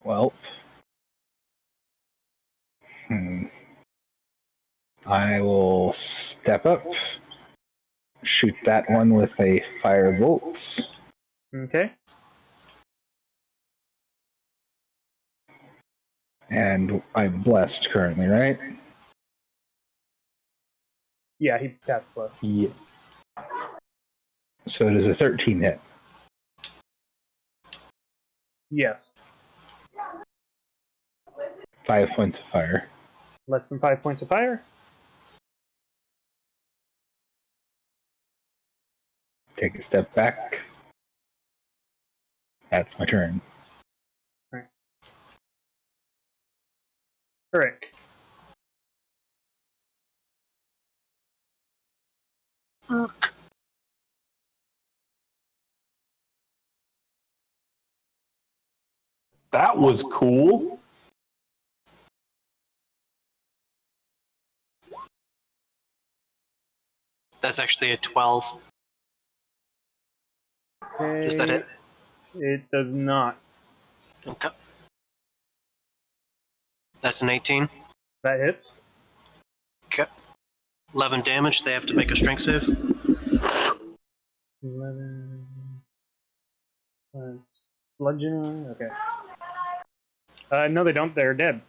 Well. I will step up, shoot that one with a fire bolt. Okay. And I'm blessed currently, right? Yeah, he passed plus. Yeah. So it is a 13 hit. Yes. 5 points of fire. Less than 5 points of fire? Take a step back. That's my turn. Correct. That was cool. That's actually a 12. Okay. Is that it? It does not. Okay. That's an 18. That hits. Okay. 11 damage. They have to make a strength save. 11. Bludgeoning. Okay. No, they don't. They're dead.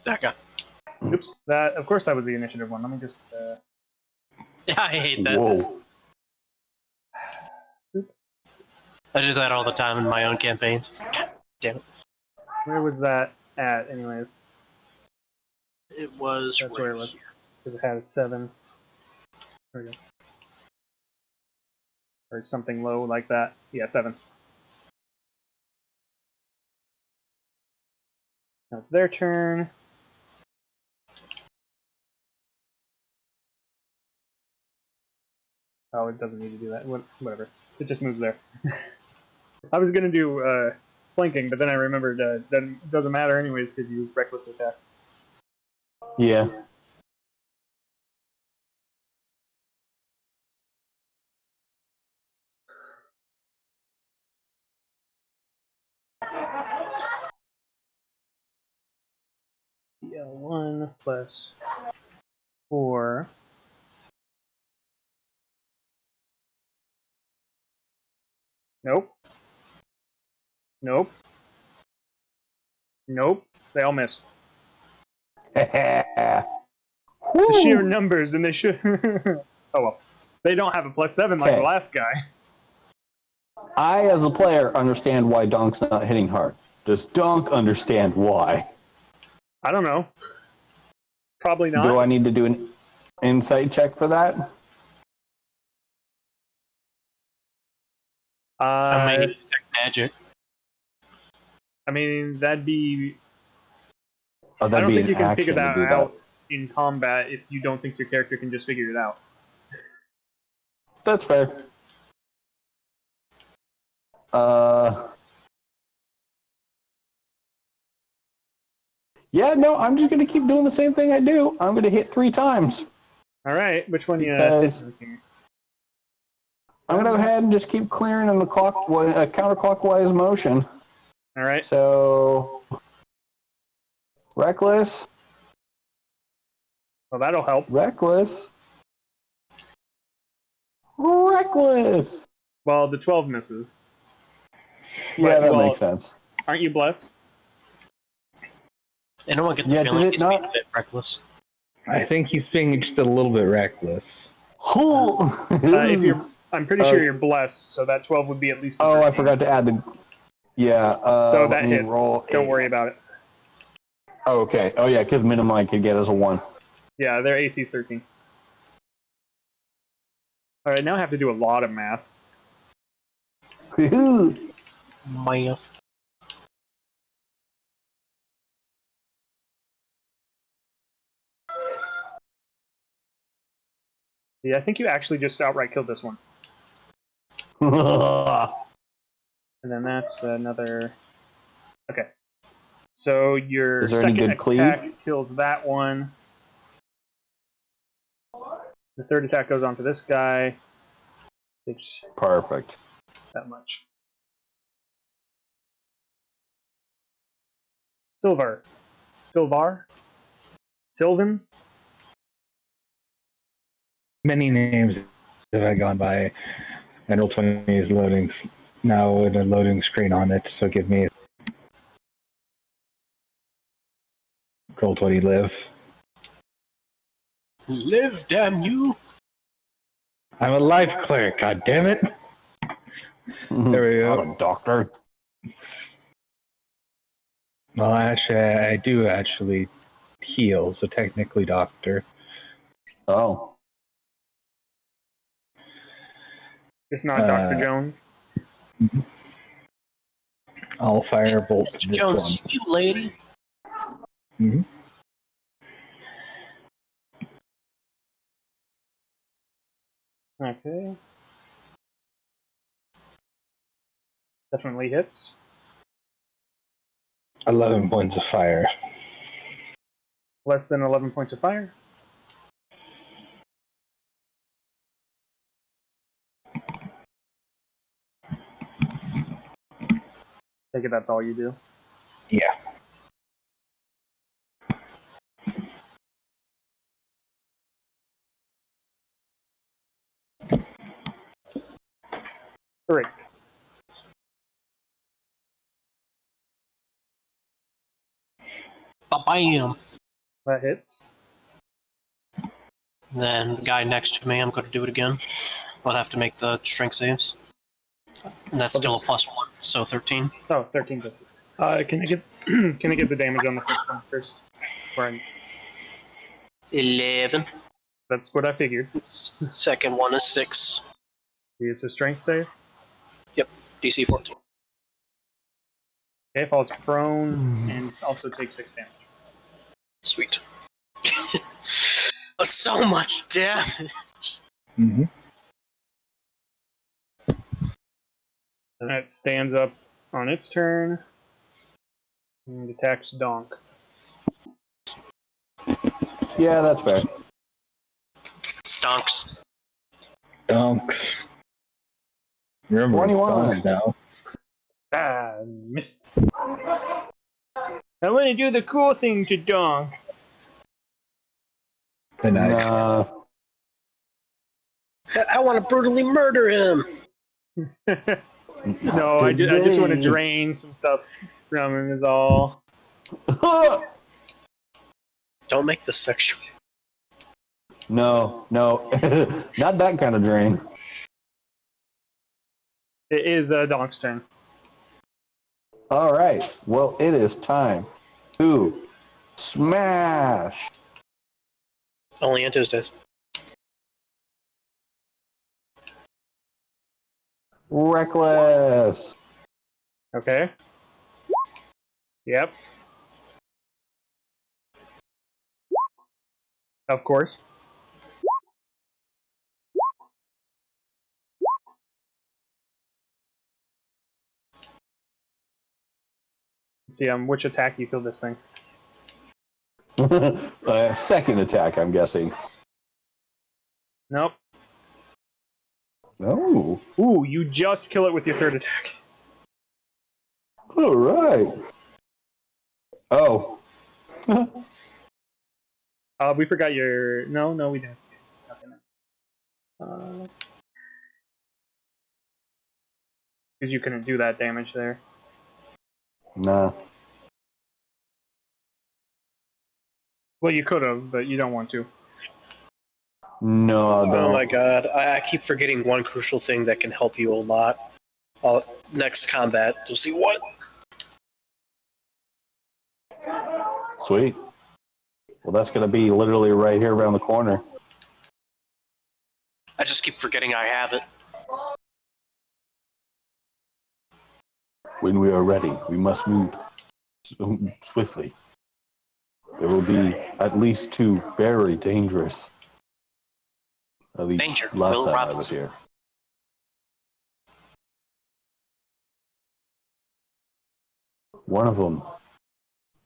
Okay. Oops. Of course, that was the initiative one. Let me just. Yeah, I hate that. Whoa. I do that all the time in my own campaigns. God damn it. Where was that at, anyways? It was That's where it was. Because it has 7. There we go. Or something low like that. Yeah, 7. Now it's their turn. Oh, it doesn't need to do that. Whatever. It just moves there. I was going to do flanking, but then I remembered that it doesn't matter anyways because you reckless attack. Yeah. Yeah, 1 plus 4. Nope. Nope. Nope. They all miss. The sheer numbers, and they should. Oh well. They don't have a +7 like the last guy. I, as a player, understand why Donk's not hitting hard. Does Donk understand why? I don't know. Probably not. Do I need to do an insight check for that? I might need to detect magic. I mean, that'd be. Oh, I that'd don't be think an you can action figure to that do out in combat if you don't think your character can just figure it out. That's fair. Yeah, no, I'm just going to keep doing the same thing I do. I'm going to hit 3 times. All right, which one Because you? I'm going to go ahead and just keep clearing in the counterclockwise motion. All right. So, reckless. Well, that'll help. Reckless. Reckless. Well, the 12 misses. Yeah, that makes sense. Aren't you blessed? And I don't get the feeling he's being a bit reckless. I think he's being just a little bit reckless. I'm pretty sure you're blessed, so that 12 would be at least. I forgot to add the. Yeah. So that hits. Don't worry about it. Oh, okay. Oh, yeah, because minimum I could get as a 1. Yeah, their AC is 13. All right, now I have to do a lot of math. Math. Yeah, I think you actually just outright killed this one. And then that's another. Okay. So your second attack kills that one. The third attack goes on to this guy. Perfect. That much. Silvar. Sylvan? Many names have I gone by, and Roll20 is loading now with a loading screen on it, so give me Roll20 live. Live, damn you! I'm a life cleric, god damn it. There we go. I'm a doctor. Well, actually, I do actually heal, so technically doctor. Oh. Just not Dr. Jones. I'll firebolt Mr. this Jones, one. you lady. Mm-hmm. Okay. Definitely hits. 11 points of fire. Less than 11 points of fire. Take it that's all you do. Yeah. Great. Bam. That hits. Then the guy next to me, I'm going to do it again. I'll have to make the strength saves. And that's still a +1, so 13. Oh, 13 does it. Can I get can I get the damage on the first one first? Right. 11. That's what I figured. Second one is 6. It's a strength save. Yep, DC 14. Okay, falls prone and also takes 6 damage. Sweet. So much damage. Mm-hmm. And it stands up on its turn and attacks Donk. Yeah, that's fair. Stonks. Dunks. Remember, 21. it's dunks now. Ah, missed. I want to do the cool thing to Donk. The knife. Nah. I want to brutally murder him. No, I just want to drain some stuff from him is all. Don't make this sexual. No, not that kind of drain. It is Donk's turn. All right. Well, it is time to smash. Only on Tuesdays. Reckless. Okay. Yep. Of course. Let's see, which attack you kill this thing? Second attack, I'm guessing. Nope. No. Ooh, you just kill it with your third attack. All right. Oh. We forgot your... No, we didn't. Okay, no. Because you couldn't do that damage there. Nah. Well, you could have, but you don't want to. No, I don't. Oh my god, I keep forgetting one crucial thing that can help you a lot. Next combat, you'll see what? Sweet. Well, that's going to be literally right here around the corner. I just keep forgetting I have it. When we are ready, we must move swiftly. There will be at least 2 very dangerous. At least Danger, last Will time I was Robinson. here. One of them,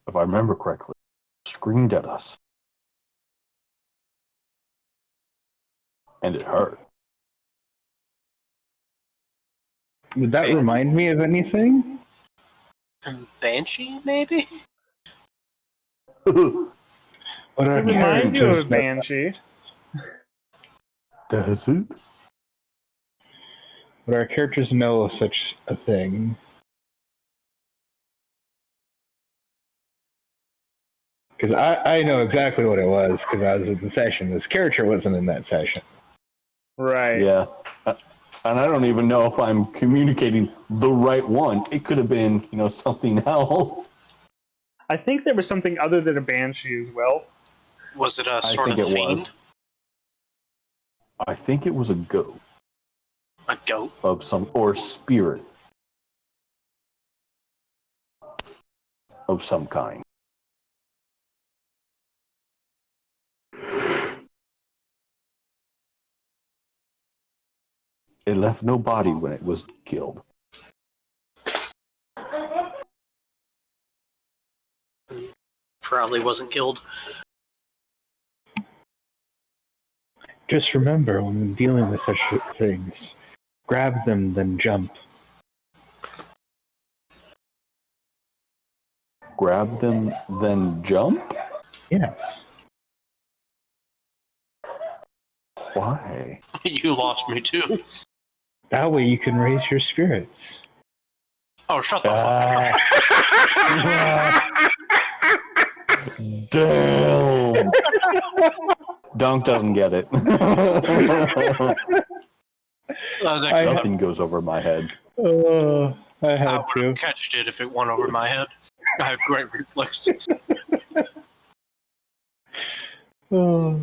if I remember correctly, screamed at us. And it hurt. Would that remind me of anything? Banshee, maybe? What are It reminds you of a characters Banshee. Does it? Would our characters know of such a thing? Because I know exactly what it was, because I was in the session. This character wasn't in that session. Right. Yeah. And I don't even know if I'm communicating the right one. It could have been, something else. I think there was something other than a banshee as well. Was it a I sort think of it fiend? was. I think it was a goat A goat? of or spirit of some kind. It left no body when it was killed. Probably wasn't killed. Just remember, when dealing with such things, grab them, then jump. Grab them, then jump? Yes. Why? You lost me too. That way you can raise your spirits. Oh, shut the fuck up. Damn! Dunk doesn't get it. Nothing goes over my head. I had I to. would have catched it if it went over my head. I have great reflexes. Oh.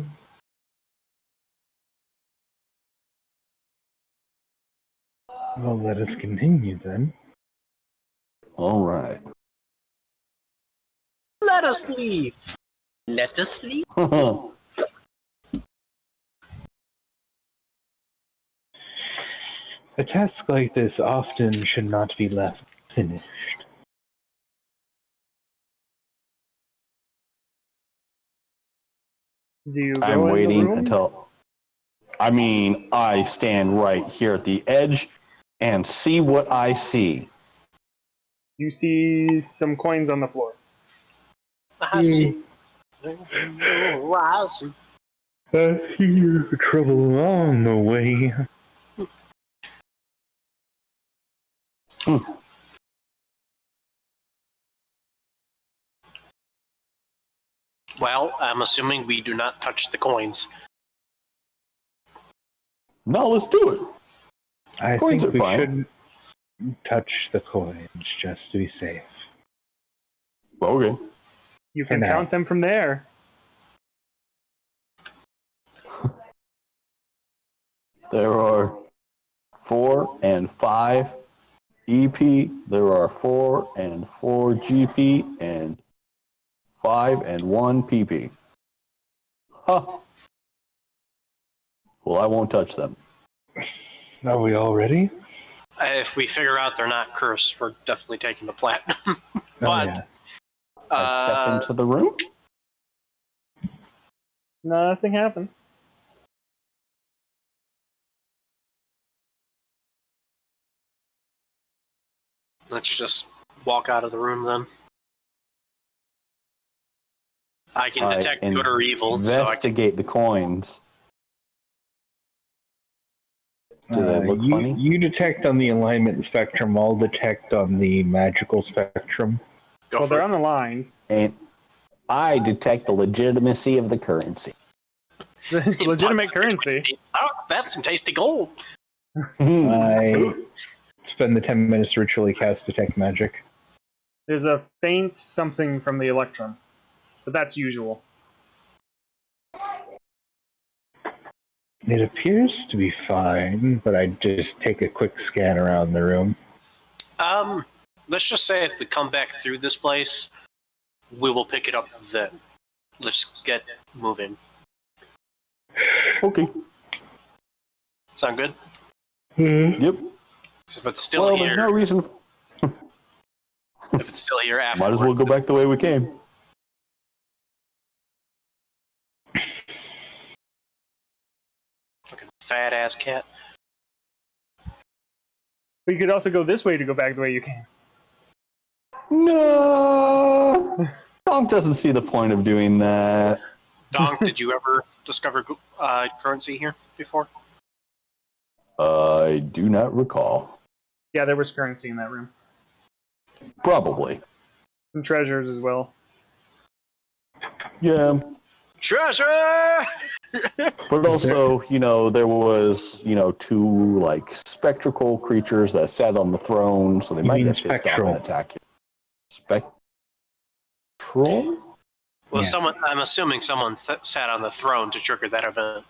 Well, let us continue then. All right. Let us leave. Let us leave. A task like this often should not be left finished. Do you go I'm in the waiting room? until. I stand right here at the edge and see what I see. You see some coins on the floor. I see. Rising. I hear trouble on the way. Well, I'm assuming we do not touch the coins. No, let's do it. I Coins think are we fine. shouldn't touch the coins just to be safe. Okay. You For can now. count them from there. There are 4 and 5 EP. There are 4 and 4 GP and 5 and 1 PP. Huh. Well, I won't touch them. Are we all ready? If we figure out they're not cursed, we're definitely taking the platinum. Oh, yeah. I step into the room. Nothing happens. Let's just walk out of the room then. I can detect good or evil, so I can... Investigate the coins. Do they look funny? You detect on the alignment spectrum, I'll detect on the magical spectrum. Go Well, for they're it. on the line. And I detect the legitimacy of the currency. It's legitimate currency. Oh, that's some tasty gold. I spend the 10 minutes to ritually cast Detect Magic. There's a faint something from the electrum, but that's usual. It appears to be fine, but I just take a quick scan around the room. Let's just say if we come back through this place, we will pick it up then. Let's get moving. Okay. Sound good? Yep. If it's still Well, here, there's no reason. if it's still here Might afterwards, as well go back the way we came. Fucking fat ass cat. But you could also go this way to go back the way you came. No. Donk doesn't see the point of doing that. Donk, did you ever discover currency here before? I do not recall. Yeah, there was currency in that room. Probably. Some treasures as well. Yeah, Treasure! but also, there was, two like spectral creatures that sat on the throne, so they You might mean get pissed off spectral? and attack you. Spectral? Well, Yeah. I'm assuming someone sat on the throne to trigger that event.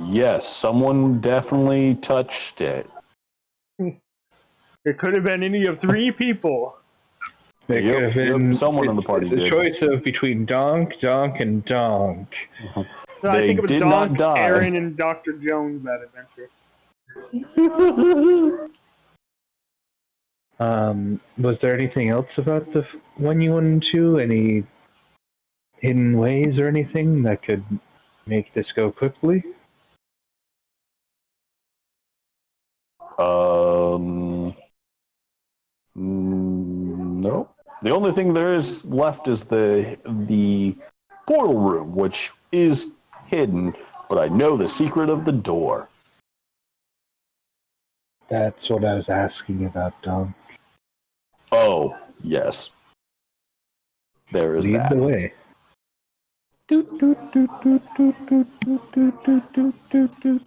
Yes, someone definitely touched it. It could have been any of 3 people. It could have been someone in the party It's a did. choice of between Donk, and Donk. No, I think it was did Donk, not die. Aaron, and Dr. Jones that adventure. Was there anything else about the one you went into? Any hidden ways or anything that could make this go quickly? No. The only thing there is left is the portal room, which is hidden, but I know the secret of the door. That's what I was asking about, Donk. Oh, yes. There is Lead that. the way.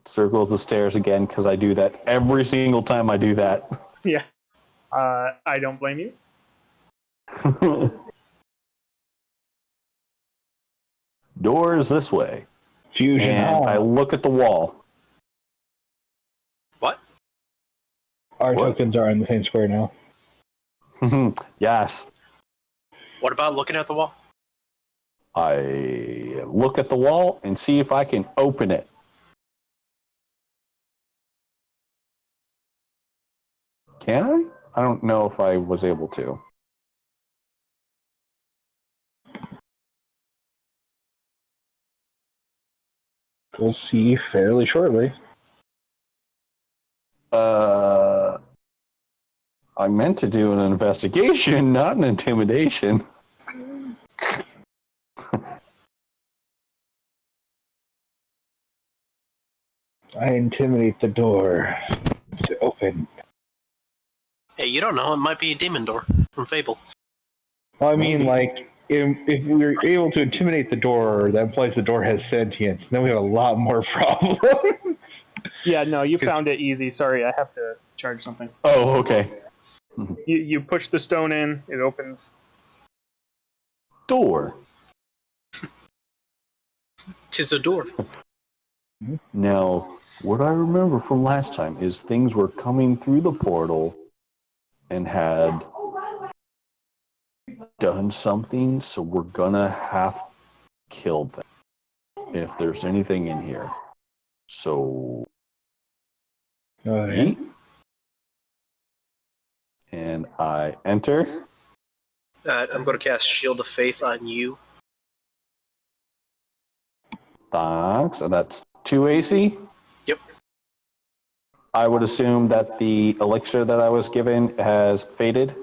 Circles the stairs again, because I do that every single time I do that. Yeah. I don't blame you. Door is this way. Fusion. And I look at the wall. What? Our tokens are in the same square now. Yes. What about looking at the wall? I look at the wall and see if I can open it. Can I? I don't know if I was able to. We'll see fairly shortly. I meant to do an investigation, not an intimidation. I intimidate the door to open. Hey, you don't know. It might be a demon door from Fable. Well, I mean, like, if we're able to intimidate the door, that implies the door has sentience. Then we have a lot more problems. Yeah, no, you found it easy. Sorry, I have to charge something. Oh, okay. You push the stone in, it opens. Door. 'Tis a door. Now, what I remember from last time is things were coming through the portal and had done something, so we're gonna have to kill them if there's anything in here. So, Yeah. and I enter. I'm going to cast Shield of Faith on you. Thanks. And that's 2 AC? Yep. I would assume that the elixir that I was given has faded.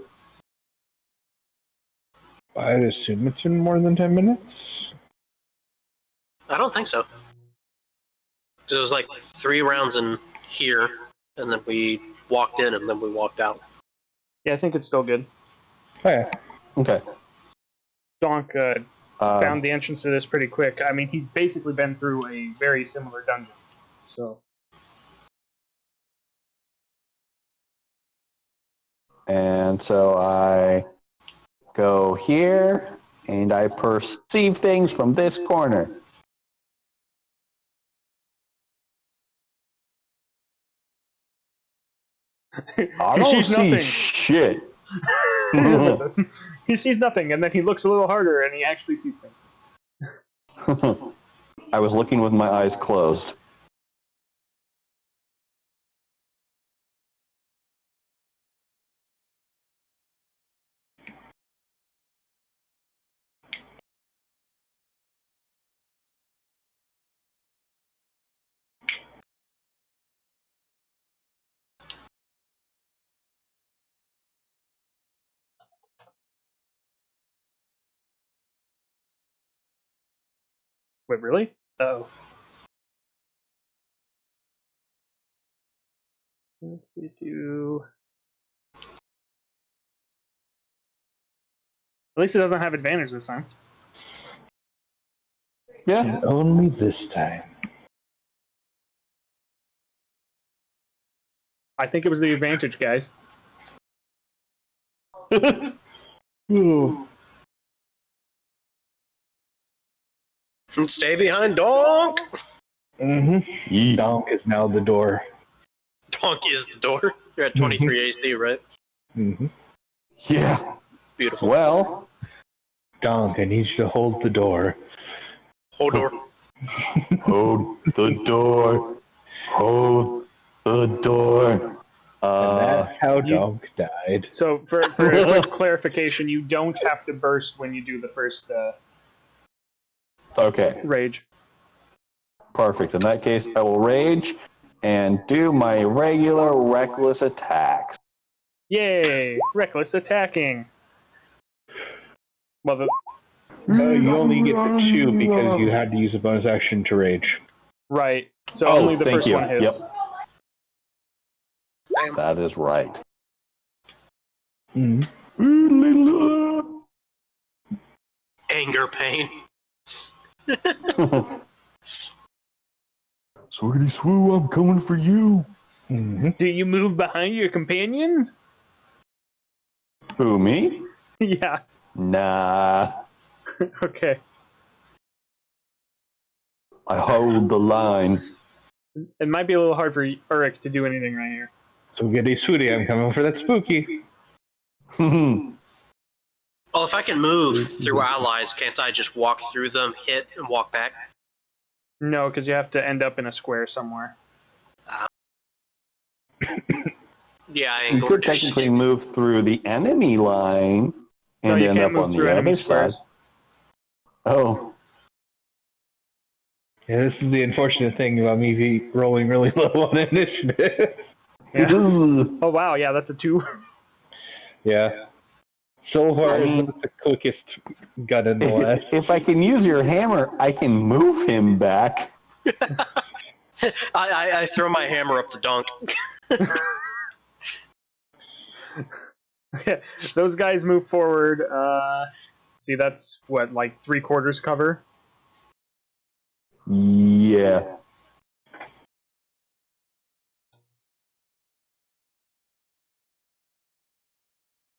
I'd assume it's been more than 10 minutes. I don't think so. It was like 3 rounds in here, and then we walked in, and then we walked out. Yeah, I think it's still good. Oh, yeah. Okay. Donk found the entrance to this pretty quick. I mean, he's basically been through a very similar dungeon. So. And so I go here, and I perceive things from this corner. I don't see shit. He sees nothing, and then he looks a little harder, and he actually sees things. I was looking with my eyes closed. Wait, really? Oh. What do we do? At least it doesn't have advantage this time. Yeah. And only this time. I think it was the advantage, guys. Ooh. Stay behind, Donk! Mm-hmm. Donk is now the door. Donk is the door. You're at 23 AC, right? Mm-hmm. Yeah. Beautiful. Well, Donk, I need you to hold the door. Hold door. Hold the door. Hold the door. And that's how Donk died. So, for a quick clarification, you don't have to burst when you do the first Okay, rage. perfect. In that case, I will rage and do my regular reckless attacks. Yay! Reckless attacking. Well, You only get the 2 because you had to use a bonus action to rage. right. So Oh, only the thank first you. one hits. That is right. Mm-hmm. Anger pain. Swiggity swoo, I'm coming for you. Mm-hmm. Do you move behind your companions? Who, me? Yeah. Nah. Okay. I hold the line. It might be a little hard for Uruk to do anything right here. So get a sweetie, I'm coming for that spooky. Well, if I can move through allies, can't I just walk through them, hit, and walk back? No, because you have to end up in a square somewhere. Yeah, I ain't You going could to technically move through the enemy line and No, you end can't up move on through the enemy other side. squares. Oh. Yeah, this is the unfortunate thing about me rolling really low on initiative. Yeah. Oh wow, yeah, that's a 2. Yeah. So far, it's not the quickest gun in the West. If I can use your hammer, I can move him back. I throw my hammer up to Donk. Those guys move forward. See, that's what, like 3/4 cover? Yeah.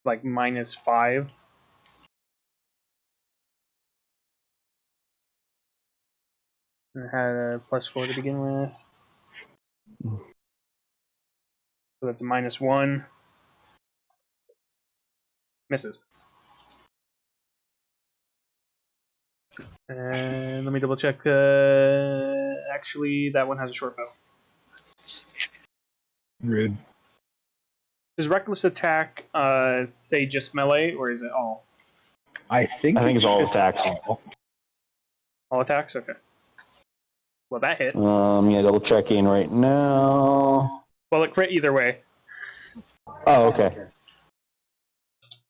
Like -5. It had a +4 to begin with. So that's a -1. Misses. And let me double check. Actually, that one has a short bow. Rude. Does reckless attack say just melee, or is it all? I think it's all just attacks. All attacks? Okay. Well, that hit. Yeah, double checking right now. Well, it crit either way, Oh, okay.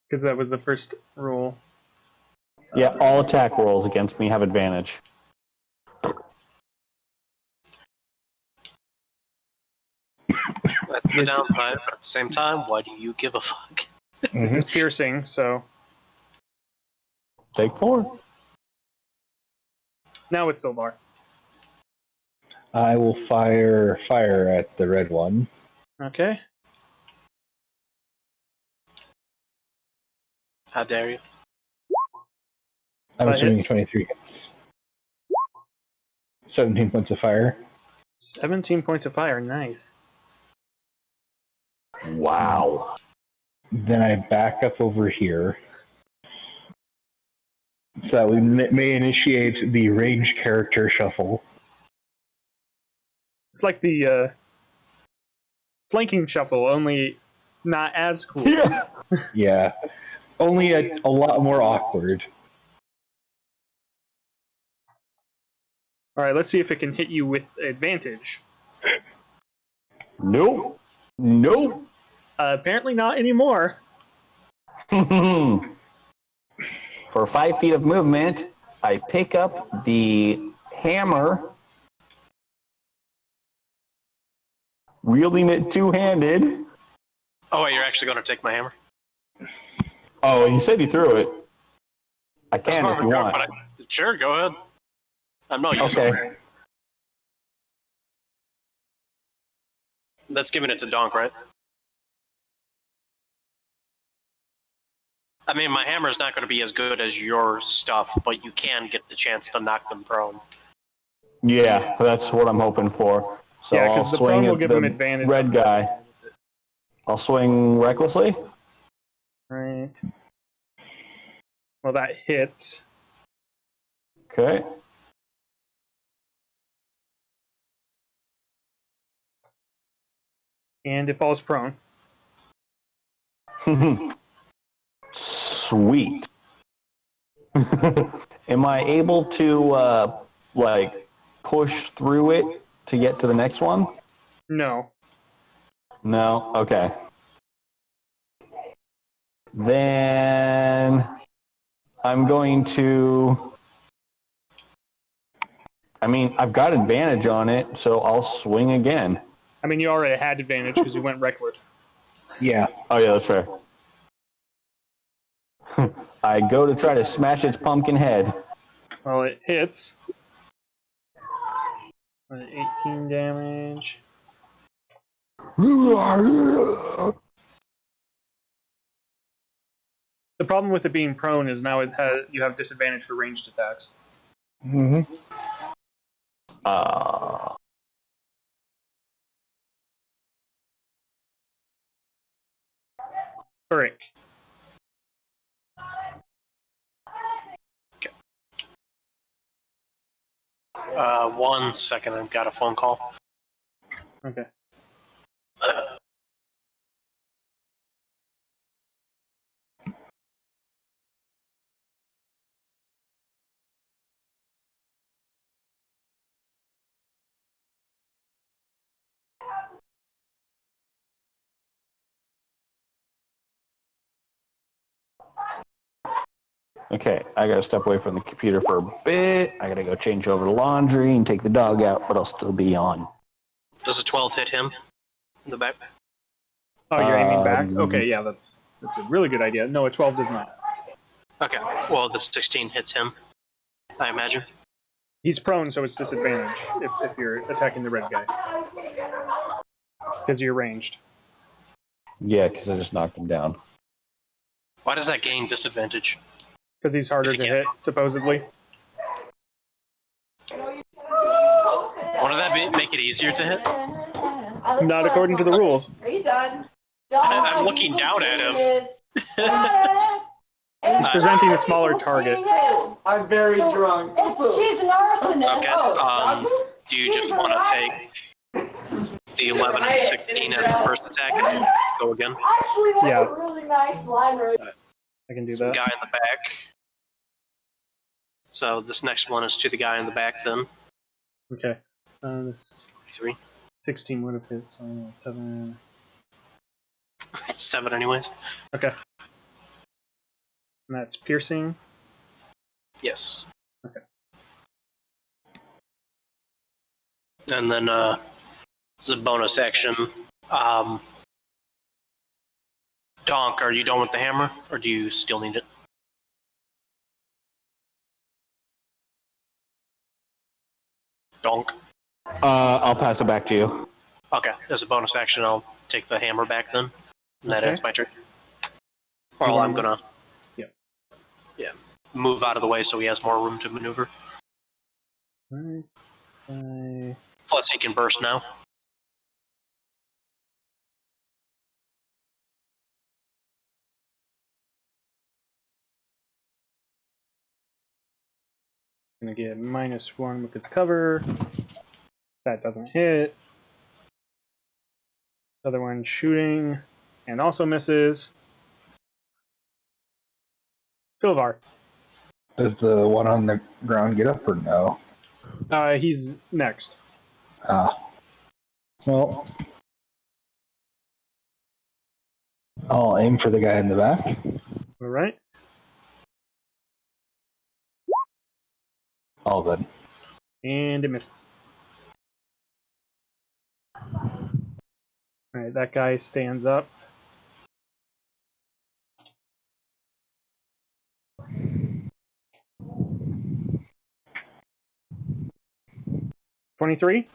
because that was the first rule. yeah, all attack rolls against me have advantage. That's the downside, but at the same time, why do you give a fuck? This is piercing, so Take 4. now it's still bar. I will fire at the red one. Okay. How dare you? I'm assuming hits. 23 hits. 17 points of fire. 17 points of fire. Nice. Wow. Then I back up over here. So that we may initiate the rage character shuffle. It's like the flanking shuffle, only not as cool. Yeah. Yeah. Only a lot more awkward. All right, let's see if it can hit you with advantage. Nope. Nope. Apparently not anymore. For 5 feet of movement, I pick up the hammer, Wielding it two-handed. Oh, wait, you're actually going to take my hammer? Oh, you said you threw it. I can if you want. Sure, go ahead. I'm not using Okay. it. That's giving it to DAHNK, right? I mean, my hammer's not going to be as good as your stuff, but you can get the chance to knock them prone. Yeah, that's what I'm hoping for. So Yeah, I'll because the swing prone will at give the him advantage. red guy. I'll swing recklessly. Right. Well, that hits. Okay. And it falls prone. Sweet. Am I able to, like, push through it to get to the next one? No. No? Okay. Then I'm going to... I mean, I've got advantage on it, so I'll swing again. I mean, you already had advantage because you went reckless. Yeah. Oh, yeah, that's fair. I go to try to smash its pumpkin head. Well, it hits. 18 damage. The problem with it being prone is now you have disadvantage for ranged attacks. Mm-hmm. Brick. Okay. 1 second, I've got a phone call. Okay. Okay, I gotta step away from the computer for a bit. I gotta go change over to laundry and take the dog out, but I'll still be on. Does a 12 hit him in the back? Oh, you're aiming back? Okay, yeah, that's a really good idea. No, a 12 does not. Okay, well, the 16 hits him, I imagine. He's prone, so it's disadvantage if you're attacking the red guy. Because you're ranged. Yeah, because I just knocked him down. Why does that gain disadvantage? Because he's harder to hit, supposedly. Wouldn't that make it easier to hit? Not according to the rules. Are you done? I'm looking down at him. He's presenting a smaller target. I'm very drunk. She's an arsonist. Okay, do you just want to take the 11 and 16 as the first attack and go again? Actually, that's Yeah. a really nice line right. I can do The that. guy in the back. So this next one is to the guy in the back then. Okay. 3. 16 would have hit, so 7. 7 anyways. Okay. And that's piercing. Yes. Okay. And then this is a bonus action. DAHNK, are you done with the hammer, or do you still need it? DAHNK. I'll pass it back to you. Okay, as a bonus action, I'll take the hammer back then. And that Okay. ends my turn. Or I'm gonna move out of the way so he has more room to maneuver. Right. Plus he can burst now. Gonna get -1 with its cover. That doesn't hit. Other one shooting and also misses. Silvar. Does the one on the ground get up or no? He's next. Well, I'll aim for the guy in the back. All right. All good. And it misses. Alright, that guy stands up. 23?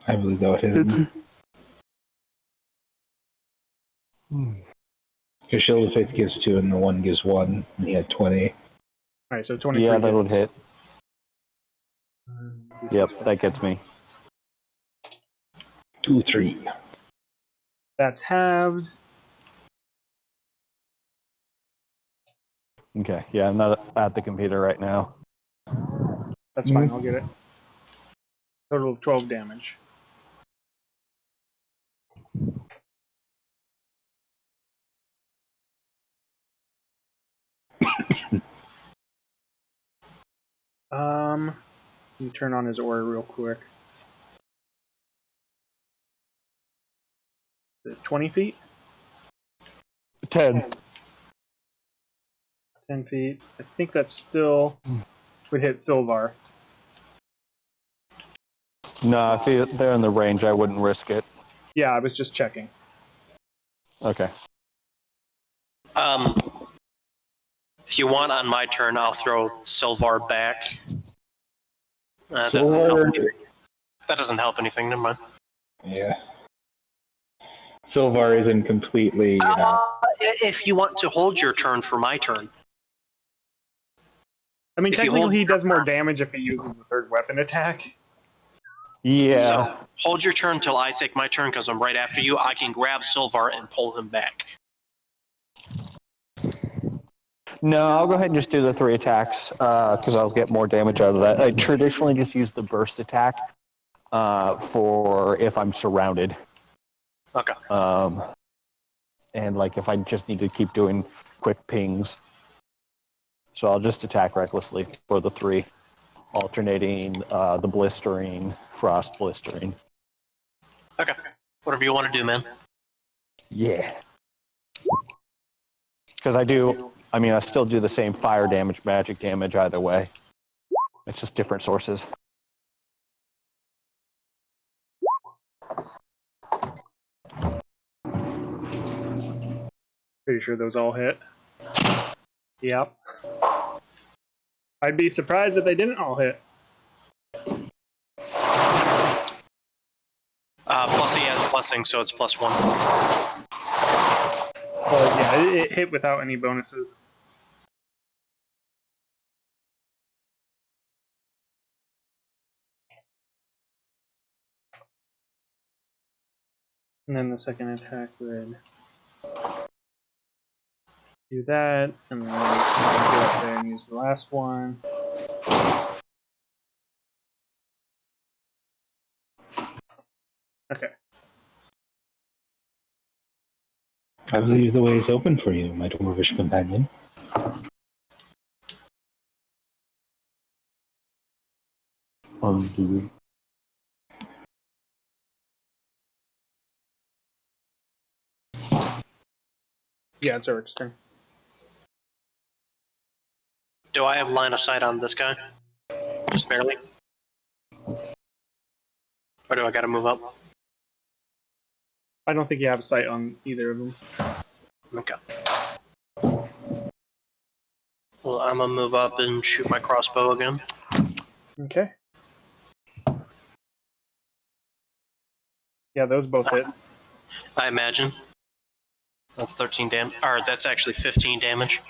I believe that would hit him. Because Shield of Faith gives 2 and the 1 gives 1, and he had 20. Alright, so 23 Yeah, that would hits. hit. Yep, that gets me. 2, 3. That's halved. Okay, yeah, I'm not at the computer right now. That's fine, I'll get it. Total of 12 damage. Let me turn on his aura real quick. Is it 20 feet? 10. 10 feet. I think that still would hit Sylvar. No, if they're in the range, I wouldn't risk it. Yeah, I was just checking. Okay. If you want on my turn, I'll throw Sylvar back. That doesn't help anything, never mind. Yeah. Sylvar isn't completely... If you want to hold your turn for my turn. I mean, If you technically hold- he does more damage if he uses the third weapon attack. Yeah. So hold your turn till I take my turn because I'm right after you. I can grab Sylvar and pull him back. No, I'll go ahead and just do the 3 attacks because I'll get more damage out of that. I traditionally just use the burst attack for if I'm surrounded. Okay. And like if I just need to keep doing quick pings. So I'll just attack recklessly for the 3, alternating the blistering, frost blistering. Okay. Whatever you want to do, man. Yeah. Because I still do the same fire damage, magic damage either way. It's just different sources. Pretty sure those all hit. Yep. I'd be surprised if they didn't all hit. Plus he has blessing, so it's +1. Well, yeah, it hit without any bonuses. And then the second attack would do that, and then go up there and use the last one. Okay. I believe the way is open for you, my dwarvish companion. Undo. Yeah, it's Eric's turn. Do I have line of sight on this guy? Just barely? Or do I gotta move up? I don't think you have sight on either of them. Okay. Well, I'm gonna move up and shoot my crossbow again. Okay. Yeah, those both hit. I imagine. That's 13 damage. Or that's actually 15 damage.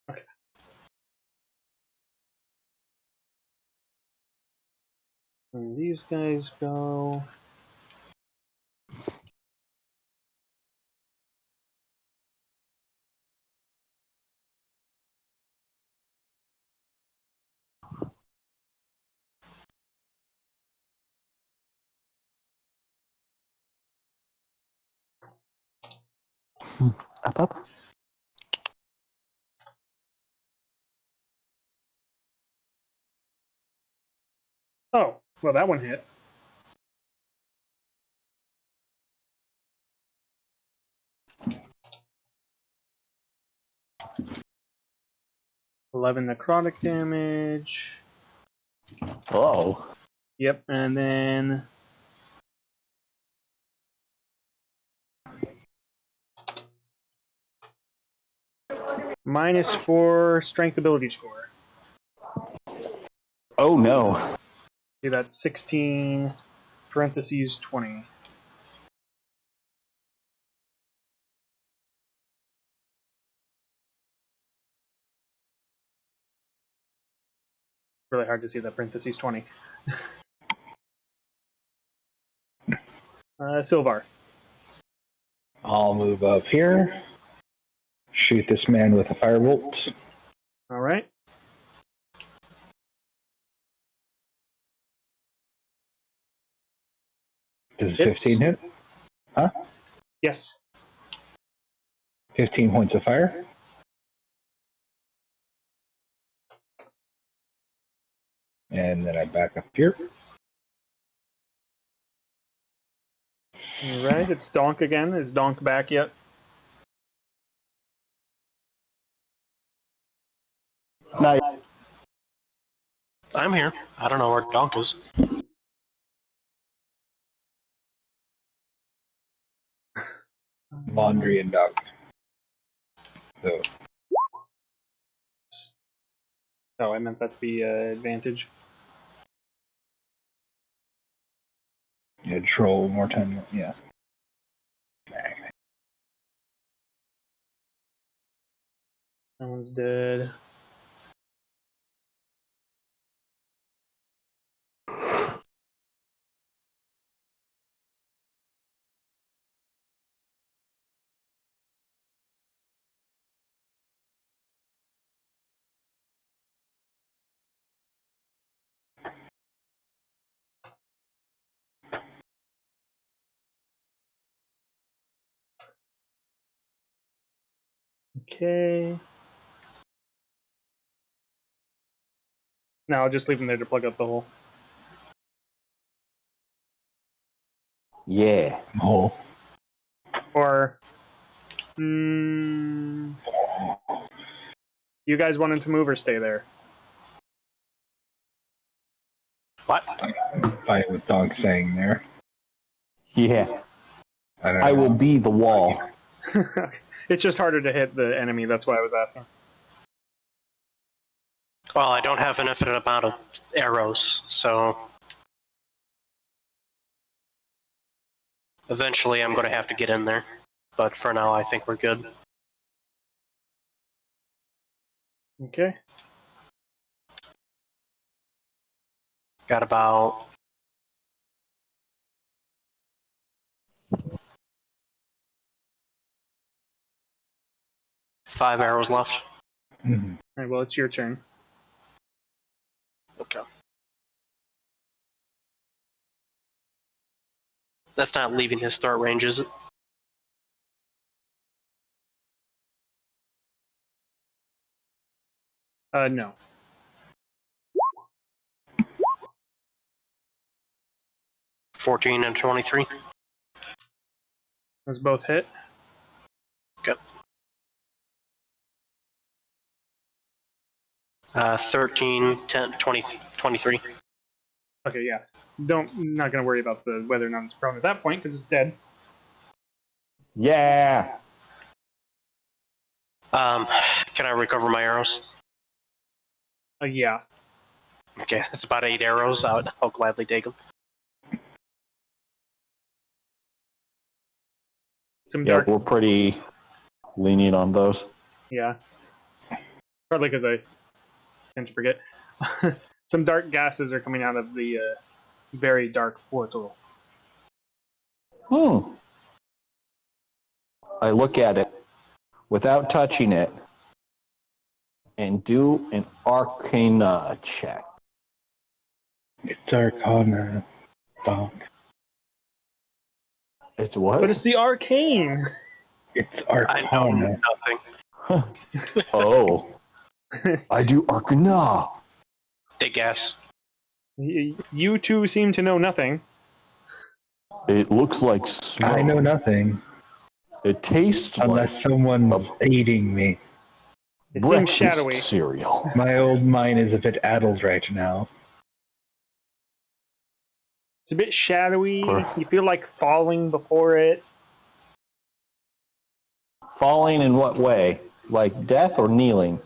Okay. And these guys go. Up. Oh, well, that one hit. $11 necrotic damage. Oh. Yep, and then -4 strength ability score. Oh no. See, that's 16 parentheses 20. Really hard to see that parentheses 20. Silvar. I'll move up here. Shoot this man with a firebolt. All right. Does Hits. 15 hit? Huh? Yes. 15 points of fire. And then I back up here. All right. It's DAHNK again. Is DAHNK back yet? No. I'm here. I don't know where DAHNK is. Laundry and dog. So Oh, I meant that to be advantage. yeah, troll more time. Yeah. That one's dead. Okay. Now I'll just leave him there to plug up the hole. Yeah. Oh. Or, you guys wanted to move or stay there? What? I'm fine with dog saying there. Yeah. I will be the wall. It's just harder to hit the enemy. That's why I was asking. Well, I don't have an infinite amount of arrows, so eventually I'm going to have to get in there. But for now, I think we're good. Okay. Got about 5 arrows left. Mm-hmm. All right, well, it's your turn. Okay. That's not leaving his throat range, is it? No. $14 and $23. Those both hit. Okay. 13, 10, 20, 23. Okay, yeah. Not gonna worry about whether or not it's prone at that point because it's dead. Yeah. Can I recover my arrows? Yeah. Okay, that's about 8 arrows. I'll gladly take them. Some Yeah, dark. we're pretty lenient on those. Yeah. Partly because I tend to forget. Some dark gases are coming out of the very dark portal. I look at it without touching it and do an Arcana check. It's Arcana. Dog. It's what? But it's the arcane. It's I know Arcana. nothing. Oh. I do Arcana. They guess. You two seem to know nothing. It looks like smoke. I know nothing. It tastes unless someone's aiding me. It seems shadowy. Cereal. My old mind is a bit addled right now. It's a bit shadowy. You feel like falling before it. Falling in what way? Like death or kneeling?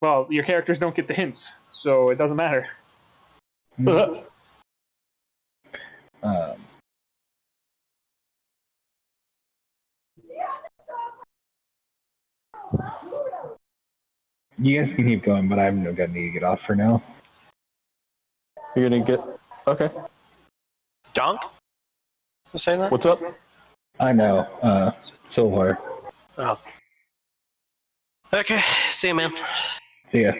Well, your characters don't get the hints, so it doesn't matter. You guys can keep going, but I'm gonna need to get off for now. You're gonna get okay. Donk? You saying that? What's up? I know. Silver. Oh. Okay, see you, man. See ya.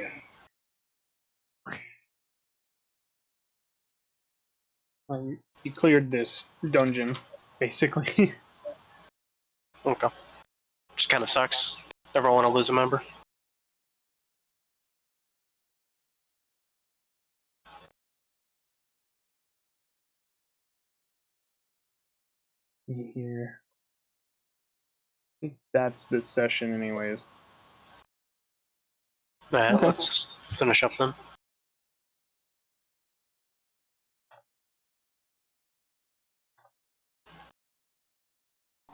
You cleared this dungeon, basically. Okay. Just kind of sucks. Never want to lose a member. Here. I think that's this session, anyways. Alright, Okay. let's finish up then.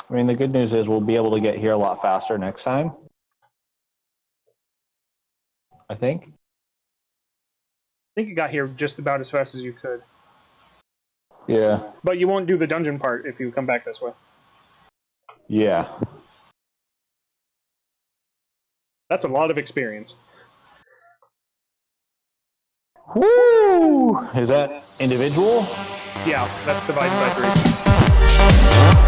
I mean, the good news is we'll be able to get here a lot faster next time. I think. I think you got here just about as fast as you could. Yeah. But you won't do the dungeon part if you come back this way. Yeah. That's a lot of experience. Woo! Is that individual? Yeah, that's divided by 3.